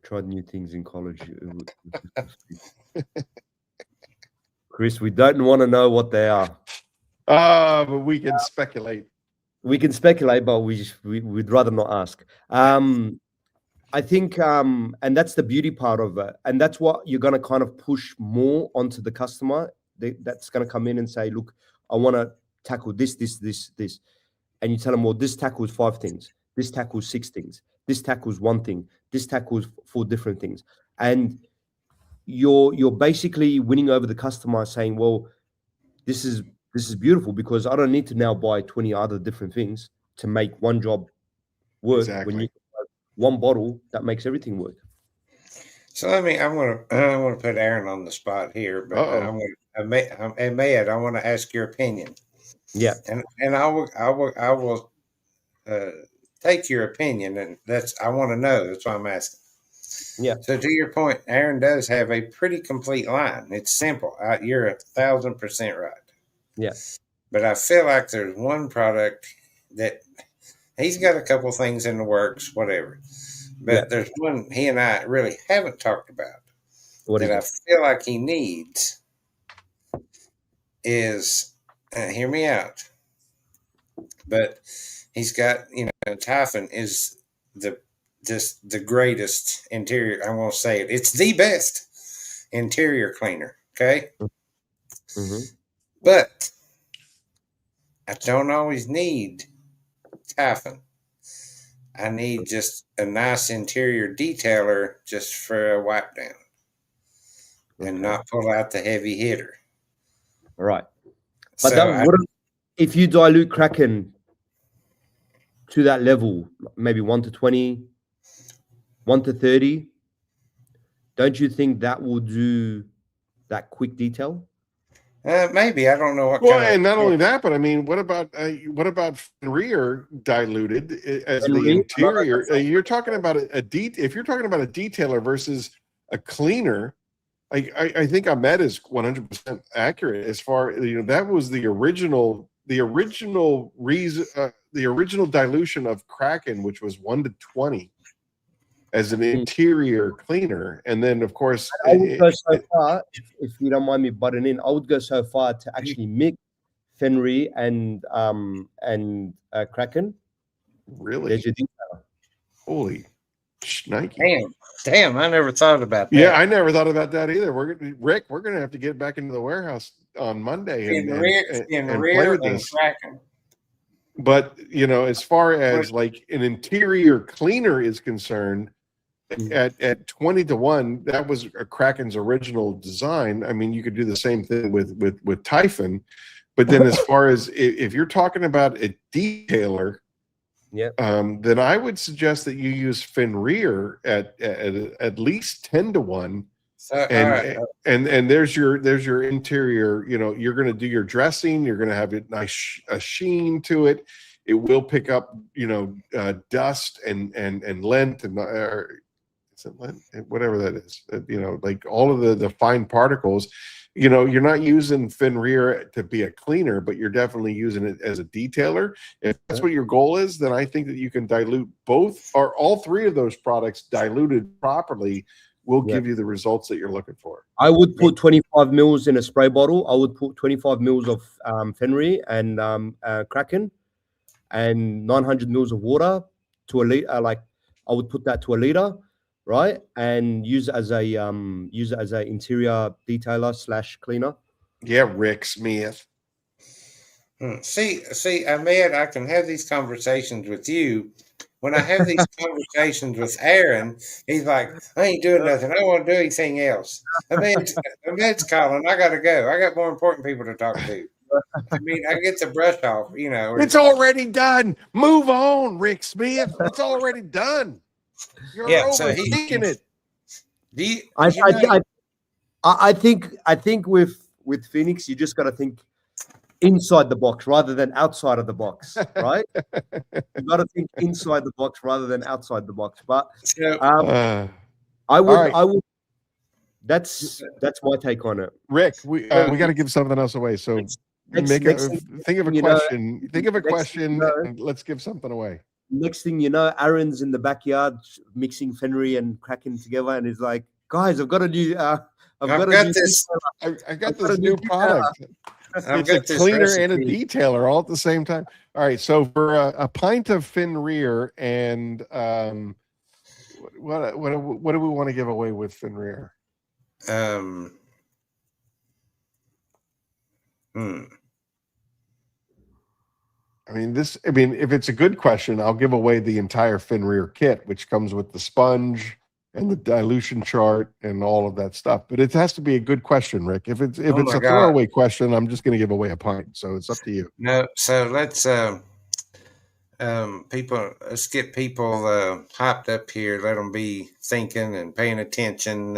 tried new things in college. Chris, we don't want to know what they are. But we can speculate. We can speculate, but we'd rather not ask. I think, and that's the beauty part of it. And that's what you're going to kind of push more onto the customer. That's going to come in and say, look, I want to tackle this, and you tell them, well, this tackles 5 things, this tackles 6 things, this tackles 1 thing, this tackles 4 different things, and you're basically winning over the customer, saying, well, this is beautiful because I don't need to now buy 20 other different things to make one job work. Exactly. When you have one bottle that makes everything work. So I'm gonna put Aaron on the spot here, but Ahmad, I want to ask your opinion. Yeah, and I will take your opinion, and I want to know. That's why I'm asking. yeah. So to your point, Aaron does have a pretty complete line. It's simple. You're 1,000% right. Yeah. But I feel like there's one product that he's got a couple things in the works, whatever. But there's one he and I really haven't talked about that I feel like he needs is, hear me out, but he's got, Typhon is the greatest interior. I won't say it. It's the best interior cleaner. Okay. Mm-hmm. But I don't always need Typhon. I need just a nice interior detailer just for a wipe down and not pull out the heavy hitter. Right. But so if you dilute Kraken to that level, maybe 1 to 20, 1 to 30, don't you think that will do that quick detail? Maybe. I don't know what. Well, and not only that, but I mean, what about rear diluted as the interior? You're talking about if you're talking about a detailer versus a cleaner, I think Ahmed is 100% accurate as far that was the original reason, the original dilution of Kraken, which was 1 to 20 as an interior cleaner. And then of course I would go so far, if you don't mind me butting in, I would go so far to actually mix Fenrir and Kraken. Really? Holy shnikey. Damn, I never thought about that. Yeah, I never thought about that either. We're gonna have to get back into the warehouse on Monday and play with this. Kraken. But as far as like an interior cleaner is concerned, at 20 to 1, that was a Kraken's original design. I mean, you could do the same thing with Typhon, but then as far as if you're talking about a detailer, then I would suggest that you use Fenrir at least 10 to 1. And there's your interior. You're going to do your dressing. You're going to have a sheen to it. It will pick up dust and lint and is it lint? Whatever that is. Like all of the fine particles. You're not using Fenrir to be a cleaner, but you're definitely using it as a detailer. If that's what your goal is, then I think that you can dilute both or all 3 of those products diluted properly will give you the results that you're looking for. I would put 25 mils in a spray bottle. I would put 25 mils of Fenrir and Kraken and 900 mils of water to a liter. I would put that to a liter, right? And use it as a interior detailer / cleaner. Yeah, Rick Smith. See, Ahmed, I can have these conversations with you. When I have these conversations with Aaron, he's like, I ain't doing nothing. I don't want to do anything else. Ahmed's calling. I got to go. I got more important people to talk to. I mean, I get the brush off, It's already done. Move on, Rick Smith. It's already done. You're overthinking it. I think with Phoenix, you just got to think inside the box rather than outside of the box, right? You got to think inside the box rather than outside the box. But I would. That's my take on it. Rick, we got to give something else away. So think of a question. Think of a question, and let's give something away. Next thing you know, Aaron's in the backyard mixing Fenrir and Kraken together, and he's like, "Guys, I've got a new. I've got this new product. It's a cleaner and a detailer all at the same time." All right, so for a pint of Fenrir and what do we want to give away with Fenrir? I mean, if it's a good question, I'll give away the entire fin rear kit, which comes with the sponge and the dilution chart and all of that stuff. But it has to be a good question, Rick. If it's Oh my a God. throwaway question, I'm just going to give away a pint. So it's up to you. No, so let's let's get people hyped up here. Let them be thinking and paying attention.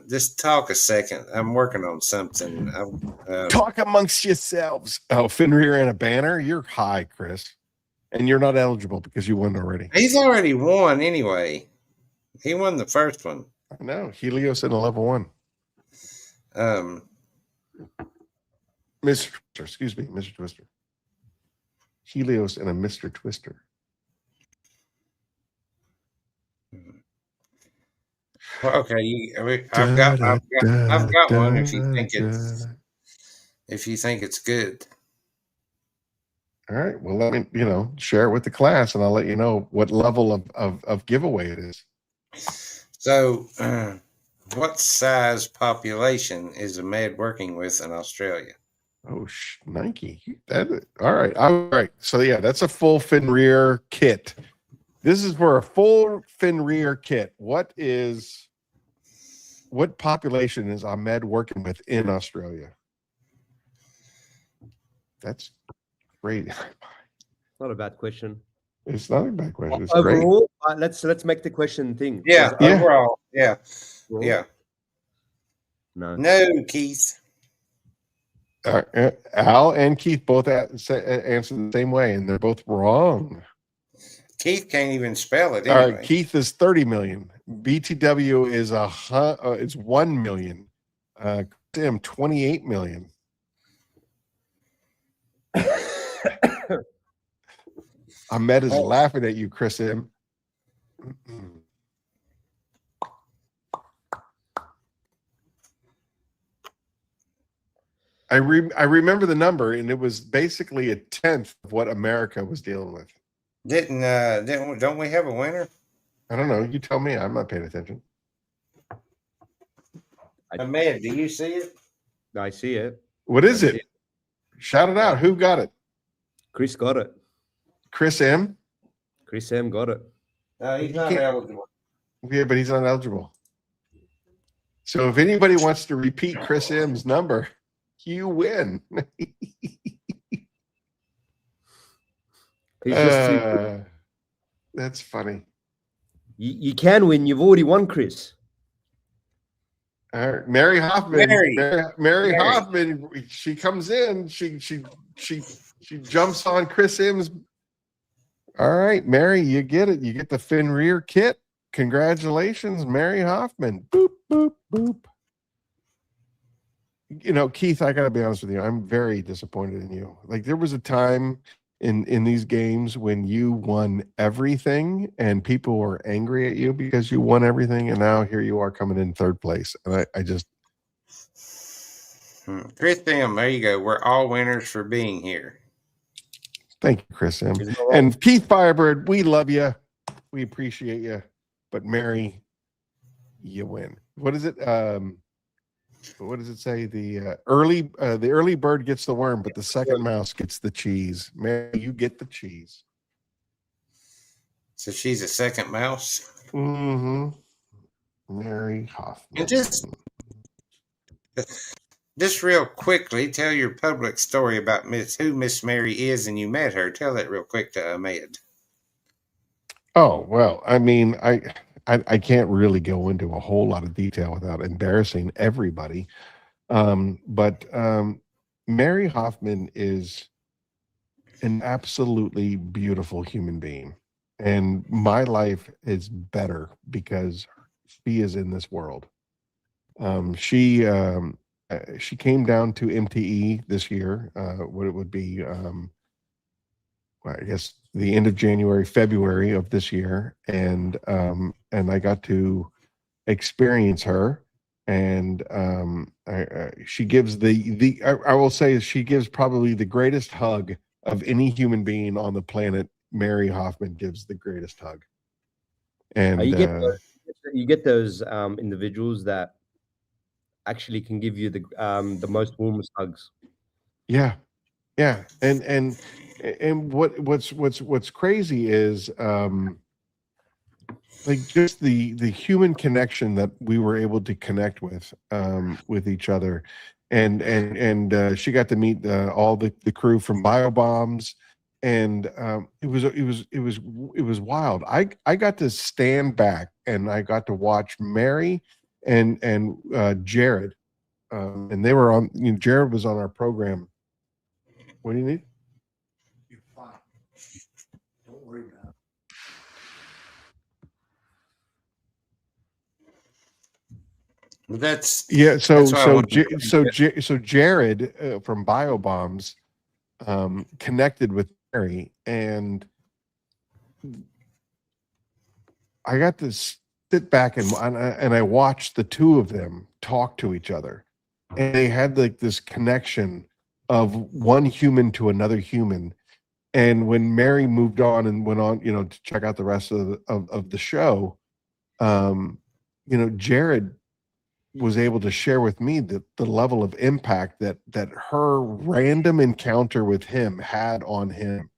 Just talk a second. I'm working on something. Talk amongst yourselves. Oh, fin rear and a banner. You're high, Chris, and you're not eligible because you won already. He's already won anyway. He won the first one. I know. Helios in a level 1. Mr. Twister, excuse me, Mr. Twister. Helios and a Mr. Twister. Well, okay, I've got one. If you think it's good. All right. Well, let me share it with the class, and I'll let you know what level of giveaway it is. So, what size population is Ahmad working with in Australia? Oh, Nike. All right. So yeah, that's a full fin rear kit. This is for a full fin rear kit. What population is Ahmed working with in Australia? That's great. Not a bad question. It's not a bad question. It's Overall, let's make the question thing. Yeah, overall. Yeah. Overall? Yeah. No, Keith. Al and Keith both answered the same way, and they're both wrong. Keith can't even spell it. All Anyway. right, Keith is 30 million. BTW is it's 1 million. Tim 28 million. Ahmed is laughing at you, Chris M. I remember the number, and it was basically a 10th of what America was dealing with. Don't we have a winner? I don't know. You tell me. I'm not paying attention. Ahmed, do you see it? I see it. What is it? Shout it out. Who got it? Chris got it. Chris M. Chris M got it. He's not eligible. Yeah, but he's not eligible. So if anybody wants to repeat Chris M's number, you win. That's funny. You can win. You've already won, Chris. All right. Mary Hoffman. Mary Hoffman. She comes in. She jumps on Chris M's. All right, Mary, you get it. You get the fin rear kit. Congratulations, Mary Hoffman. Boop, boop, boop. Keith, I got to be honest with you. I'm very disappointed in you. Like, there was a time in these games when you won everything and people were angry at you because you won everything. And now here you are coming in third place. And I just. Chris M, there you go. We're all winners for being here. Thank you, Chris M. And Keith Firebird, we love you. We appreciate you. But Mary, you win. What is it? What does it say? The early bird gets the worm, but the second mouse gets the cheese. Mary, you get the cheese. So she's a second mouse. Mm-hmm. Mary Hoffman. And just real quickly, tell your public story about who Miss Mary is, and you met her. Tell that real quick to Ahmed. Oh, well, I mean, I can't really go into a whole lot of detail without embarrassing everybody. But Mary Hoffman is an absolutely beautiful human being. And my life is better because she is in this world. She came down to MTE this year, what it would be, I guess the end of January, February of this year. And I got to experience her. And she gives I will say she gives probably the greatest hug of any human being on the planet. Mary Hoffman gives the greatest hug. And you get those individuals that actually can give you the most warmest hugs. Yeah. Yeah, and what's crazy is like just the human connection that we were able to connect with each other, and she got to meet all the crew from Biobombs, and it was wild. I got to stand back and I got to watch Mary and Jared, and they were on. Jared was on our program. What do you need? You're fine. Don't worry about it. Yeah, that's why I wanted to so Jared from Biobombs connected with Mary, and I got to sit back and I watched the two of them talk to each other, and they had like this connection of one human to another human. And when Mary moved on and went on, to check out the rest of the show, Jared was able to share with me the level of impact that her random encounter with him had on him.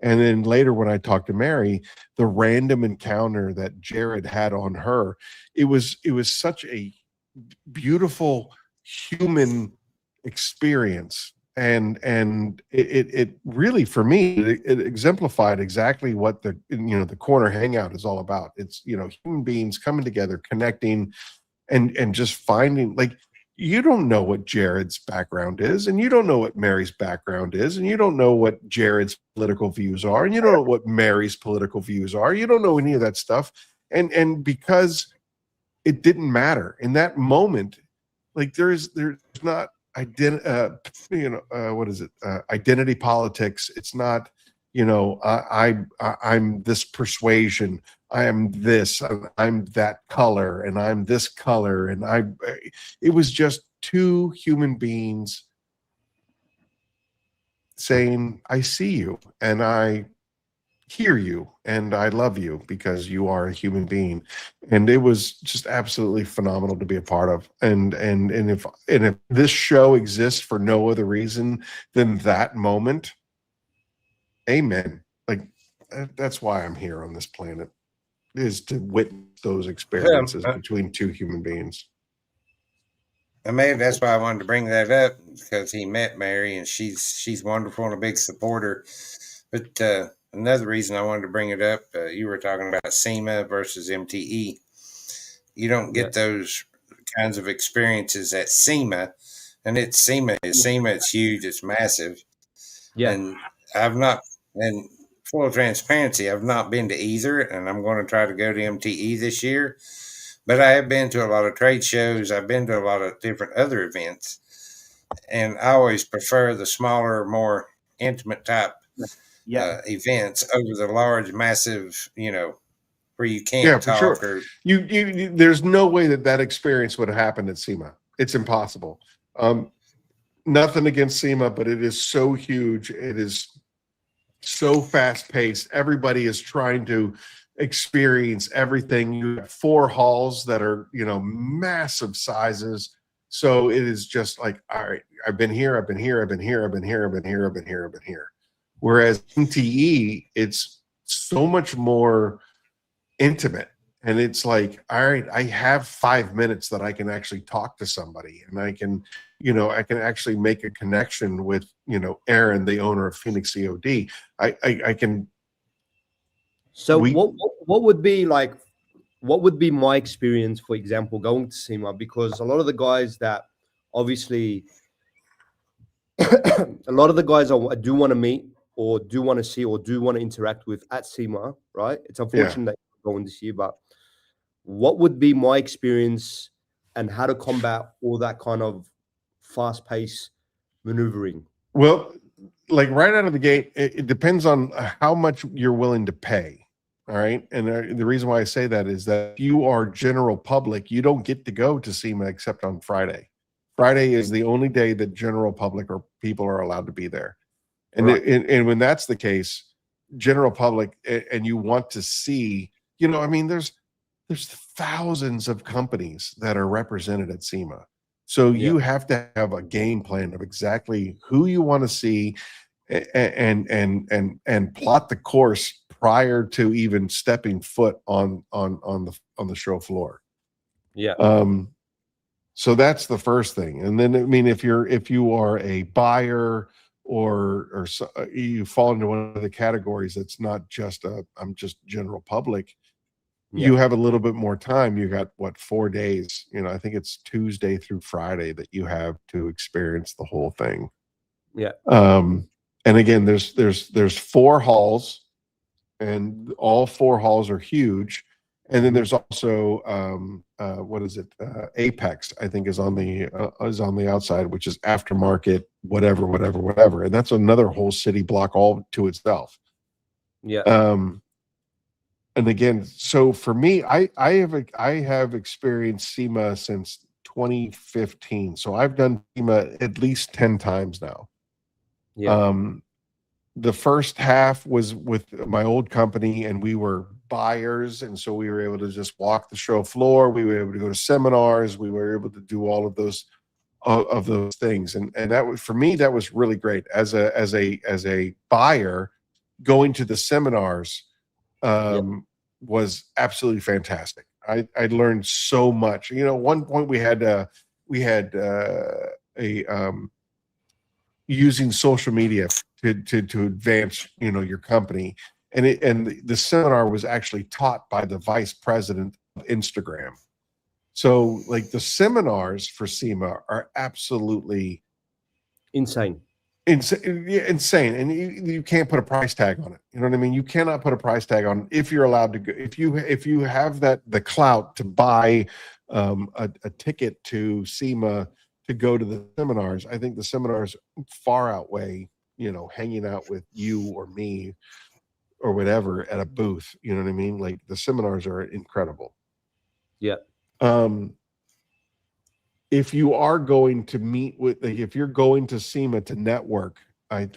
And then later when I talked to Mary, the random encounter that Jared had on her, it was such a beautiful human experience. And it really, for me, it exemplified exactly what the corner hangout is all about. It's human beings coming together, connecting, and just finding, like, you don't know what Jared's background is, and you don't know what Mary's background is, and you don't know what Jared's political views are, and you don't know what Mary's political views are. You don't know any of that stuff. And because it didn't matter in that moment, like there's not what is it? Identity politics. It's not, I'm this persuasion. I am this. I'm that color, and I'm this color, and It was just two human beings saying, "I see you, and I hear you, and I love you because you are a human being." And it was just absolutely phenomenal to be a part of. And if this show exists for no other reason than that moment, amen. Like, that's why I'm here on this planet, is to witness those experiences between two human beings. And maybe that's why I wanted to bring that up, because he met Mary and she's wonderful and a big supporter. But another reason I wanted to bring it up, you were talking about SEMA versus MTE. You don't get those kinds of experiences at SEMA, and it's SEMA. It's huge. It's massive. Yeah. And I've not, and full transparency, I've not been to either, and I'm going to try to go to MTE this year. But I have been to a lot of trade shows. I've been to a lot of different other events, and I always prefer the smaller, more intimate type events over the large, massive, where you can't Yeah, for talk sure. or. There's no way that experience would have happened at SEMA. It's impossible. Nothing against SEMA, but it is so huge. It is so fast paced. Everybody is trying to experience everything. You have 4 halls that are, massive sizes. So it is just like, all right, I've been here, I've been here, I've been here, I've been here, I've been here, I've been here, I've been here. Whereas MTE, it's so much more intimate. And it's like, all right, I have 5 minutes that I can actually talk to somebody, and I can actually make a connection with, Aaron, the owner of Phoenix E.O.D. I can. So what would be my experience, for example, going to SEMA? Because a lot of the guys that obviously a lot of the guys I do want to meet or do want to see or do want to interact with at SEMA, right? It's unfortunate that you're going this year, but what would be my experience and how to combat all that kind of fast-paced maneuvering? Well, like right out of the gate, it depends on how much you're willing to pay. All right. And the reason why I say that is that if you are general public, you don't get to go to SEMA except on Friday. Friday is the only day that general public or people are allowed to be there. And, Right. and when that's the case, general public, and you want to see, there's thousands of companies that are represented at SEMA. So Yeah. you have to have a game plan of exactly who you want to see, and plot the course prior to even stepping foot on the show floor. Yeah. So that's the first thing. And then, I mean, if you are a buyer or you fall into one of the categories that's not just I'm just general public, Yeah. you have a little bit more time. You got what, 4 days? You know, I think it's Tuesday through Friday that you have to experience the whole thing. Yeah. And again, there's 4 halls, and all 4 halls are huge. And then there's also what is it? Apex, I think, is on the outside, which is aftermarket, whatever, and that's another whole city block all to itself. Yeah. And again, so for me, I have experienced SEMA since 2015, so I've done SEMA at least 10 times now. Yeah. The first half was with my old company, and we were buyers, and so we were able to just walk the show floor. We were able to go to seminars. We were able to do all of those things, and that was, for me, that was really great. As a buyer, going to the seminars was absolutely fantastic. I learned so much. You know, at one point we had a using social media to advance, you know, your company, and the seminar was actually taught by the vice president of Instagram. So like the seminars for SEMA are absolutely Insane. insane, and you can't put a price tag on it. You know what I mean? You cannot put a price tag on it if you're allowed to go. If you have the clout to buy a ticket to SEMA to go to the seminars, I think the seminars far outweigh, you know, hanging out with you or me or whatever at a booth. You know what I mean? Like the seminars are incredible. Yeah. If you are going to meet with, like, if you're going to SEMA to network, I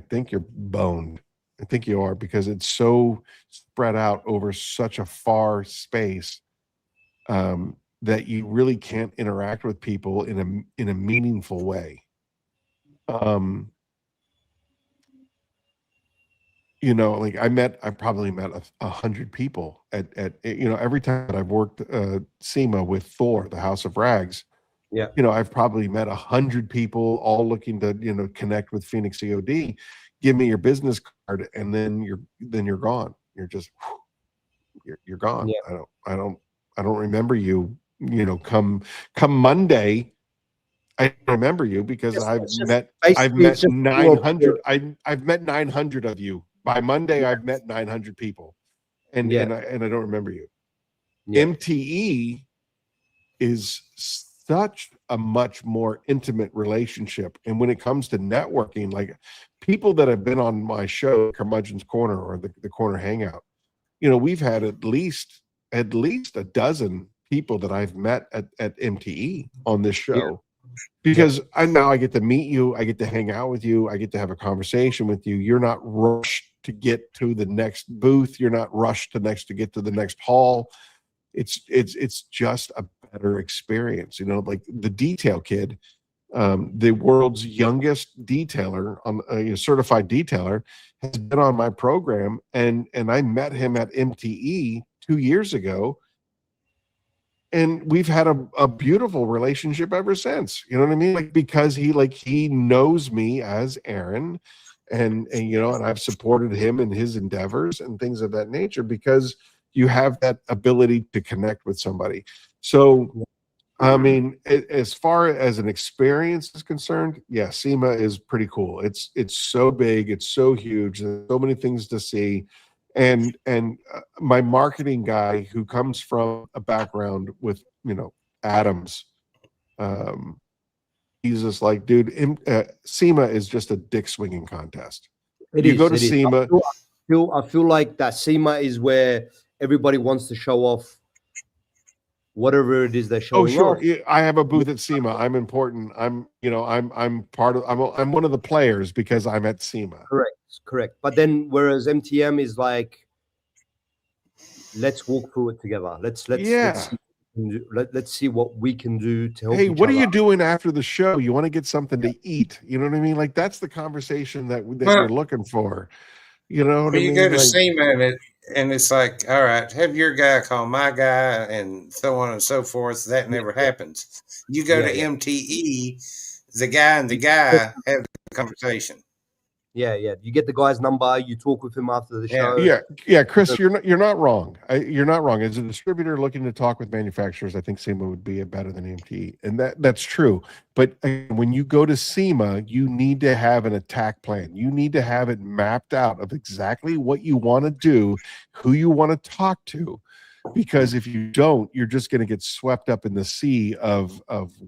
think you're boned. I think you are, because it's so spread out over such a far space that you really can't interact with people in a meaningful way. You know, like I probably met 100 people at you know, every time that I've worked SEMA with Thor, the House of Rags. Yeah. You know, I've probably met 100 people, all looking to, you know, connect with Phoenix E.O.D. Give me your business card, and then you're gone. You're just you're gone. Yeah. I don't remember you. You know, come Monday, I remember you because I've met basically it's just 900. I've met 900 of you. By Monday, I've met 900 people, and Yeah. and I don't remember you. Yeah. MTE is such a much more intimate relationship, and when it comes to networking, like people that have been on my show, Curmudgeon's Corner or the Corner Hangout, you know, we've had at least a dozen people that I've met at MTE on this show. Because now I get to meet you, I get to hang out with you, I get to have a conversation with you. You're not rushed to get to the next booth. You're not rushed to get to the next hall. It's just a better experience. You know, like the Detail Kid, the world's youngest detailer, certified detailer, has been on my program, and I met him at MTE 2 years ago. And we've had a beautiful relationship ever since. You know what I mean? Like, because he knows me as Aaron, and you know, and I've supported him in his endeavors and things of that nature, because you have that ability to connect with somebody. So, I mean, as far as an experience is concerned, yeah, SEMA is pretty cool. It's so big, it's so huge, there's so many things to see. And my marketing guy, who comes from a background with, you know, Adams, he's just like, dude, SEMA is just a dick swinging contest. You go to SEMA. I feel like that SEMA is where everybody wants to show off whatever it is they're showing off. Yeah, I have a booth at SEMA. I'm important. I'm one of the players because I'm at SEMA. Correct. But then, whereas MTM is like, let's walk through it together. Let's see what we let's see what we can do to help Hey, each what are other. you doing after the show? You want to get something to eat. You know what I mean? Like that's the conversation that Well, you're looking for. You know what I when you go mean? to Like, SEMA and it's like, all right, have your guy call my guy and so on and so forth. That never happens. You go to Yeah. MTE, the guy and the guy have the conversation. Yeah. You get the guy's number. You talk with him after the Yeah. show. yeah, Chris, you're not wrong. You're not wrong. As a distributor looking to talk with manufacturers, I think SEMA would be better than MTE, and that's true. But when you go to SEMA, you need to have an attack plan. You need to have it mapped out of exactly what you want to do, who you want to talk to, because if you don't, you're just going to get swept up in the sea of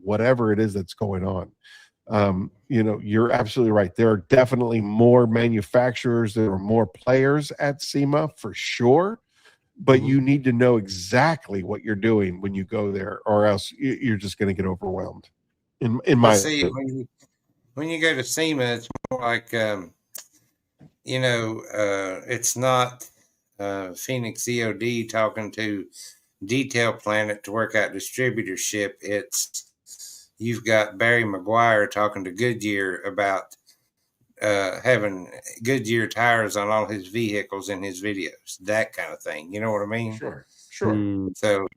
whatever it is that's going on. You know, you're absolutely right. There are definitely more manufacturers, there are more players at SEMA for sure, but you need to know exactly what you're doing when you go there, or else you're just going to get overwhelmed. In Well, my see, opinion. when you go to SEMA, it's more like, it's not Phoenix E.O.D talking to Detail Planet to work out distributorship. It's you've got Barry McGuire talking to Goodyear about having Goodyear tires on all his vehicles in his videos, that kind of thing. You know what I mean? Sure. So,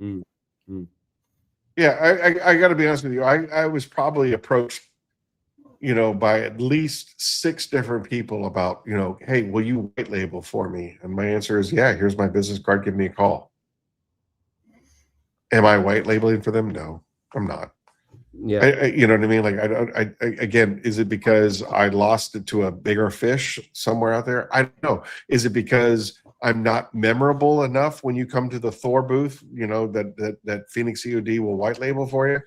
Yeah, I got to be honest with you. I was probably approached, you know, by at least 6 different people about, you know, hey, will you white label for me? And my answer is, yeah, here's my business card. Give me a call. Am I white labeling for them? No, I'm not. Yeah. You know what I mean? Like, again, is it because I lost it to a bigger fish somewhere out there? I don't know. Is it because I'm not memorable enough when you come to the Thor booth, you know, that Phoenix E.O.D will white label for you?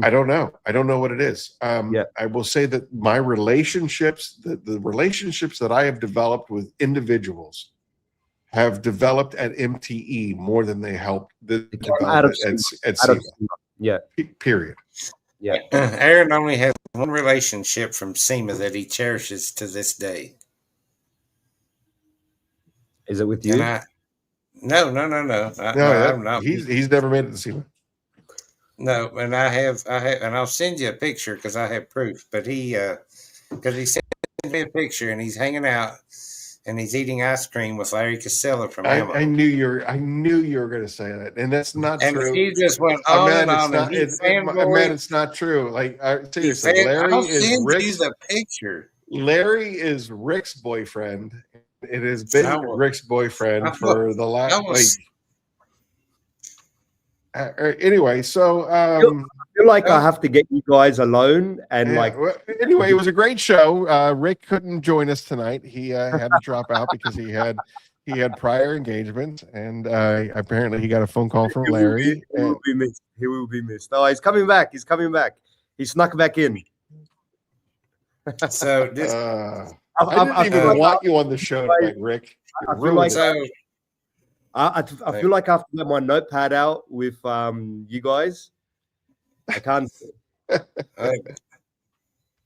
I don't know. I don't know what it is. I will say that my relationships, the relationships that I have developed with individuals have developed at MTE more than they helped develop at SEMA. Yeah. Period. Yeah. Aaron only has one relationship from SEMA that he cherishes to this day. Is it with you? No. I'm not. He's never made it to SEMA. No, and I have, and I'll send you a picture because I have proof. But because he sent me a picture and he's hanging out and he's eating ice cream with Larry Casella from Ammo. I knew you were going to say that, and that's not true. He just went on and on. Man, it's not true. Like, seriously, I'll send you the picture. Larry is Rick's boyfriend. It has been Rick's boyfriend for the last. Anyway, so I feel like I have to get you guys alone and anyway, it was a great show. Rick couldn't join us tonight. He had to drop out because he had prior engagements, and apparently he got a phone call from Larry. He will be missed. Oh, he's coming back. He snuck back in. So I didn't even want you on the show tonight, Rick. I feel like I have to get my notepad out with you guys. I can't.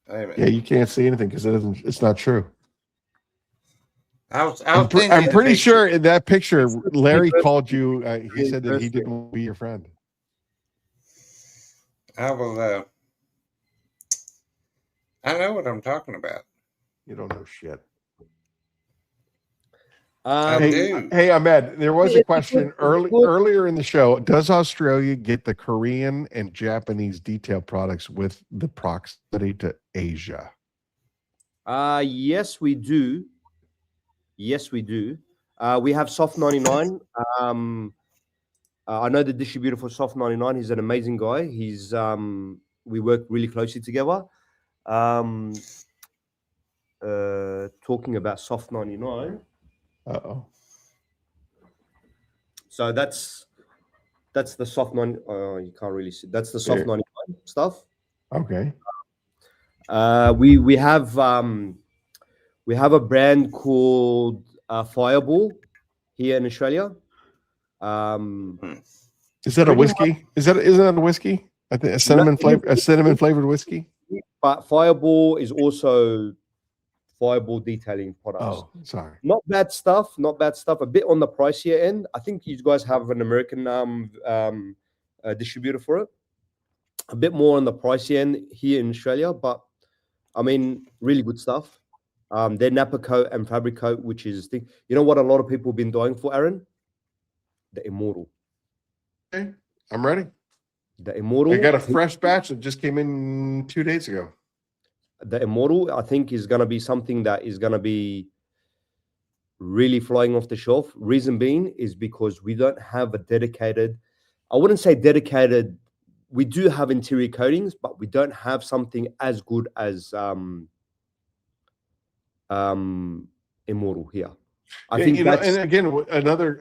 Yeah, you can't see anything because it's not true. I'm pretty sure in that picture, Larry called you. He said that he didn't want to be your friend. I will. I know what I'm talking about. You don't know shit. Hey, Ahmed, there was a question earlier in the show. Does Australia get the Korean and Japanese detail products with the proximity to Asia? Yes, we do. We have Soft 99. I know the distributor for Soft 99. He's an amazing guy. We work really closely together. Talking about Soft 99. So that's the Soft 99. You can't really see. That's the Soft 99 stuff. Okay. We have a brand called Fireball here in Australia. Is that a whiskey? Isn't that a whiskey? I think a cinnamon flavored whiskey. But Fireball is also Fireball detailing products. Oh, sorry. Not bad stuff. A bit on the pricier end. I think you guys have an American distributor for it. A bit more on the pricey end here in Australia, but I mean, really good stuff. Their Napa coat and fabric coat, which is you know what a lot of people have been dying for, Aaron? The Immortal. Okay, I'm ready. The Immortal. I got a fresh batch that just came in 2 days ago. The Immortal, I think, is going to be something that is going to be really flying off the shelf. Reason being is because we don't have a dedicated, I wouldn't say dedicated, we do have interior coatings, but we don't have something as good as Immortal here. I think that's, and again, another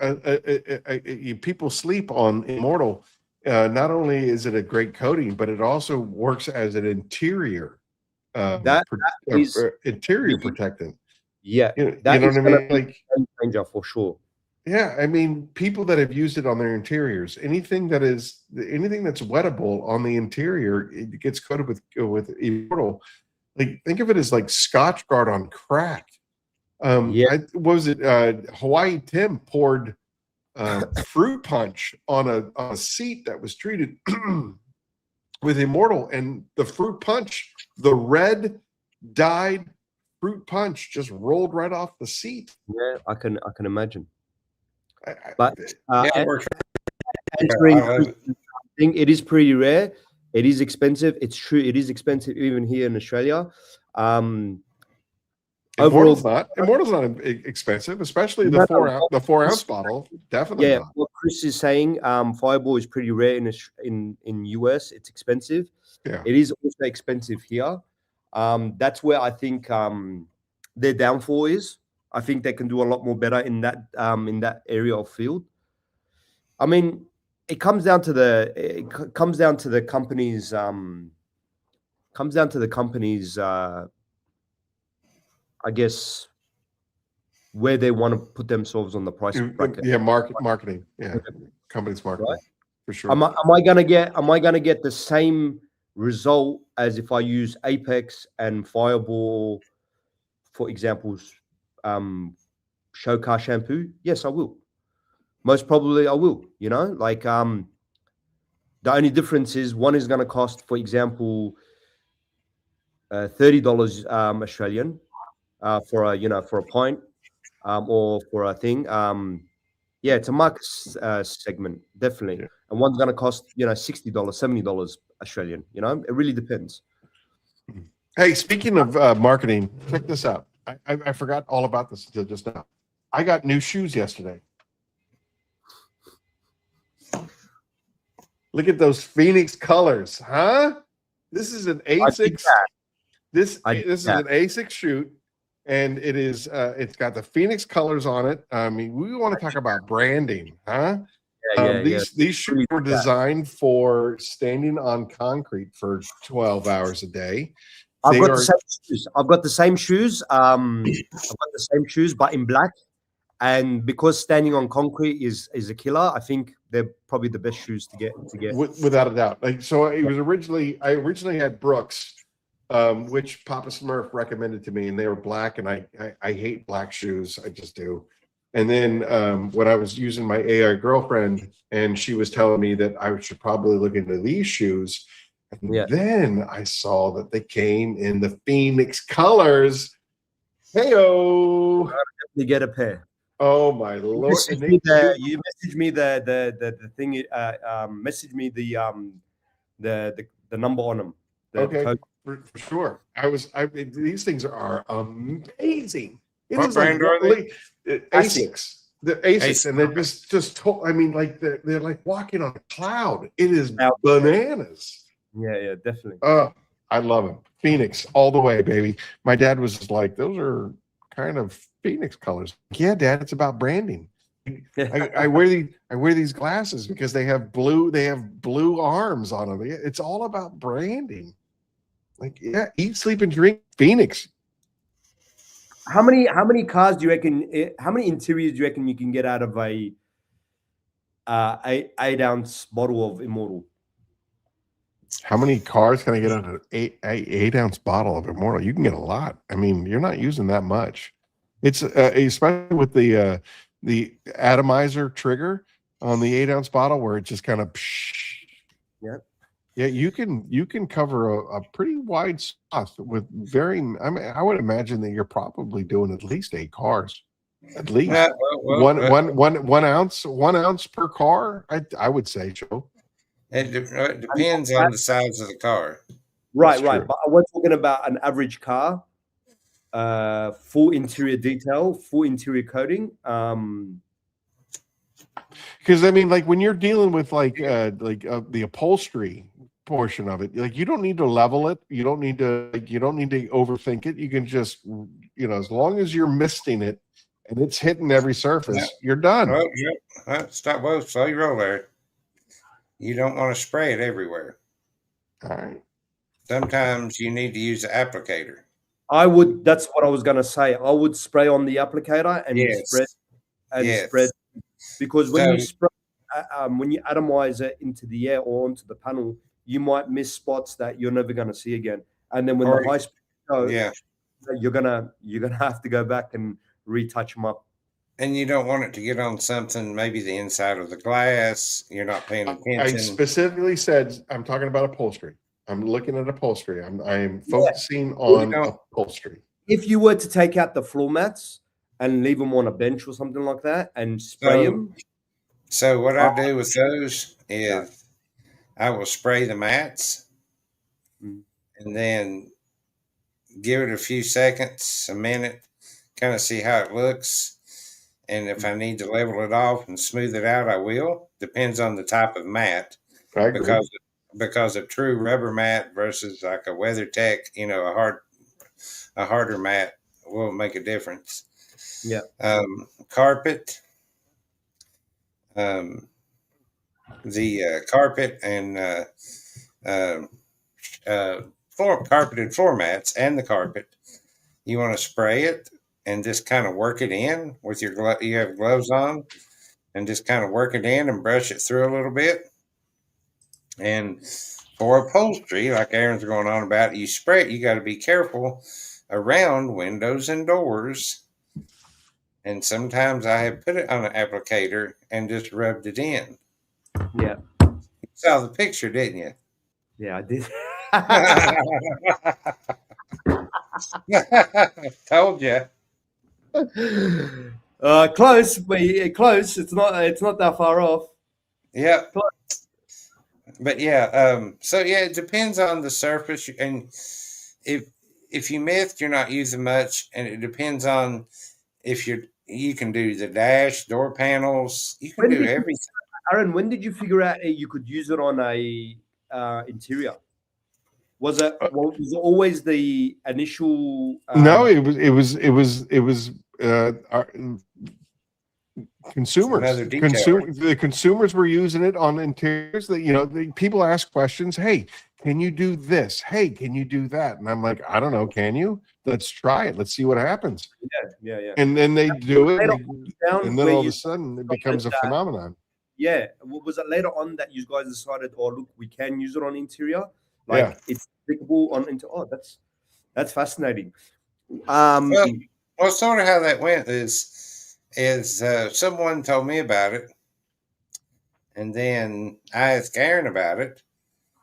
people sleep on Immortal. Not only is it a great coating, but it also works as an interior interior protectant. Yeah, you know what I mean? Like changer for sure. Yeah, I mean, people that have used it on their interiors, anything that's wettable on the interior, it gets coated with Immortal. Like, think of it as like Scotch Guard on crack. What was it? Hawaii Tim poured fruit punch on a seat that was treated with Immortal, and the fruit punch, the red dyed fruit punch, just rolled right off the seat. Yeah, I can imagine. But it is pretty rare. It is expensive. It's true. It is expensive even here in Australia. Immortal's not expensive, especially the 4 ounce bottle. Definitely not. What Chris is saying, Fireball is pretty rare in US. It's expensive. Yeah, it is also expensive here. That's where I think their downfall is. I think they can do a lot more better in that area of field. I mean, it comes down to the companies. I guess where they want to put themselves on the price bracket. Yeah, marketing. Yeah, companies marketing, right? For sure. Am I gonna get the same result as if I use Apex and Fireball, for examples? Show car shampoo? Yes, I will. Most probably I will. You know, like the only difference is one is going to cost, for example, $30 Australian for a pint or for a thing. It's a market segment, definitely. Yeah. And one's going to cost $60, $70 Australian. You know, it really depends. Hey, speaking of marketing, check this out. I forgot all about this until just now. I got new shoes yesterday. Look at those Phoenix colors, huh? This is an A6. This is an A6 shoe, and it is. It's got the Phoenix colors on it. I mean, we want to talk about branding, huh? These shoes were designed for standing on concrete for 12 hours a day. I've got the same shoes. But in black. And because standing on concrete is a killer, I think they're probably the best shoes to get. Without a doubt. Like, so it was I originally had Brooks, which Papa Smurf recommended to me, and they were black, and I hate black shoes. I just do. And then when I was using my AI girlfriend, and she was telling me that I should probably look into these shoes, and then I saw that they came in the Phoenix colors. Hey-o! Definitely get a pair. Oh my Lord! You messaged me the thing. Message me the number on them. Okay, for sure. These things are amazing. What brand are they? ASICS. The ASICS, and they're just. I mean, like they're like walking on a cloud. It is bananas. Yeah, definitely. I love them. Phoenix all the way, baby. My dad was just like, those are kind of Phoenix colors. Yeah, Dad, it's about branding. I wear these glasses because they have blue arms on them. It's all about branding. Like, yeah, eat, sleep, and drink Phoenix. How many cars do you reckon? How many interiors do you reckon you can get out of a 8-ounce bottle of Immortal? How many cars can I get out of an 8-ounce bottle of Immortal? You can get a lot. I mean, you're not using that much. It's especially with the atomizer trigger on the 8-ounce bottle, where it just kind of Yeah, you can cover a pretty wide swath with very. I mean, I would imagine that you're probably doing at least 8 cars, at least one ounce per car. I would say, Joe. It depends on the size of the car. Right, That's right. true. But we're talking about an average car, full interior detail, full interior coating. Because I mean, like when you're dealing with the upholstery portion of it, like you don't need to level it. You don't need to overthink it. You can just as long as you're misting it and it's hitting every surface, you're done. Oh, yeah. Stop. Whoa, slow your roll there. You don't want to spray it everywhere. All right. Sometimes you need to use the applicator. That's what I was going to say. I would spray on the applicator and spread, because when you spray, when you atomize it into the air or onto the panel, you might miss spots that you're never going to see again. And then when the high speed goes, you're gonna have to go back and retouch them up. And you don't want it to get on something, maybe the inside of the glass. You're not paying attention. I specifically said I'm talking about upholstery. I'm looking at upholstery. I'm focusing on upholstery. If you were to take out the floor mats and leave them on a bench or something like that and spray them. So what I do with those is I will spray the mats and then give it a few seconds, a minute, kind of see how it looks. And if I need to level it off and smooth it out, I will. Depends on the type of mat. Because a true rubber mat versus like a WeatherTech, a harder mat will make a difference. Yeah. Carpet. The carpet and carpeted floor mats and the carpet, you want to spray it and just kind of work it in with your you have gloves on, and just kind of work it in and brush it through a little bit. And for upholstery, like Aaron's going on about, you spray it. You got to be careful around windows and doors. And sometimes I have put it on an applicator and just rubbed it in. Yeah. You saw the picture, didn't you? Yeah, I did. Told you. Close, but close. It's not that far off. Yeah. But yeah, so yeah, it depends on the surface, and if you mist, you're not using much, and it depends on if you can do the dash, door panels, you can do everything. Aaron, when did you figure out you could use it on a interior? Was it always the initial? No, it was consumers. The consumers were using it on interiors. That people ask questions. Hey, can you do this? Hey, can you do that? And I'm like, I don't know. Can you? Let's try it. Let's see what happens. Yeah. And then they do it, and then all of a sudden it becomes a phenomenon. Yeah. Was it later on that you guys decided, oh, look, we can use it on interior? It's applicable on interior. Oh, that's fascinating. Well, sort of how that went is someone told me about it, and then I asked Aaron about it.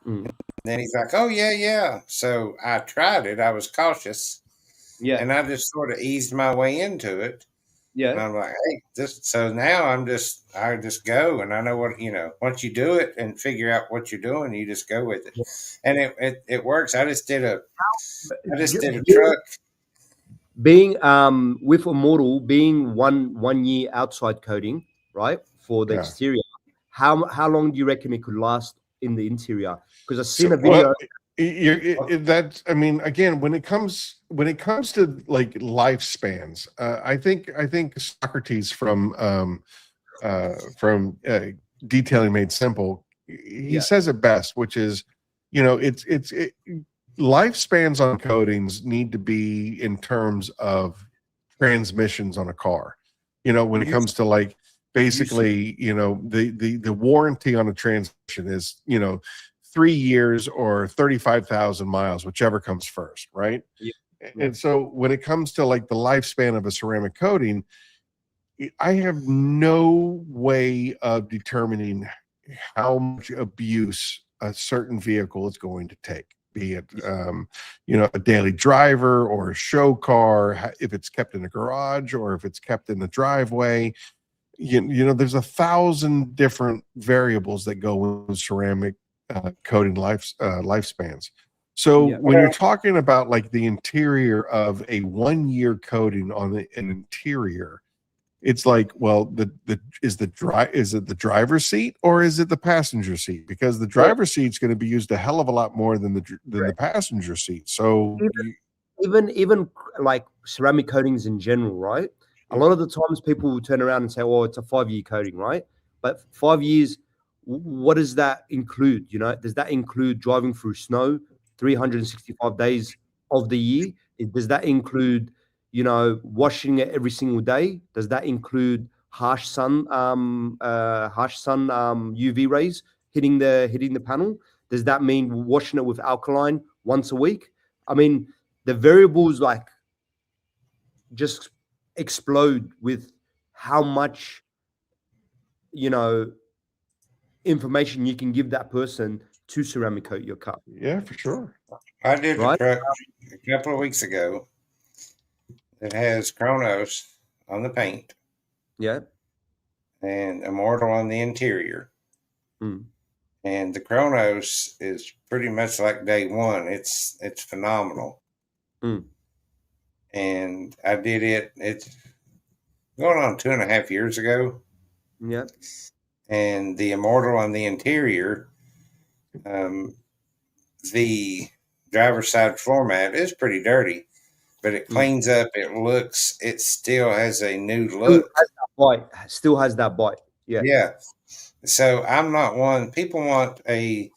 And then he's like, "Oh yeah." So I tried it. I was cautious, and I just sort of eased my way into it. Yeah, and I'm like, hey, so now I just go, and I know what once you do it and figure out what you're doing, you just go with it, and it works. I just did a truck. Being with a model being 1 year outside coating, right, for the exterior, how long do you reckon it could last in the interior? Because I've seen a video. That's, I mean, again, when it comes to like lifespans, I think Socrates from Detailing Made Simple, he says it best, which is, lifespans on coatings need to be in terms of transmissions on a car. When it comes to like basically, the warranty on a transmission is 3 years or 35,000 miles, whichever comes first, right? Yeah. And so when it comes to like the lifespan of a ceramic coating, I have no way of determining how much abuse a certain vehicle is going to take, be it a daily driver or a show car, if it's kept in a garage or if it's kept in the driveway. There's 1,000 different variables that go with ceramic coating lifespans. So when you're talking about like the interior of a 1-year coating on an interior, it's like, well, is it the driver's seat or is it the passenger seat? Because the driver's seat's going to be used a hell of a lot more than the passenger seat. So even like ceramic coatings in general, right? A lot of the times people will turn around and say, "Oh, it's a 5-year coating," right? But 5 years, what does that include? Does that include driving through snow 365 days of the year? Does that include, washing it every single day? Does that include harsh sun UV rays hitting the panel? Does that mean washing it with alkaline once a week? I mean, the variables like just explode with how much information you can give that person to ceramic coat your car. Yeah, for sure. I did Right? a truck a couple of weeks ago that has Chronos on the paint. Yeah. And Immortal on the interior. Mm. And the Chronos is pretty much like day one. It's phenomenal. Mm. And I did it. It's going on 2.5 years ago. Yeah. And the Immortal on the interior, the driver's side floor mat is pretty dirty, but it cleans up. It still has a new look. Still has that bite. Yeah. Yeah. So I'm not one. People want a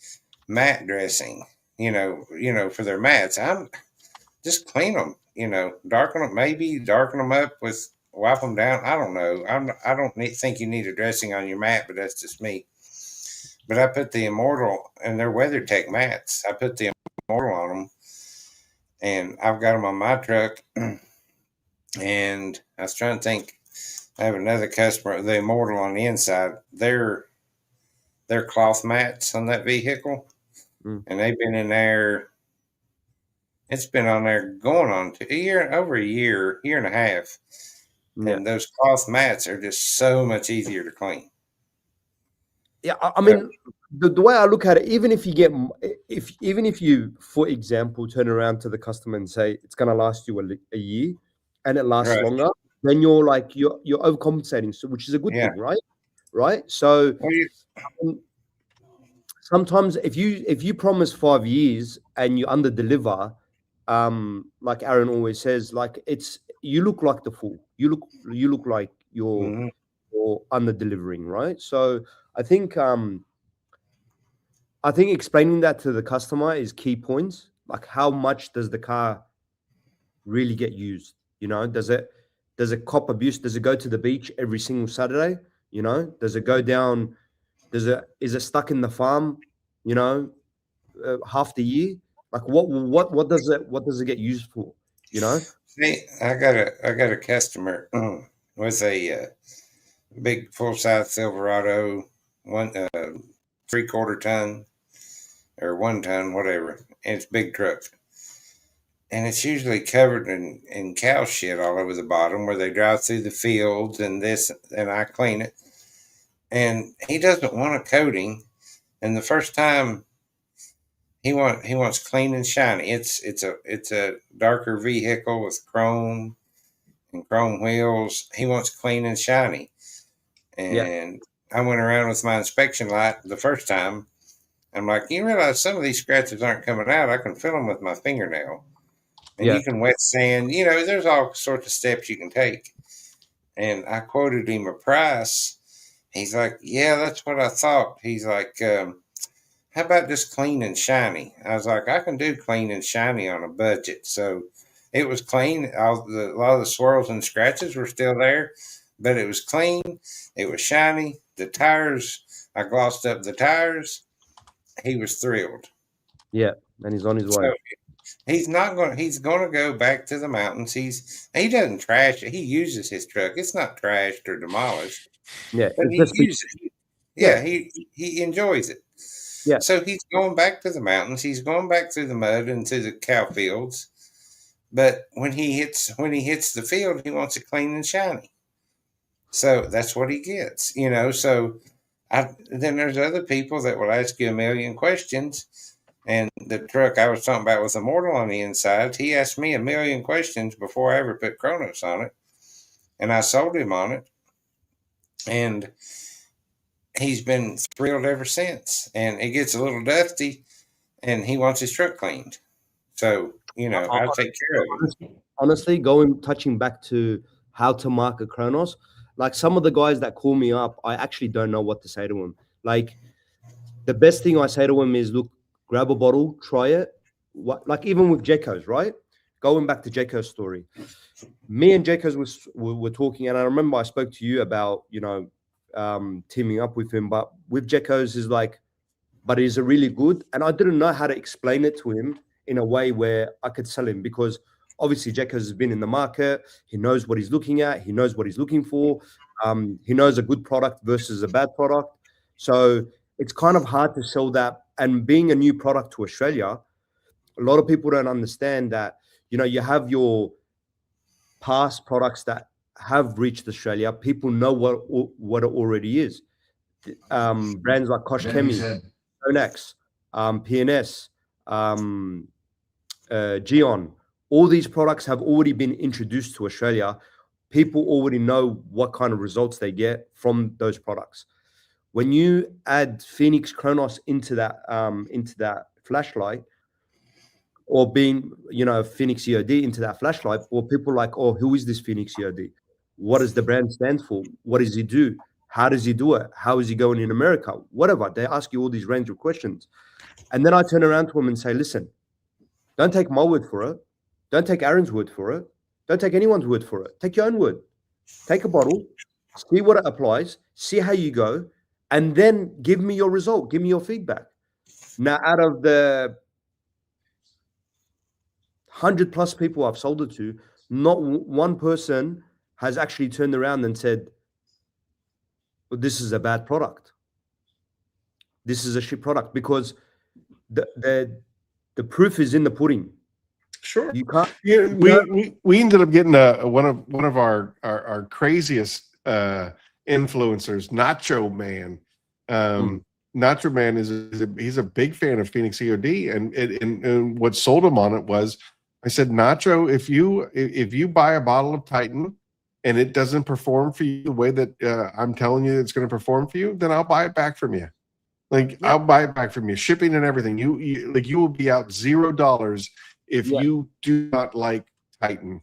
mat dressing, for their mats. I'm just clean them, darken them, maybe darken them up with wipe them down. I don't know. I don't think you need a dressing on your mat, but that's just me. But I put the Immortal, and they're WeatherTech mats. I put the Immortal on them, and I've got them on my truck. And I was trying to think. I have another customer, the Immortal on the inside. They're cloth mats on that vehicle, and they've been in there. It's been on there going on over a year and a half. Yeah. And those cloth mats are just so much easier to clean. Yeah, I mean, the way I look at it, even if you, for example, turn around to the customer and say it's going to last you a year, and it lasts longer, then you're overcompensating, so which is a good thing, right? Right. So sometimes if you promise 5 years and you underdeliver, like Aaron always says, like you look like the fool. You look like you're under delivering, right? So I think explaining that to the customer is key points. Like, how much does the car really get used? Does it cop abuse? Does it go to the beach every single Saturday? Does it go down? Is it stuck in the farm? Half the year. Like, what does it get used for? See, I got a customer with a big full size Silverado, 3/4 ton or 1 ton, whatever, and it's a big truck. And it's usually covered in cow shit all over the bottom where they drive through the fields and this, and I clean it. And he doesn't want a coating. And the first time he wants clean and shiny. It's a darker vehicle with chrome and chrome wheels. He wants clean and shiny. And I went around with my inspection light the first time. I'm like, you realize some of these scratches aren't coming out. I can feel them with my fingernail. And you can wet sand. There's all sorts of steps you can take. And I quoted him a price. He's like, yeah, that's what I thought. He's like, how about just clean and shiny? I was like, I can do clean and shiny on a budget. So it was clean. A lot of the swirls and scratches were still there, but it was clean. It was shiny. The tires, I glossed up the tires. He was thrilled. Yeah, and he's on his way. So he's going to go back to the mountains. He doesn't trash it. He uses his truck. It's not trashed or demolished. Yeah, but he uses it. Yeah, he enjoys it. Yeah. So he's going back to the mountains. He's going back through the mud and to the cow fields. But when he hits the field, he wants it clean and shiny. So that's what he gets, you know. So then there's other people that will ask you a million questions. And the truck I was talking about with Immortal on the inside, he asked me a million questions before I ever put Kronos on it. And I sold him on it. And he's been thrilled ever since. And it gets a little dusty and he wants his truck cleaned. So, you know, I'll take care of it. Honestly, touching back to how to market Kronos, like some of the guys that call me up, I actually don't know what to say to them. Like the best thing I say to them is, look, grab a bottle, try it. Like even with Jeko's, right? Going back to Jeko's story, me and Jeko's were talking, and I remember I spoke to you about, you know, teaming up with him, but with Jeko's is like, but he's a really good, and I didn't know how to explain it to him in a way where I could sell him, because obviously Jeko's has been in the market. He knows what he's looking at. He knows what he's looking for. He knows a good product versus a bad product. So it's kind of hard to sell that. And being a new product to Australia, a lot of people don't understand that, you know, you have your past products that have reached Australia. People know what it already is. Brands like Kosh Chemi, Onax, PNS, Geon, all these products have already been introduced to Australia. People already know what kind of results they get from those products. When you add Phoenix Kronos into that flashlight, or being, you know, Phoenix E.O.D into that flashlight, or people like, oh, who is this Phoenix E.O.D? What does the brand stand for? What does he do? How does he do it? How is he going in America? Whatever. They ask you all these range of questions. And then I turn around to them and say, listen, don't take my word for it. Don't take Aaron's word for it. Don't take anyone's word for it. Take your own word. Take a bottle, see what it applies, see how you go, and then give me your result. Give me your feedback. Now, out of the 100+ people I've sold it to, not one person has actually turned around and said, well, this is a bad product. This is a shit product, because the proof is in the pudding. Sure. You can't. Yeah, we ended up getting one of our craziest influencers, Nacho Man. Nacho Man he's a big fan of Phoenix E.O.D, and what sold him on it was, I said, Nacho, if you buy a bottle of Titan and it doesn't perform for you the way that I'm telling you it's going to perform for you, then I'll buy it back from you. Like, I'll buy it back from you, shipping and everything. You will be out $0 if you do not like Titan.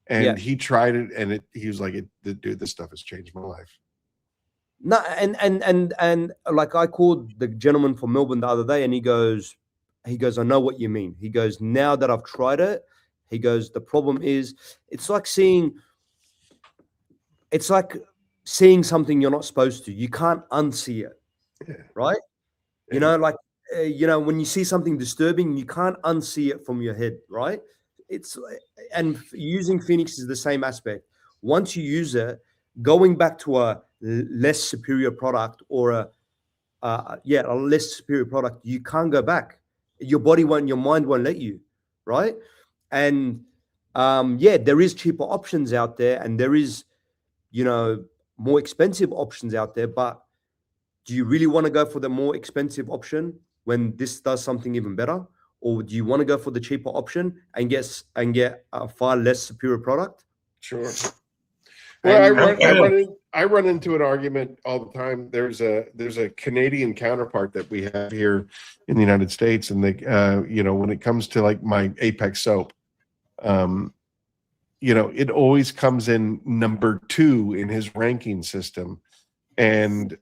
And he tried it, and he was like, dude, this stuff has changed my life. No, and like, I called the gentleman from Melbourne the other day, and he goes, I know what you mean. He goes, now that I've tried it, he goes, the problem is, it's like seeing something you're not supposed to. You can't unsee it, right? Yeah. You know, like, you know, when you see something disturbing, you can't unsee it from your head, right? And using Phoenix is the same aspect. Once you use it, going back to a less superior product, or a less superior product, you can't go back. Your body won't, your mind won't let you, right? And there is cheaper options out there, and there is, you know, more expensive options out there. But do you really want to go for the more expensive option when this does something even better? Or do you want to go for the cheaper option and get a far less superior product? Sure. Well, I run into an argument all the time. There's a Canadian counterpart that we have here in the United States, and they, you know, when it comes to like my Apex soap, you know, it always comes in number 2 in his ranking system, and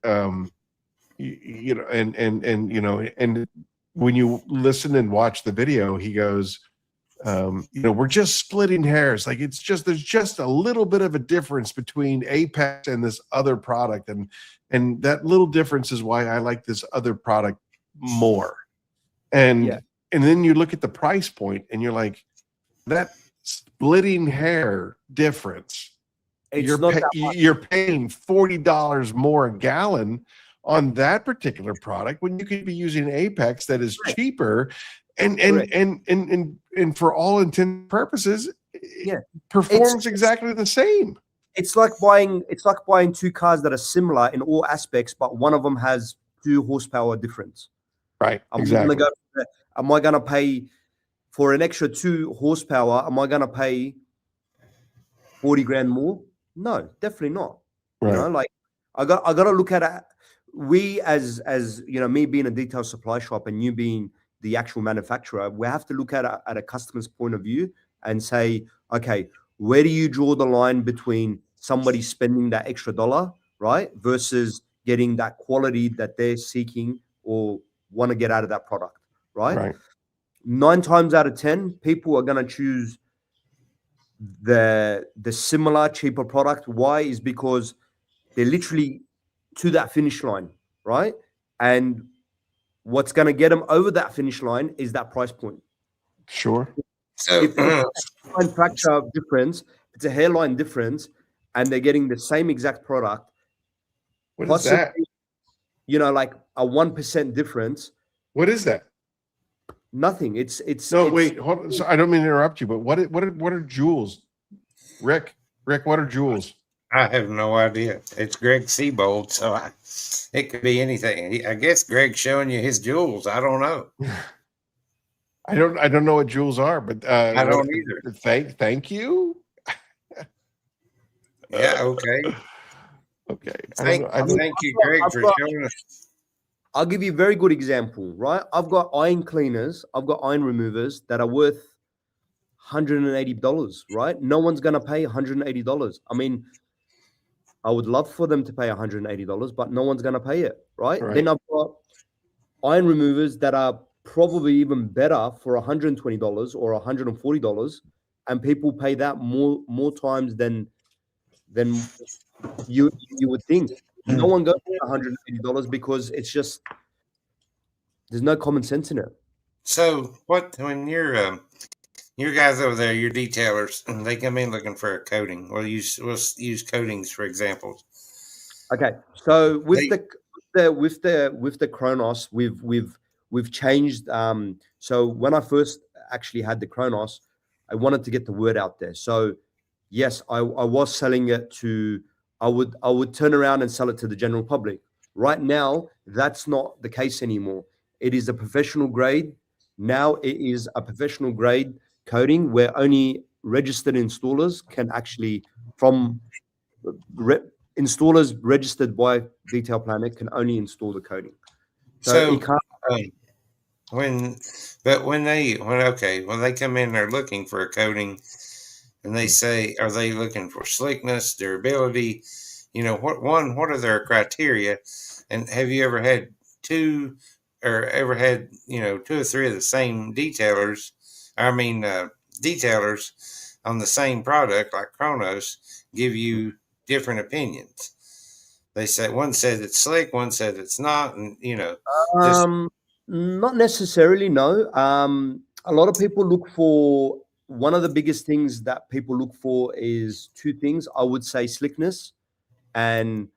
you know, and you know, and when you listen and watch the video, he goes, you know, we're just splitting hairs. Like, there's just a little bit of a difference between Apex and this other product, and that little difference is why I like this other product more. And then you look at the price point, and you're like, that splitting hair difference, you're paying $40 more a gallon on that particular product when you could be using Apex that is Correct. cheaper and Correct. and for all intents and purposes, Yeah. it performs exactly the same. It's like buying two cars that are similar in all aspects, but one of them has 2 horsepower difference. Right. Am Exactly. I gonna pay for an extra 2 horsepower? Am I gonna pay 40 grand more? No, definitely not. You know, Right. like I got to look at it. We as you know, me being a detail supply shop and you being the actual manufacturer, we have to look at a customer's point of view and say, okay, where do you draw the line between somebody spending that extra dollar, right, versus getting that quality that they're seeking or want to get out of that product, right? Right. 9 times out of 10, people are going to choose the similar cheaper product. Why? Is because they're literally to that finish line, right? And what's going to get them over that finish line is that price point. Sure. So If it's a hairline fracture difference, it's a hairline difference, and they're getting the same exact product, What is that? you know, like a 1% difference. What is that? Nothing. It's No, it's, wait. Hold on. So I don't mean to interrupt you, but what are joules? Rick, what are joules? I have no idea. It's Greg Seabold, so it could be anything. I guess Greg's showing you his jewels. I don't know. I don't know what joules are, but I don't either. Thank you. Yeah. Okay. Okay. Thank you, Greg, for showing us. I'll give you a very good example, right? I've got iron cleaners, I've got iron removers that are worth $180, right? No one's going to pay $180. I mean, I would love for them to pay $180, but no one's going to pay it, right? Right. Then I've got iron removers that are probably even better for $120 or $140, and people pay that more times than you would think. No one goes for $180 because it's just there's no common sense in it. So, when you're guys over there, your detailers, and they come in looking for a coating. We'll use coatings for examples. Okay, so with the Kronos, we've changed. So when I first actually had the Kronos, I wanted to get the word out there. So yes, I was selling it to. I would turn around and sell it to the general public. Right now, that's not the case anymore. It is a professional grade. Now it is a professional grade coating where only registered installers can actually installers registered by Detail Planet can only install the coating. So it can't. When they come in, they're looking for a coating, and they say, are they looking for slickness, durability? You know, what are their criteria? And have you ever had two or two or three of the same detailers? Detailers on the same product like Kronos give you different opinions. They say one says it's slick, one says it's not, and not necessarily. No. A lot of people look for one of the biggest things that people look for is 2 things. I would say slickness and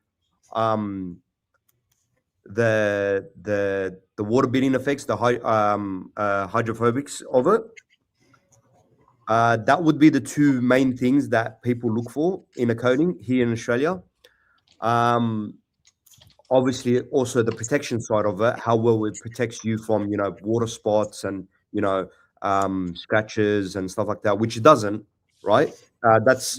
the water beading effects, the hydrophobics of it. That would be the 2 main things that people look for in a coating here in Australia. Obviously, also the protection side of it, how well it protects you from water spots and scratches and stuff like that, which it doesn't, right? That's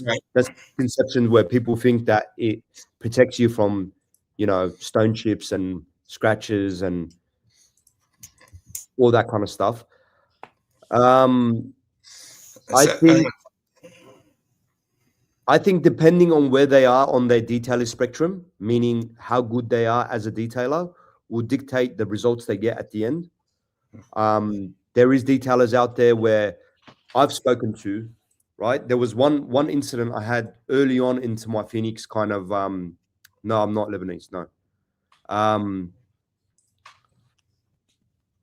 conception where people think that it protects you from stone chips and scratches and all that kind of stuff. I think depending on where they are on their detailing spectrum, meaning how good they are as a detailer, will dictate the results they get at the end. There is detailers out there where I've spoken to, right? There was one incident I had early on into my Phoenix kind of, no, I'm not Lebanese, no.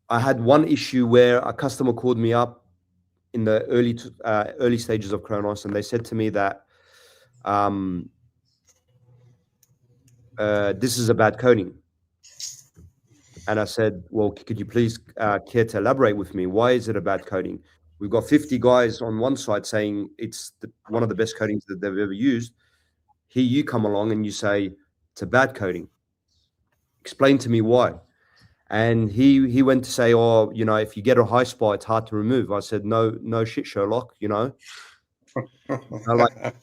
I had one issue where a customer called me up in the early stages of Kronos, and they said to me that this is a bad coating. And I said, well, could you please care to elaborate with me? Why is it a bad coating? We've got 50 guys on one side saying it's one of the best coatings that they've ever used. Here you come along and you say it's a bad coating. Explain to me why. And he went to say, oh, you know, if you get a high spot, it's hard to remove. I said, no shit, Sherlock. You know, like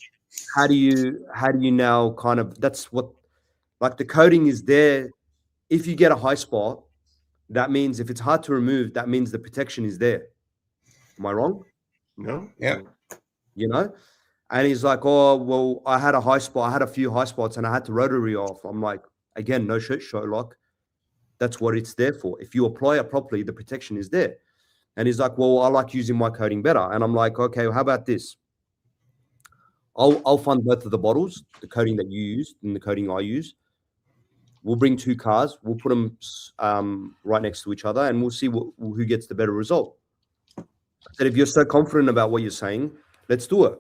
how do you now kind of, that's what, like, the coating is there. If you get a high spot, that means if it's hard to remove, that means the protection is there. Am I wrong? No. Yeah. You know? And he's like, oh, well, I had a high spot. I had a few high spots and I had to rotary off. I'm like, again, no shit, Sherlock. That's what it's there for. If you apply it properly, the protection is there. And he's like, well, I like using my coating better. And I'm like, okay, well, how about this? I'll fund both of the bottles, the coating that you use and the coating I use. We'll bring 2 cars. We'll put them right next to each other, and we'll see who gets the better result. I said, if you're so confident about what you're saying, let's do it.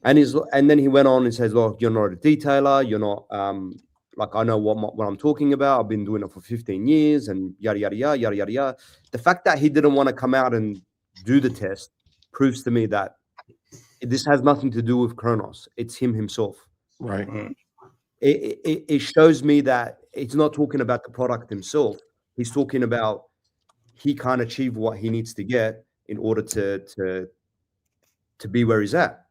And then he went on and says, look, you're not a detailer. You're not like, I know what I'm talking about. I've been doing it for 15 years and yada, yada, yada, yada, yada, yada. The fact that he didn't want to come out and do the test proves to me that this has nothing to do with Kronos. It's him himself. Right. Mm. It shows me that it's not talking about the product himself. He's talking about he can't achieve what he needs to get in order to be where he's at.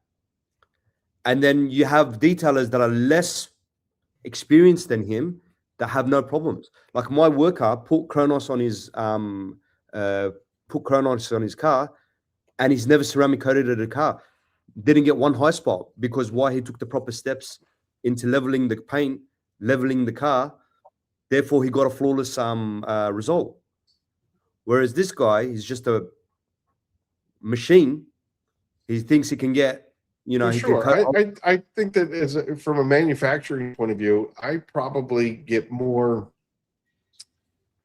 And then you have detailers that are less experienced than him that have no problems. Like my worker put Kronos on his car, and he's never ceramic coated a car. Didn't get one high spot because why? He took the proper steps into leveling the paint, leveling the car. Therefore, he got a flawless result. Whereas this guy, he's just a machine. He thinks he can get, you know, For he sure. can I think that from a manufacturing point of view, I probably get more.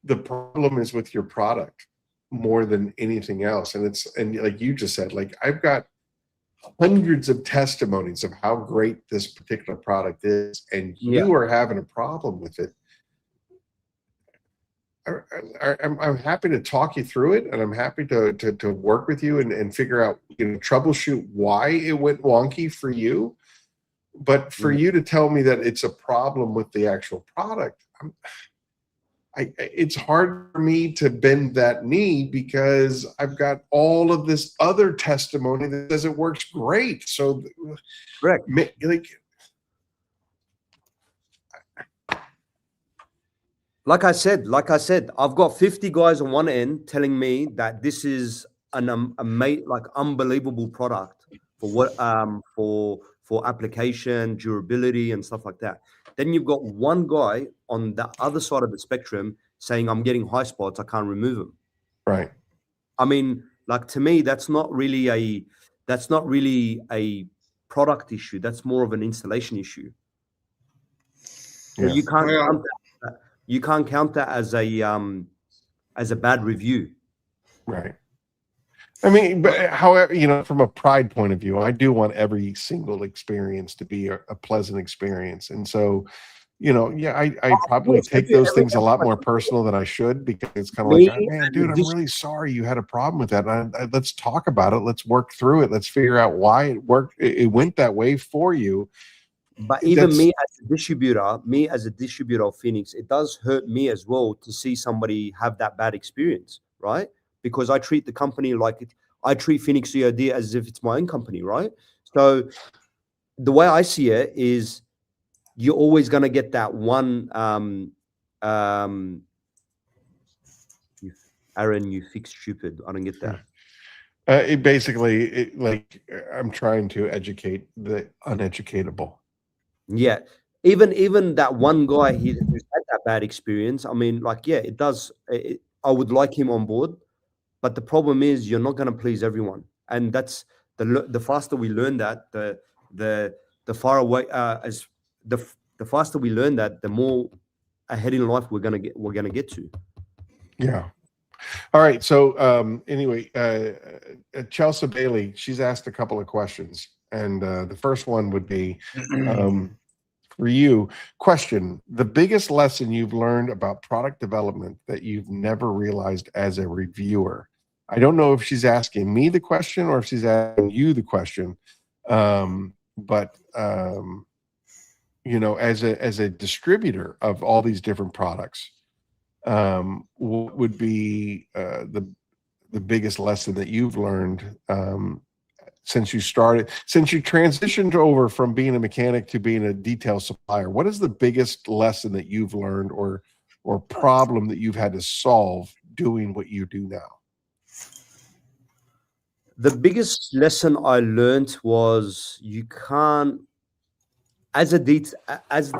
The problem is with your product more than anything else, and like you just said, like I've got hundreds of testimonies of how great this particular product is, and you are having a problem with it. I'm happy to talk you through it, and I'm happy to work with you and figure out, you know, troubleshoot why it went wonky for you. But for you to tell me that it's a problem with the actual product, it's hard for me to bend that knee because I've got all of this other testimony that says it works great. So, correct. Like I said, I've got 50 guys on one end telling me that this is an unbelievable product for what for application, durability, and stuff like that. Then you've got one guy on the other side of the spectrum saying, I'm getting high spots, I can't remove them. Right. I mean, like, to me, that's not really a product issue. That's more of an installation issue. So Yeah. you can't count that as a bad review. Right. I mean, but however, you know, from a pride point of view, I do want every single experience to be a pleasant experience. And so, you know, yeah, I probably take those things a lot more personal than I should, because it's kind of like, man, dude, I'm really sorry you had a problem with that. Let's talk about it. Let's work through it. Let's figure out why it worked. It went that way for you. But even me as a distributor of Phoenix, it does hurt me as well to see somebody have that bad experience, right? Because I treat the company I treat Phoenix E.O.D as if it's my own company, right? So the way I see it is, you're always going to get that one, Aaron, you fix stupid. I don't get that. Like, I'm trying to educate the uneducatable. Yeah. Even that one guy who's had that bad experience, I mean, like, yeah, it does. I would like him on board, but the problem is you're not going to please everyone. And that's the faster we learn that, the far away, as the faster we learn that, the more ahead in life we're gonna get to. Yeah. All right. So anyway, Chelsea Bailey, she's asked a couple of questions, and the first one would be, for you. Question: the biggest lesson you've learned about product development that you've never realized as a reviewer. I don't know if she's asking me the question or if she's asking you the question, but you know, as a distributor of all these different products, what would be the biggest lesson that you've learned since you transitioned over from being a mechanic to being a detail supplier? What is the biggest lesson that you've learned or problem that you've had to solve doing what you do now? The biggest lesson I learned was you can't, as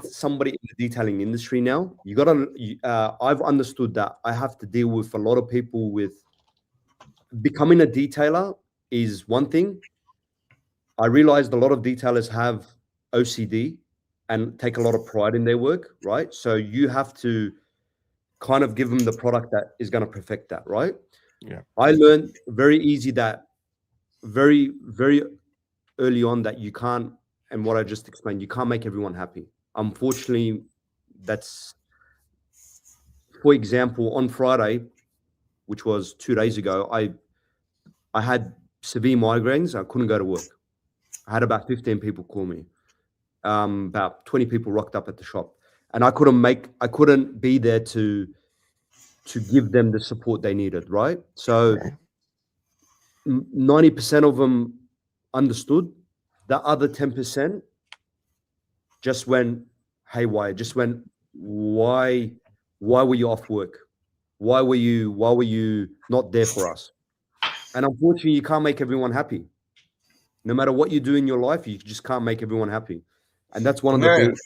somebody in the detailing industry now, you gotta. I've understood that I have to deal with a lot of people. With becoming a detailer is one thing. I realized a lot of detailers have OCD and take a lot of pride in their work, right? So you have to kind of give them the product that is going to perfect that, right? Yeah. I learned very, very early on that you can't, and what I just explained, you can't make everyone happy. Unfortunately, that's, for example, on Friday, which was 2 days ago, I had severe migraines. I couldn't go to work. I had about 15 people call me. About 20 people rocked up at the shop, and I couldn't be there to give them the support they needed, right? So 90% of them understood. The other 10% just went haywire. Just went, why were you off work? Why were you not there for us? And unfortunately, you can't make everyone happy. No matter what you do in your life, you just can't make everyone happy. And that's one of the things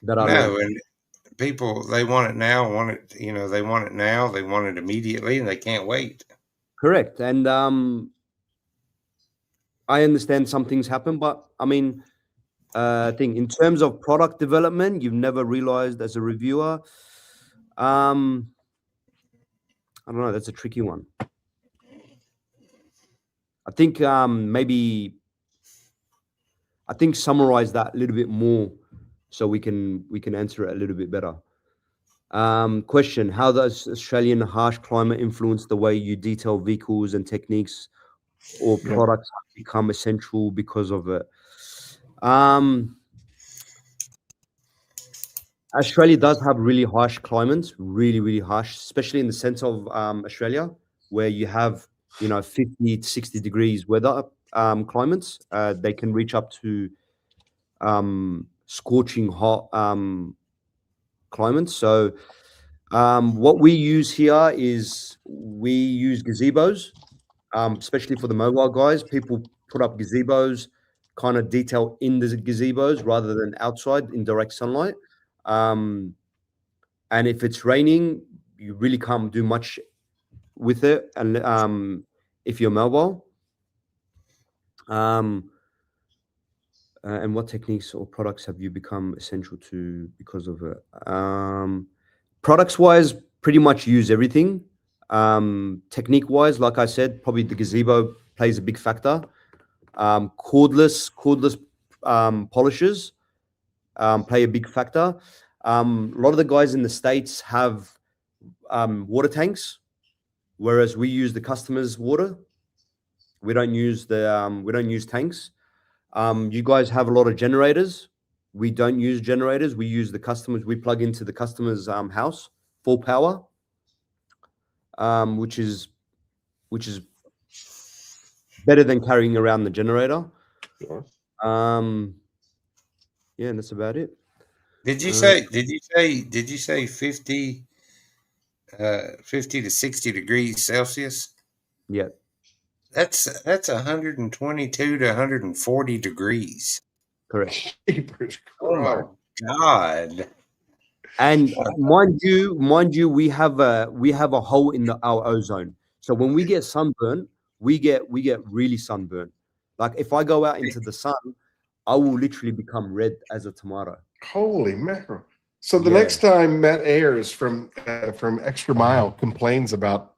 that I learned. And people, they want it now, they want it now, they want it immediately, and they can't wait. Correct. And I understand some things happen, but I mean, I think in terms of product development, you've never realized as a reviewer. I don't know. That's a tricky one. I think summarize that a little bit more so we can answer it a little bit better. Question: how does Australian harsh climate influence the way you detail vehicles and techniques or products become essential because of it? Australia does have really harsh climates, really harsh, especially in the sense of Australia, where you have 50 to 60 degrees weather climates. They can reach up to scorching hot climates. So what we use here is we use gazebos, especially for the mobile guys. People put up gazebos, kind of detail in the gazebos rather than outside in direct sunlight. And if it's raining, you really can't do much with it. And if you're mobile, and what techniques or products have you become essential to because of it? Products wise, pretty much use everything. Technique wise, like I said, probably the gazebo plays a big factor. Cordless polishers play a big factor. A lot of the guys in the States have water tanks, whereas we use the customer's water. We don't use tanks. You guys have a lot of generators. We don't use generators. We use the customers. We plug into the customer's house, full power, which is better than carrying around the generator. Sure. Yeah, and that's about it. Did you say 50 to 60 degrees Celsius? Yeah. That's 122 to 140 degrees. Correct. Oh my God. And mind you, we have a hole in our ozone. So when we get sunburn, we get really sunburned. Like if I go out into the sun, I will literally become red as a tomato. Holy mackerel! So the next time Matt Ayers from Extra Mile complains about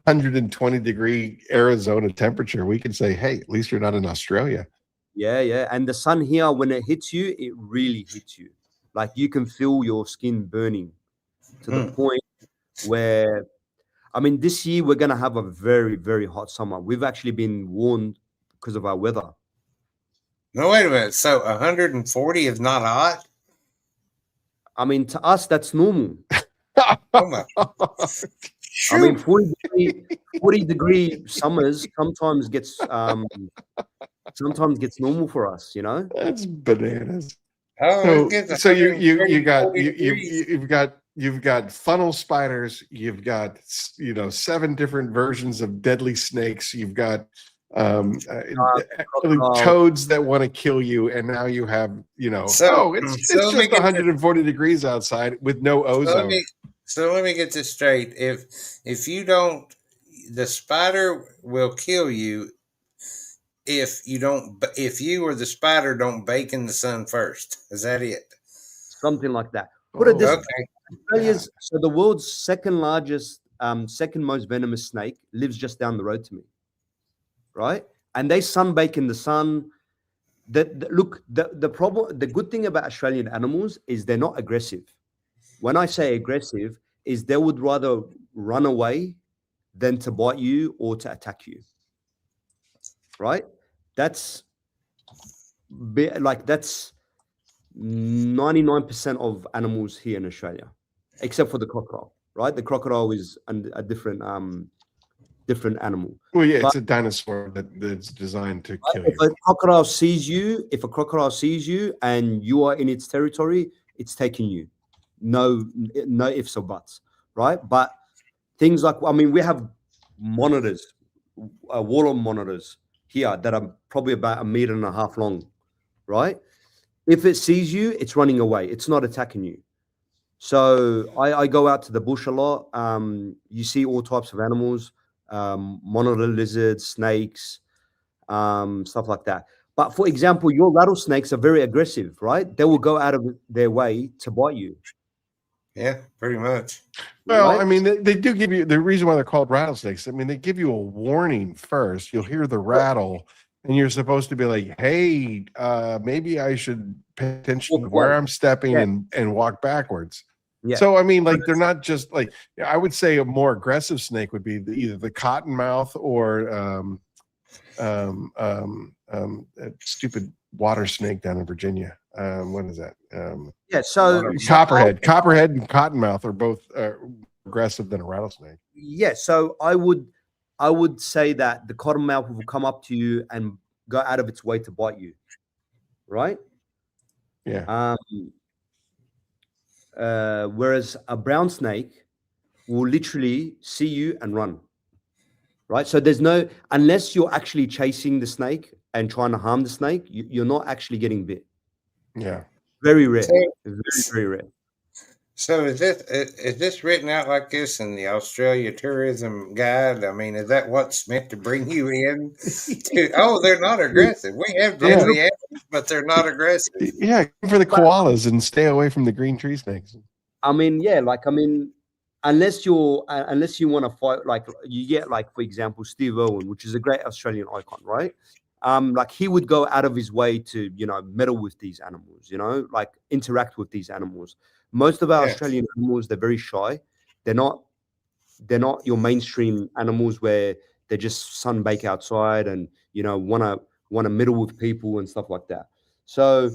120-degree Arizona temperature, we can say, "Hey, at least you're not in Australia." Yeah. And the sun here, when it hits you, it really hits you. Like you can feel your skin burning to the point where, I mean, this year we're going to have a very, very hot summer. We've actually been warned because of our weather. No, wait a minute. So 140 is not hot? I mean, to us, that's normal. Oh my. I mean, 40 degree summers sometimes gets normal for us, you know. That's bananas. Oh, So you've got funnel spiders, you've got 7 different versions of deadly snakes, you've got toads that want to kill you, and now you have it's just 140 degrees outside with no ozone. So let me get this straight. If you don't, the spider will kill you if you or the spider don't bake in the sun first. Is that it? Something like that. Put it this way. Okay. So the world's second largest, second most venomous snake lives just down the road to me. Right? And they sunbake in the sun. The good thing about Australian animals is they're not aggressive. When I say aggressive, is they would rather run away than to bite you or to attack you. Right? That's 99% of animals here in Australia, except for the crocodile. Right? The crocodile is a different animal. Well, yeah, it's a dinosaur that's designed to kill you. If a crocodile sees you and you are in its territory, it's taking you. No ifs or buts, right? But things like, I mean, we have monitors, water monitors here that are probably about 1.5 meters long, right? If it sees you, it's running away. It's not attacking you. So I go out to the bush a lot. You see all types of animals. Monitor lizards, snakes, stuff like that. But for example, your rattlesnakes are very aggressive, right? They will go out of their way to bite you. Yeah, pretty much. Well, Right? I mean, they do give you the reason why they're called rattlesnakes. I mean, they give you a warning first. You'll hear the rattle, and you're supposed to be like, "Hey, maybe I should pay attention to where I'm stepping and walk backwards." Yeah. So I mean, like they're not just like, I would say a more aggressive snake would be either the cottonmouth or that stupid water snake down in Virginia. What is that? So Copperhead and cottonmouth are both aggressive than a rattlesnake. Yeah. So I would say that the cottonmouth will come up to you and go out of its way to bite you, right? Yeah. Whereas a brown snake will literally see you and run, right? So there's no, unless you're actually chasing the snake and trying to harm the snake, you're not actually getting bit. Yeah. Very rare. Very, very rare. So is this written out like this in the Australia Tourism Guide? I mean, is that what's meant to bring you in? They're not aggressive. We have deadly animals, but they're not aggressive. Yeah, for the koalas and stay away from the green tree snakes. I mean, unless you want to fight, like you get, like, for example, Steve Irwin, which is a great Australian icon, right? Like he would go out of his way to, meddle with these animals, like interact with these animals. Most of our Australian animals, they're very shy. They're not your mainstream animals where they just sunbake outside and want to meddle with people and stuff like that. So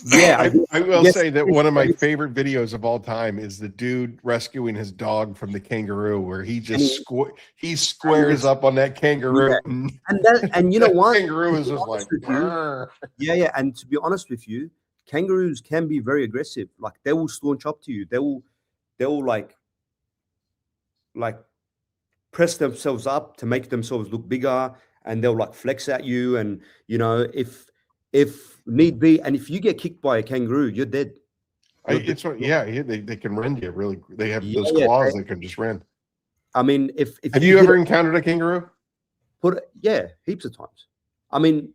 yeah, I will say that one of my favorite videos of all time is the dude rescuing his dog from the kangaroo, where he just squares up on that kangaroo, and you know what? Kangaroo is just like, yeah. And to be honest with you, kangaroos can be very aggressive. Like they will staunch up to you. They will like press themselves up to make themselves look bigger, and they'll like flex at you. And if need be, and if you get kicked by a kangaroo, you're dead. They can rend you really. They have those claws that can just rend. I mean, if have you ever encountered a kangaroo? Heaps of times. I mean,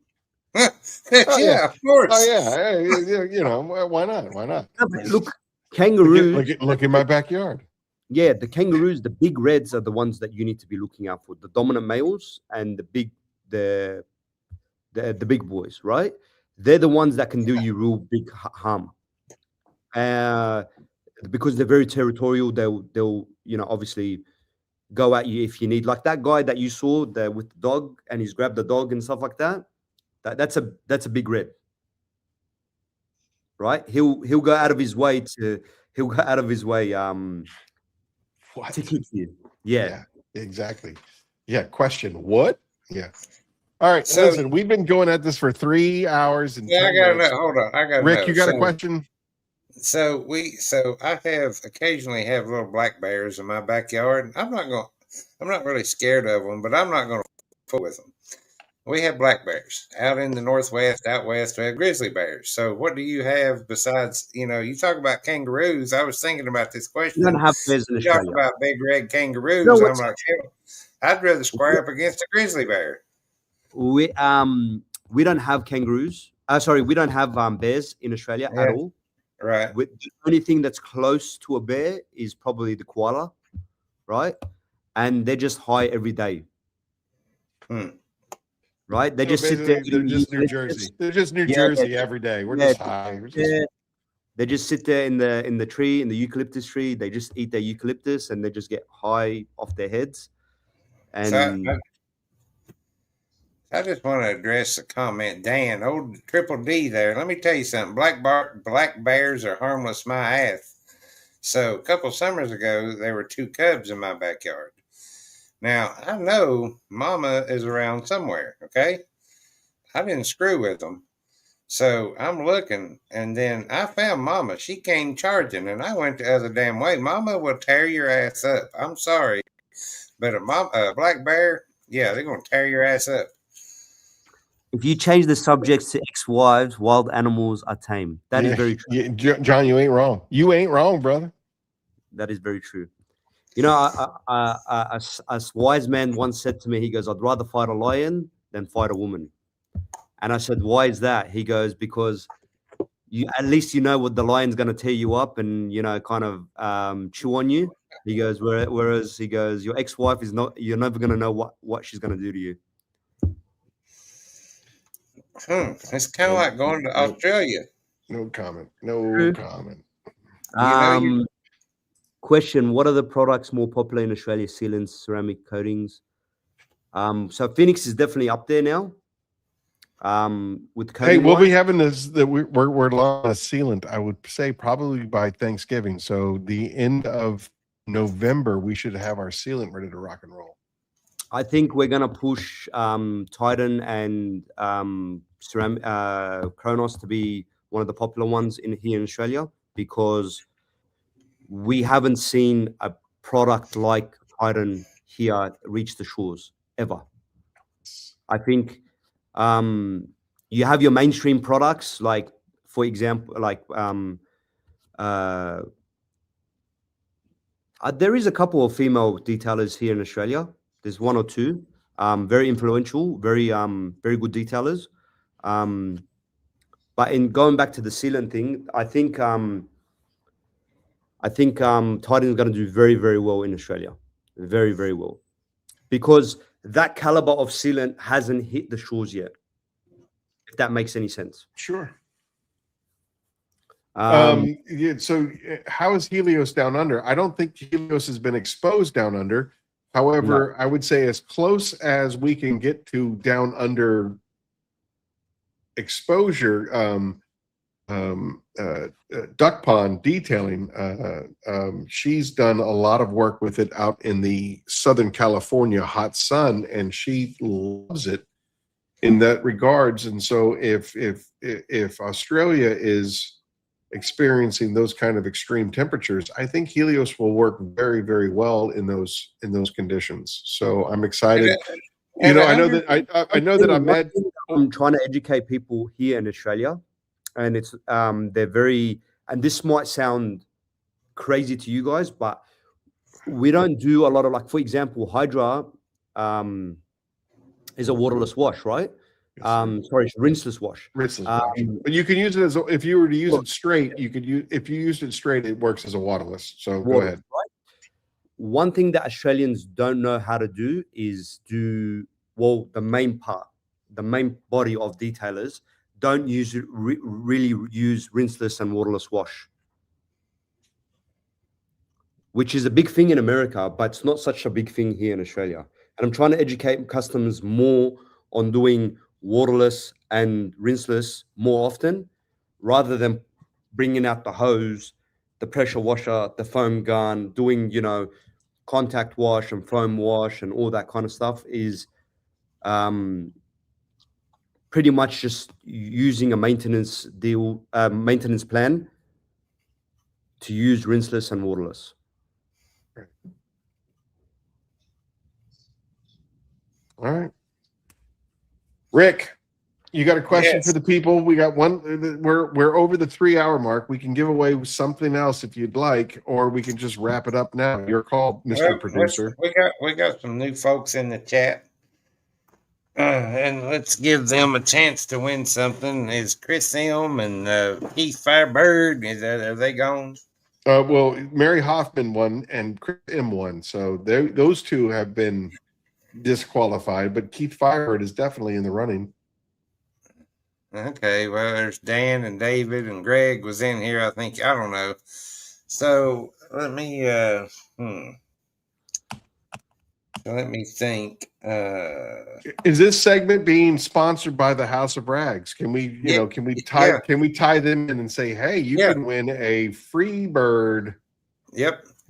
of course. Oh yeah, why not? Why not? Look, kangaroos. Look in my backyard. Yeah, the kangaroos, the big reds are the ones that you need to be looking out for. The dominant males and the the big boys, right? They're the ones that can do you real big harm. Because they're very territorial, they'll obviously go at you if you need. Like that guy that you saw there with the dog, and he's grabbed the dog and stuff like that. That's a big red, right? He'll go out of his way to What? to kick you. Yeah. Exactly. Yeah. Question. What? Yeah. All right. So- Listen, we've been going at this for 3 hours and Yeah, 10 I gotta minutes. know. Hold on, I gotta know. Rick, you got a So- question? So I have occasionally have little black bears in my backyard. I'm not really scared of them, but I'm not gonna fool with them. We have black bears out in the northwest, out west. We have grizzly bears. So what do you have besides? You talk about kangaroos. I was thinking about this question. You don't have bears in You talk Australia. about big red kangaroos. No, I'm what's- like, hell, I'd rather square up against a grizzly bear. We don't have kangaroos. Sorry, we don't have bears in Australia at Yeah. all. Right. The only thing that's close to a bear is probably the koala, right? And they're just high every day. Right? They So just sit there. basically, they're eating just New eucalyptus. Jersey. They're just New Yeah, Jersey every day. We're yeah, just high. We're just- Yeah. They just sit there in the tree, in the eucalyptus tree. They just eat their eucalyptus and they just get high off their heads. And So I just want to address the comment, Dan, old Triple D there. Let me tell you something. Black bears are harmless, my ass. So a couple summers ago, there were 2 cubs in my backyard. Now, I know Mama is around somewhere, okay? I didn't screw with them. So I'm looking, and then I found Mama. She came charging, and I went the other damn way. Mama will tear your ass up. I'm sorry. But a black bear, yeah, they're going to tear your ass up. if you change the subjects to ex-wives, wild animals are tame. That is Yeah, very true. yeah, John, you ain't wrong. You ain't wrong, brother. That is very true. A wise man once said to me, he goes, I'd rather fight a lion than fight a woman. And I said, why is that? He goes, because at least you know what the lion's going to tear you up and, kind of chew on you. He goes, whereas he goes, your ex-wife you're never going to know what she's going to do to you. It's kind of like going to Australia. No comment. No True. comment. Question: what are the products more popular in Australia? Sealants, ceramic coatings. So Phoenix is definitely up there now. With coating Hey, we'll wise. be having this. We're launching a sealant. I would say probably by Thanksgiving. So the end of November, we should have our sealant ready to rock and roll. I think we're gonna push Titan and Kronos to be one of the popular ones here in Australia, because we haven't seen a product like Titan here reach the shores ever. I think you have your mainstream products, like, for example, like there is a couple of female detailers here in Australia. There's 1 or 2, very influential, very good detailers. But in going back to the sealant thing, I think Titan is going to do very, very well in Australia, very, very well, because that caliber of sealant hasn't hit the shores yet. If that makes any sense. Sure. Um, So how is Helios down under? I don't think Helios has been exposed down under. However, I would say as close as we can get to down under exposure, duck pond detailing, she's done a lot of work with it out in the Southern California hot sun, and she loves it in that regards. And so if Australia is experiencing those kind of extreme temperatures, I think Helios will work very, very well in those conditions. So I'm excited. I know that I'm trying to educate people here in Australia, and it's they're very, and this might sound crazy to you guys, but we don't do a lot of, like, for example, Hydra is a waterless wash, right? Sorry, rinseless wash. Rinseless wash. But you can use it as, if you were to use it straight, you could use, if you used it straight, it works as a waterless. So go ahead. Right? One thing that Australians don't know how to do is the main part, the main body of detailers don't really use rinseless and waterless wash, which is a big thing in America, but it's not such a big thing here in Australia. And I'm trying to educate customers more on doing waterless and rinseless more often, rather than bringing out the hose, the pressure washer, the foam gun, doing, contact wash and foam wash and all that kind of stuff is pretty much just using a maintenance plan to use rinseless and waterless. All right. Rick, you got a question Yes. for the people? We got one. We're over the 3-hour mark. We can give away something else if you'd like, or we can just wrap it up now. Your call, Mr. Well, Producer. we got some new folks in the chat, and let's give them a chance to win something. Is Chris M and Keith Firebird? Are they gone? Well, Mary Hoffman won and Chris M won, so those two have been disqualified. But Keith Firebird is definitely in the running. Okay, well, there's Dan and David and Greg was in here. I think I don't know. So let me let me think. Is this segment being sponsored by the House of Rags? Can we, can we tie them in and say, hey, you can win a free bird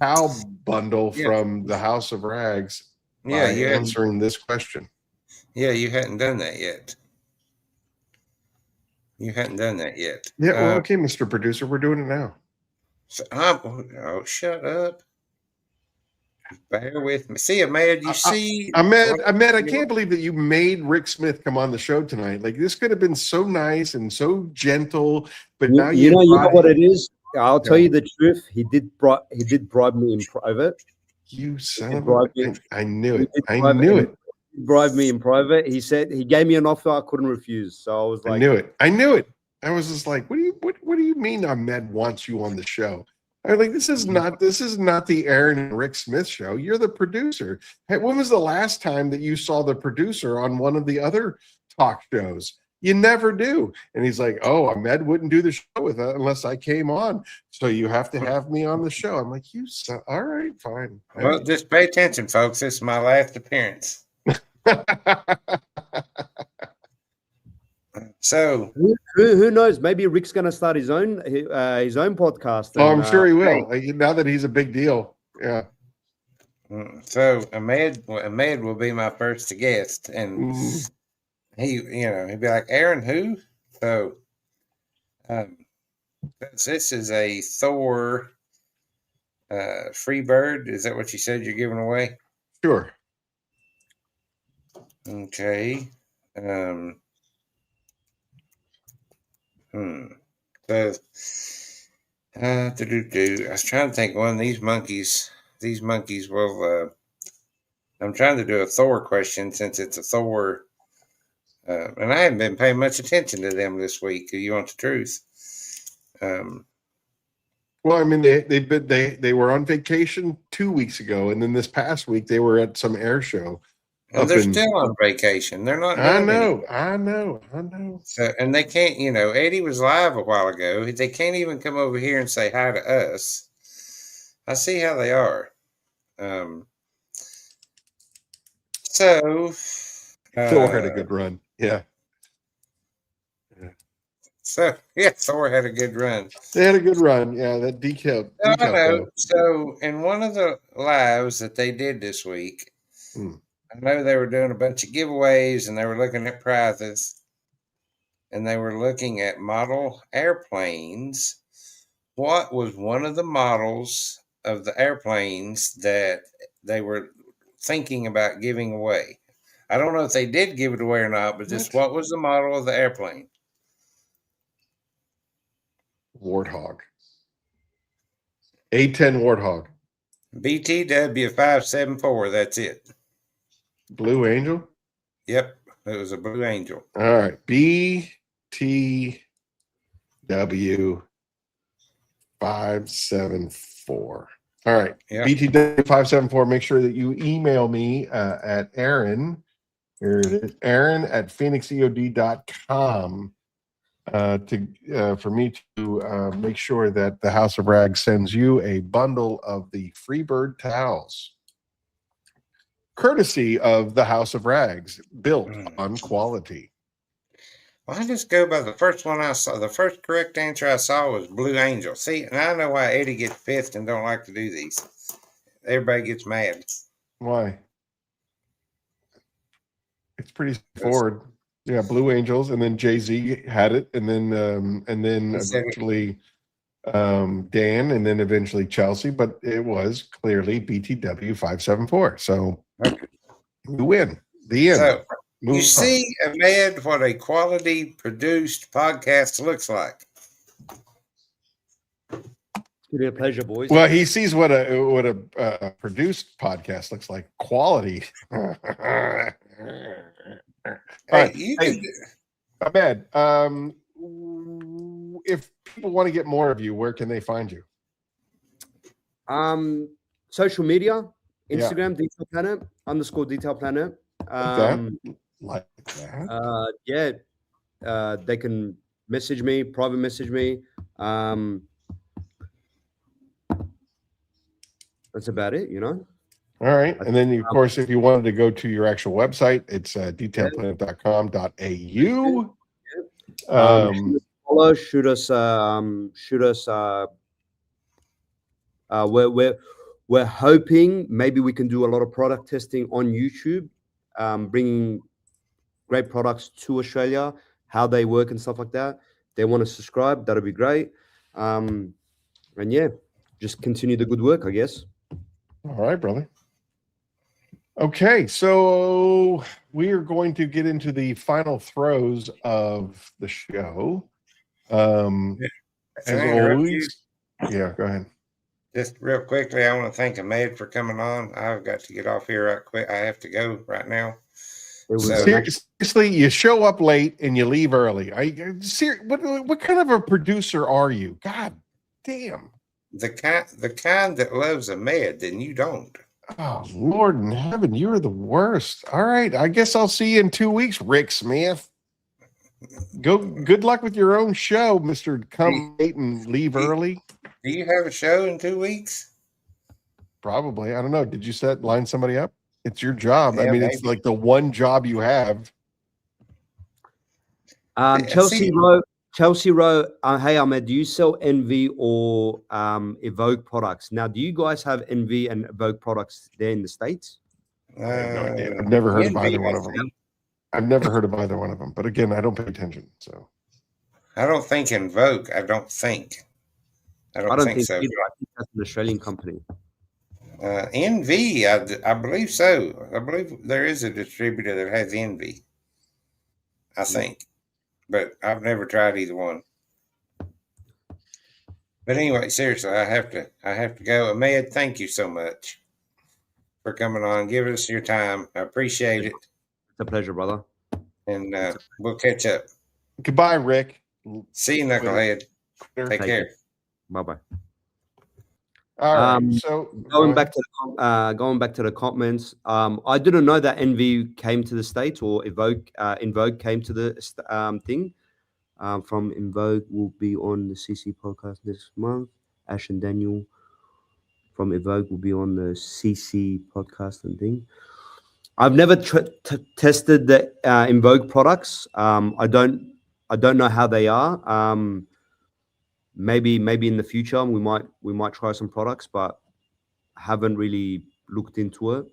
cow bundle from the House of Rags by answering this question? Yeah, you hadn't done that yet. You hadn't done that yet. Yeah, well, okay, Mr. Producer, we're doing it now. So shut up. Bear with me. See, Ahmad, you see. Ahmad, I can't believe that you made Rick Smith come on the show tonight. Like, this could have been so nice and so gentle, but now you know what it is. I'll tell you the truth. He did bribe me in private. You son of a... I knew it. I knew it. He bribed me in private. He said he gave me an offer I couldn't refuse. So I was like, I knew it. I was just like, what do you mean Ahmad wants you on the show? I'm like, this is not the Aaron and Rick Smith show. You're the producer. Hey, when was the last time that you saw the producer on one of the other talk shows? You never do. And he's like, oh, Ahmed wouldn't do the show with that unless I came on. So you have to have me on the show. I'm like, all right, fine. Well, just pay attention, folks. This is my last appearance. So who knows? Maybe Rick's going to start his own podcast. Oh, I'm sure he will. Now that he's a big deal. Yeah. So Ahmed will be my first guest, and he'd be like, Aaron, who? So this is a Thor free bird. Is that what you said you're giving away? Sure. Okay. So, I was trying to think one of these monkeys. These monkeys will. I'm trying to do a Thor question since it's a Thor, and I haven't been paying much attention to them this week. You want the truth? Well, I mean, they were on vacation 2 weeks ago, and then this past week they were at some air show. And they're still on vacation. They're not. I know. So, and they can't. Eddie was live a while ago. They can't even come over here and say hi to us. I see how they are. So Thor had a good run. Yeah. So yeah, Thor had a good run. They had a good run. Yeah, that decal. I know. So in one of the lives that they did this week. I know they were doing a bunch of giveaways and they were looking at prizes and they were looking at model airplanes. What was one of the models of the airplanes that they were thinking about giving away? I don't know if they did give it away or not, but just what was the model of the airplane? Warthog. A-10 Warthog. BTW 574. That's it. Blue Angel? Yep, it was a Blue Angel. All right. BTW 574. All right. Yep. BTW 574. Make sure that you email me at Aaron Here it is. Aaron at phoenixeod.com for me to make sure that the House of Rags sends you a bundle of the Freebird towels, courtesy of the House of Rags, built on quality. Well, I just go by the first one I saw. The first correct answer I saw was Blue Angel. See, and I know why Eddie gets pissed and don't like to do these. Everybody gets mad. Why? It's pretty forward. Yeah, Blue Angels, and then Jay-Z had it, and then eventually Dan, and then eventually Chelsea, but it was clearly BTW 574. So you win. The end. So Move you on. see, Ahmed, what a quality produced podcast looks like. It's been a pleasure, boys. Well, he sees what a produced podcast looks like. Quality. Hey, Ahmed, if people want to get more of you, where can they find you? Social media, Instagram, Detail Planet _Detail Planet. Like that. They can message me, private message me. That's about it, you know. All right. And then, of course, if you wanted to go to your actual website, it's detailplanet.com.au. Follow, shoot us. We're hoping maybe we can do a lot of product testing on YouTube, bringing great products to Australia, how they work and stuff like that. They want to subscribe, that'll be great. And yeah, just continue the good work, I guess. All right, brother. Okay, so we are going to get into the final throes of the show. As always, go ahead. Just real quickly, I want to thank Ahmed for coming on. I've got to get off here right quick. I have to go right now. Seriously, you show up late and you leave early. What kind of a producer are you? God damn. The kind that loves Ahmed, then you don't. Oh, Lord in heaven, you're the worst. All right, I guess I'll see you in 2 weeks, Rick Smith. Good luck with your own show, Mr. Come late and leave early. Do you have a show in 2 weeks? Probably. I don't know. Did you line somebody up? It's your job. Yeah, I mean, maybe. It's like the one job you have. Chelsea Rowe, hey Ahmed, do you sell Envy or Evoke products? Now, do you guys have Envy and Evoke products there in the States? I have no idea. I've never heard of either one of them. I've never heard of either one of them. But again, I don't pay attention. So I don't think Invoke. I don't think so. Either. I think that's an Australian company. Envy, I believe so. I believe there is a distributor that has Envy. I think. But I've never tried either one. But anyway, seriously, I have to go. Ahmed, thank you so much for coming on, giving us your time. I appreciate it. It's a pleasure, brother. And we'll catch up. Goodbye, Rick. See you, Knucklehead. Take care. Bye-bye. All right. So going back to the comments, I didn't know that Envy came to the States or Invoke came to the thing. From Invoke will be on the CC podcast this month. Ash and Daniel from Invoke will be on the CC podcast and thing. I've never tested the Invoke products. I don't know how they are. Maybe in the future we might try some products, but haven't really looked into it.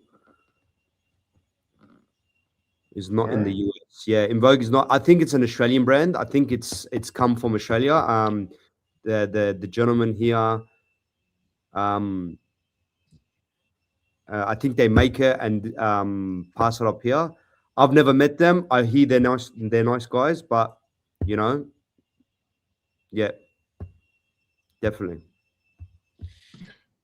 It's not in the US. Yeah, Invoke is not. I think it's an Australian brand. I think it's come from Australia. The gentleman here, I think they make it and pass it up here. I've never met them. I hear they're nice guys, but yeah. Definitely.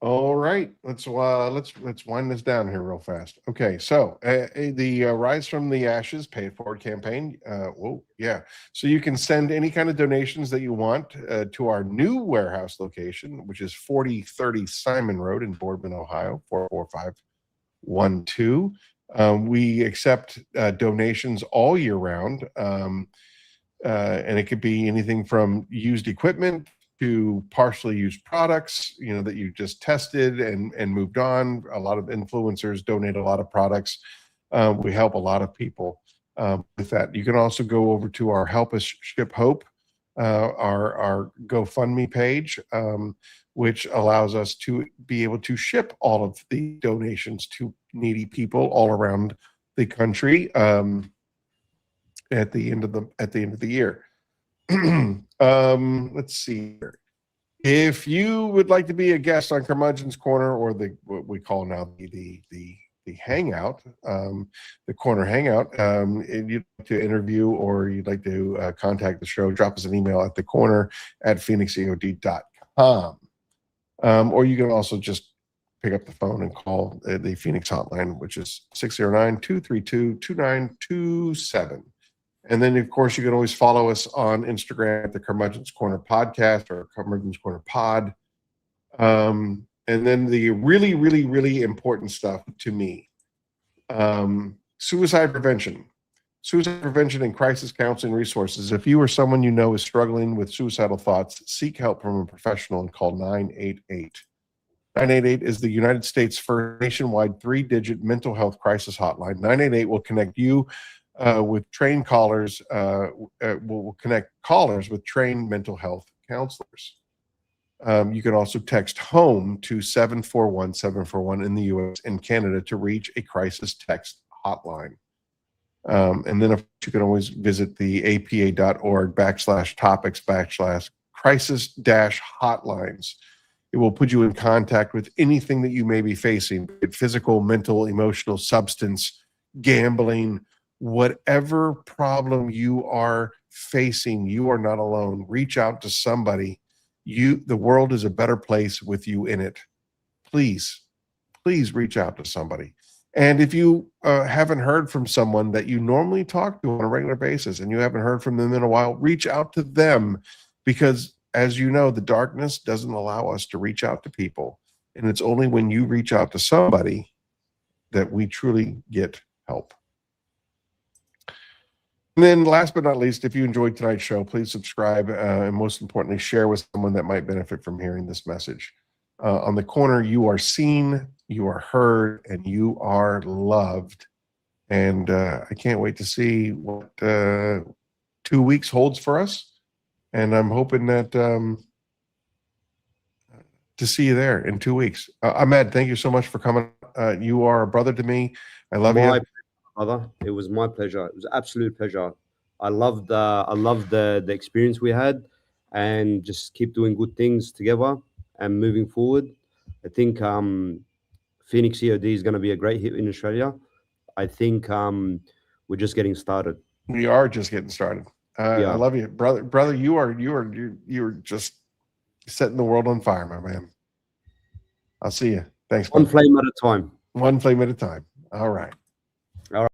All right, let's wind this down here real fast. Okay, so the Rise from the Ashes Pay It Forward campaign. So you can send any kind of donations that you want to our new warehouse location, which is 4030 Simon Road in Boardman, Ohio, 44512. We accept donations all year round, and it could be anything from used equipment to partially used products, that you just tested and moved on. A lot of influencers donate a lot of products. We help a lot of people with that. You can also go over to our Help Us Ship Hope, our GoFundMe page, which allows us to be able to ship all of the donations to needy people all around the country at the end of the year. Let's see here. If you would like to be a guest on Curmudgeon's Corner, or what we call now the Hangout, the Corner Hangout, and you'd like to interview or you'd like to contact the show, drop us an email at thecorner@phoenixeod.com. Or you can also just pick up the phone and call the Phoenix hotline, which is 609-232-2927. And then, of course, you can always follow us on Instagram at the Curmudgeon's Corner Podcast or Curmudgeon's Corner Pod. And then the really, really, really important stuff to me, suicide prevention. Suicide prevention and crisis counseling resources. If you or someone you know is struggling with suicidal thoughts, seek help from a professional and call 988. 988 is the United States' first nationwide 3-digit mental health crisis hotline. 988 will connect you with trained callers, will connect callers with trained mental health counselors. You can also text HOME to 741-741 in the US and Canada to reach a crisis text hotline. And then, of course, you can always visit the apa.org/topics/crisis-hotlines. It will put you in contact with anything that you may be facing, be it physical, mental, emotional, substance, gambling, whatever problem you are facing. You are not alone. Reach out to somebody. The world is a better place with you in it. Please reach out to somebody. And if you haven't heard from someone that you normally talk to on a regular basis and you haven't heard from them in a while, reach out to them, because as you know, the darkness doesn't allow us to reach out to people. And it's only when you reach out to somebody that we truly get help. And then last but not least, if you enjoyed tonight's show, please subscribe, and most importantly, share with someone that might benefit from hearing this message. On the corner, you are seen, you are heard, and you are loved. And I can't wait to see what 2 weeks holds for us. And I'm hoping that to see you there in 2 weeks. Ahmad, thank you so much for coming. You are a brother to me. I love you. Brother, it was my pleasure. It was an absolute pleasure. I loved the experience we had, and just keep doing good things together and moving forward. I think Phoenix E.O.D is going to be a great hit in Australia. I think we're just getting started. We are just getting started. Yeah. I love you, brother. Brother, you are just setting the world on fire, my man. I'll see you. Thanks. One flame at a time. One flame at a time. All right. All right.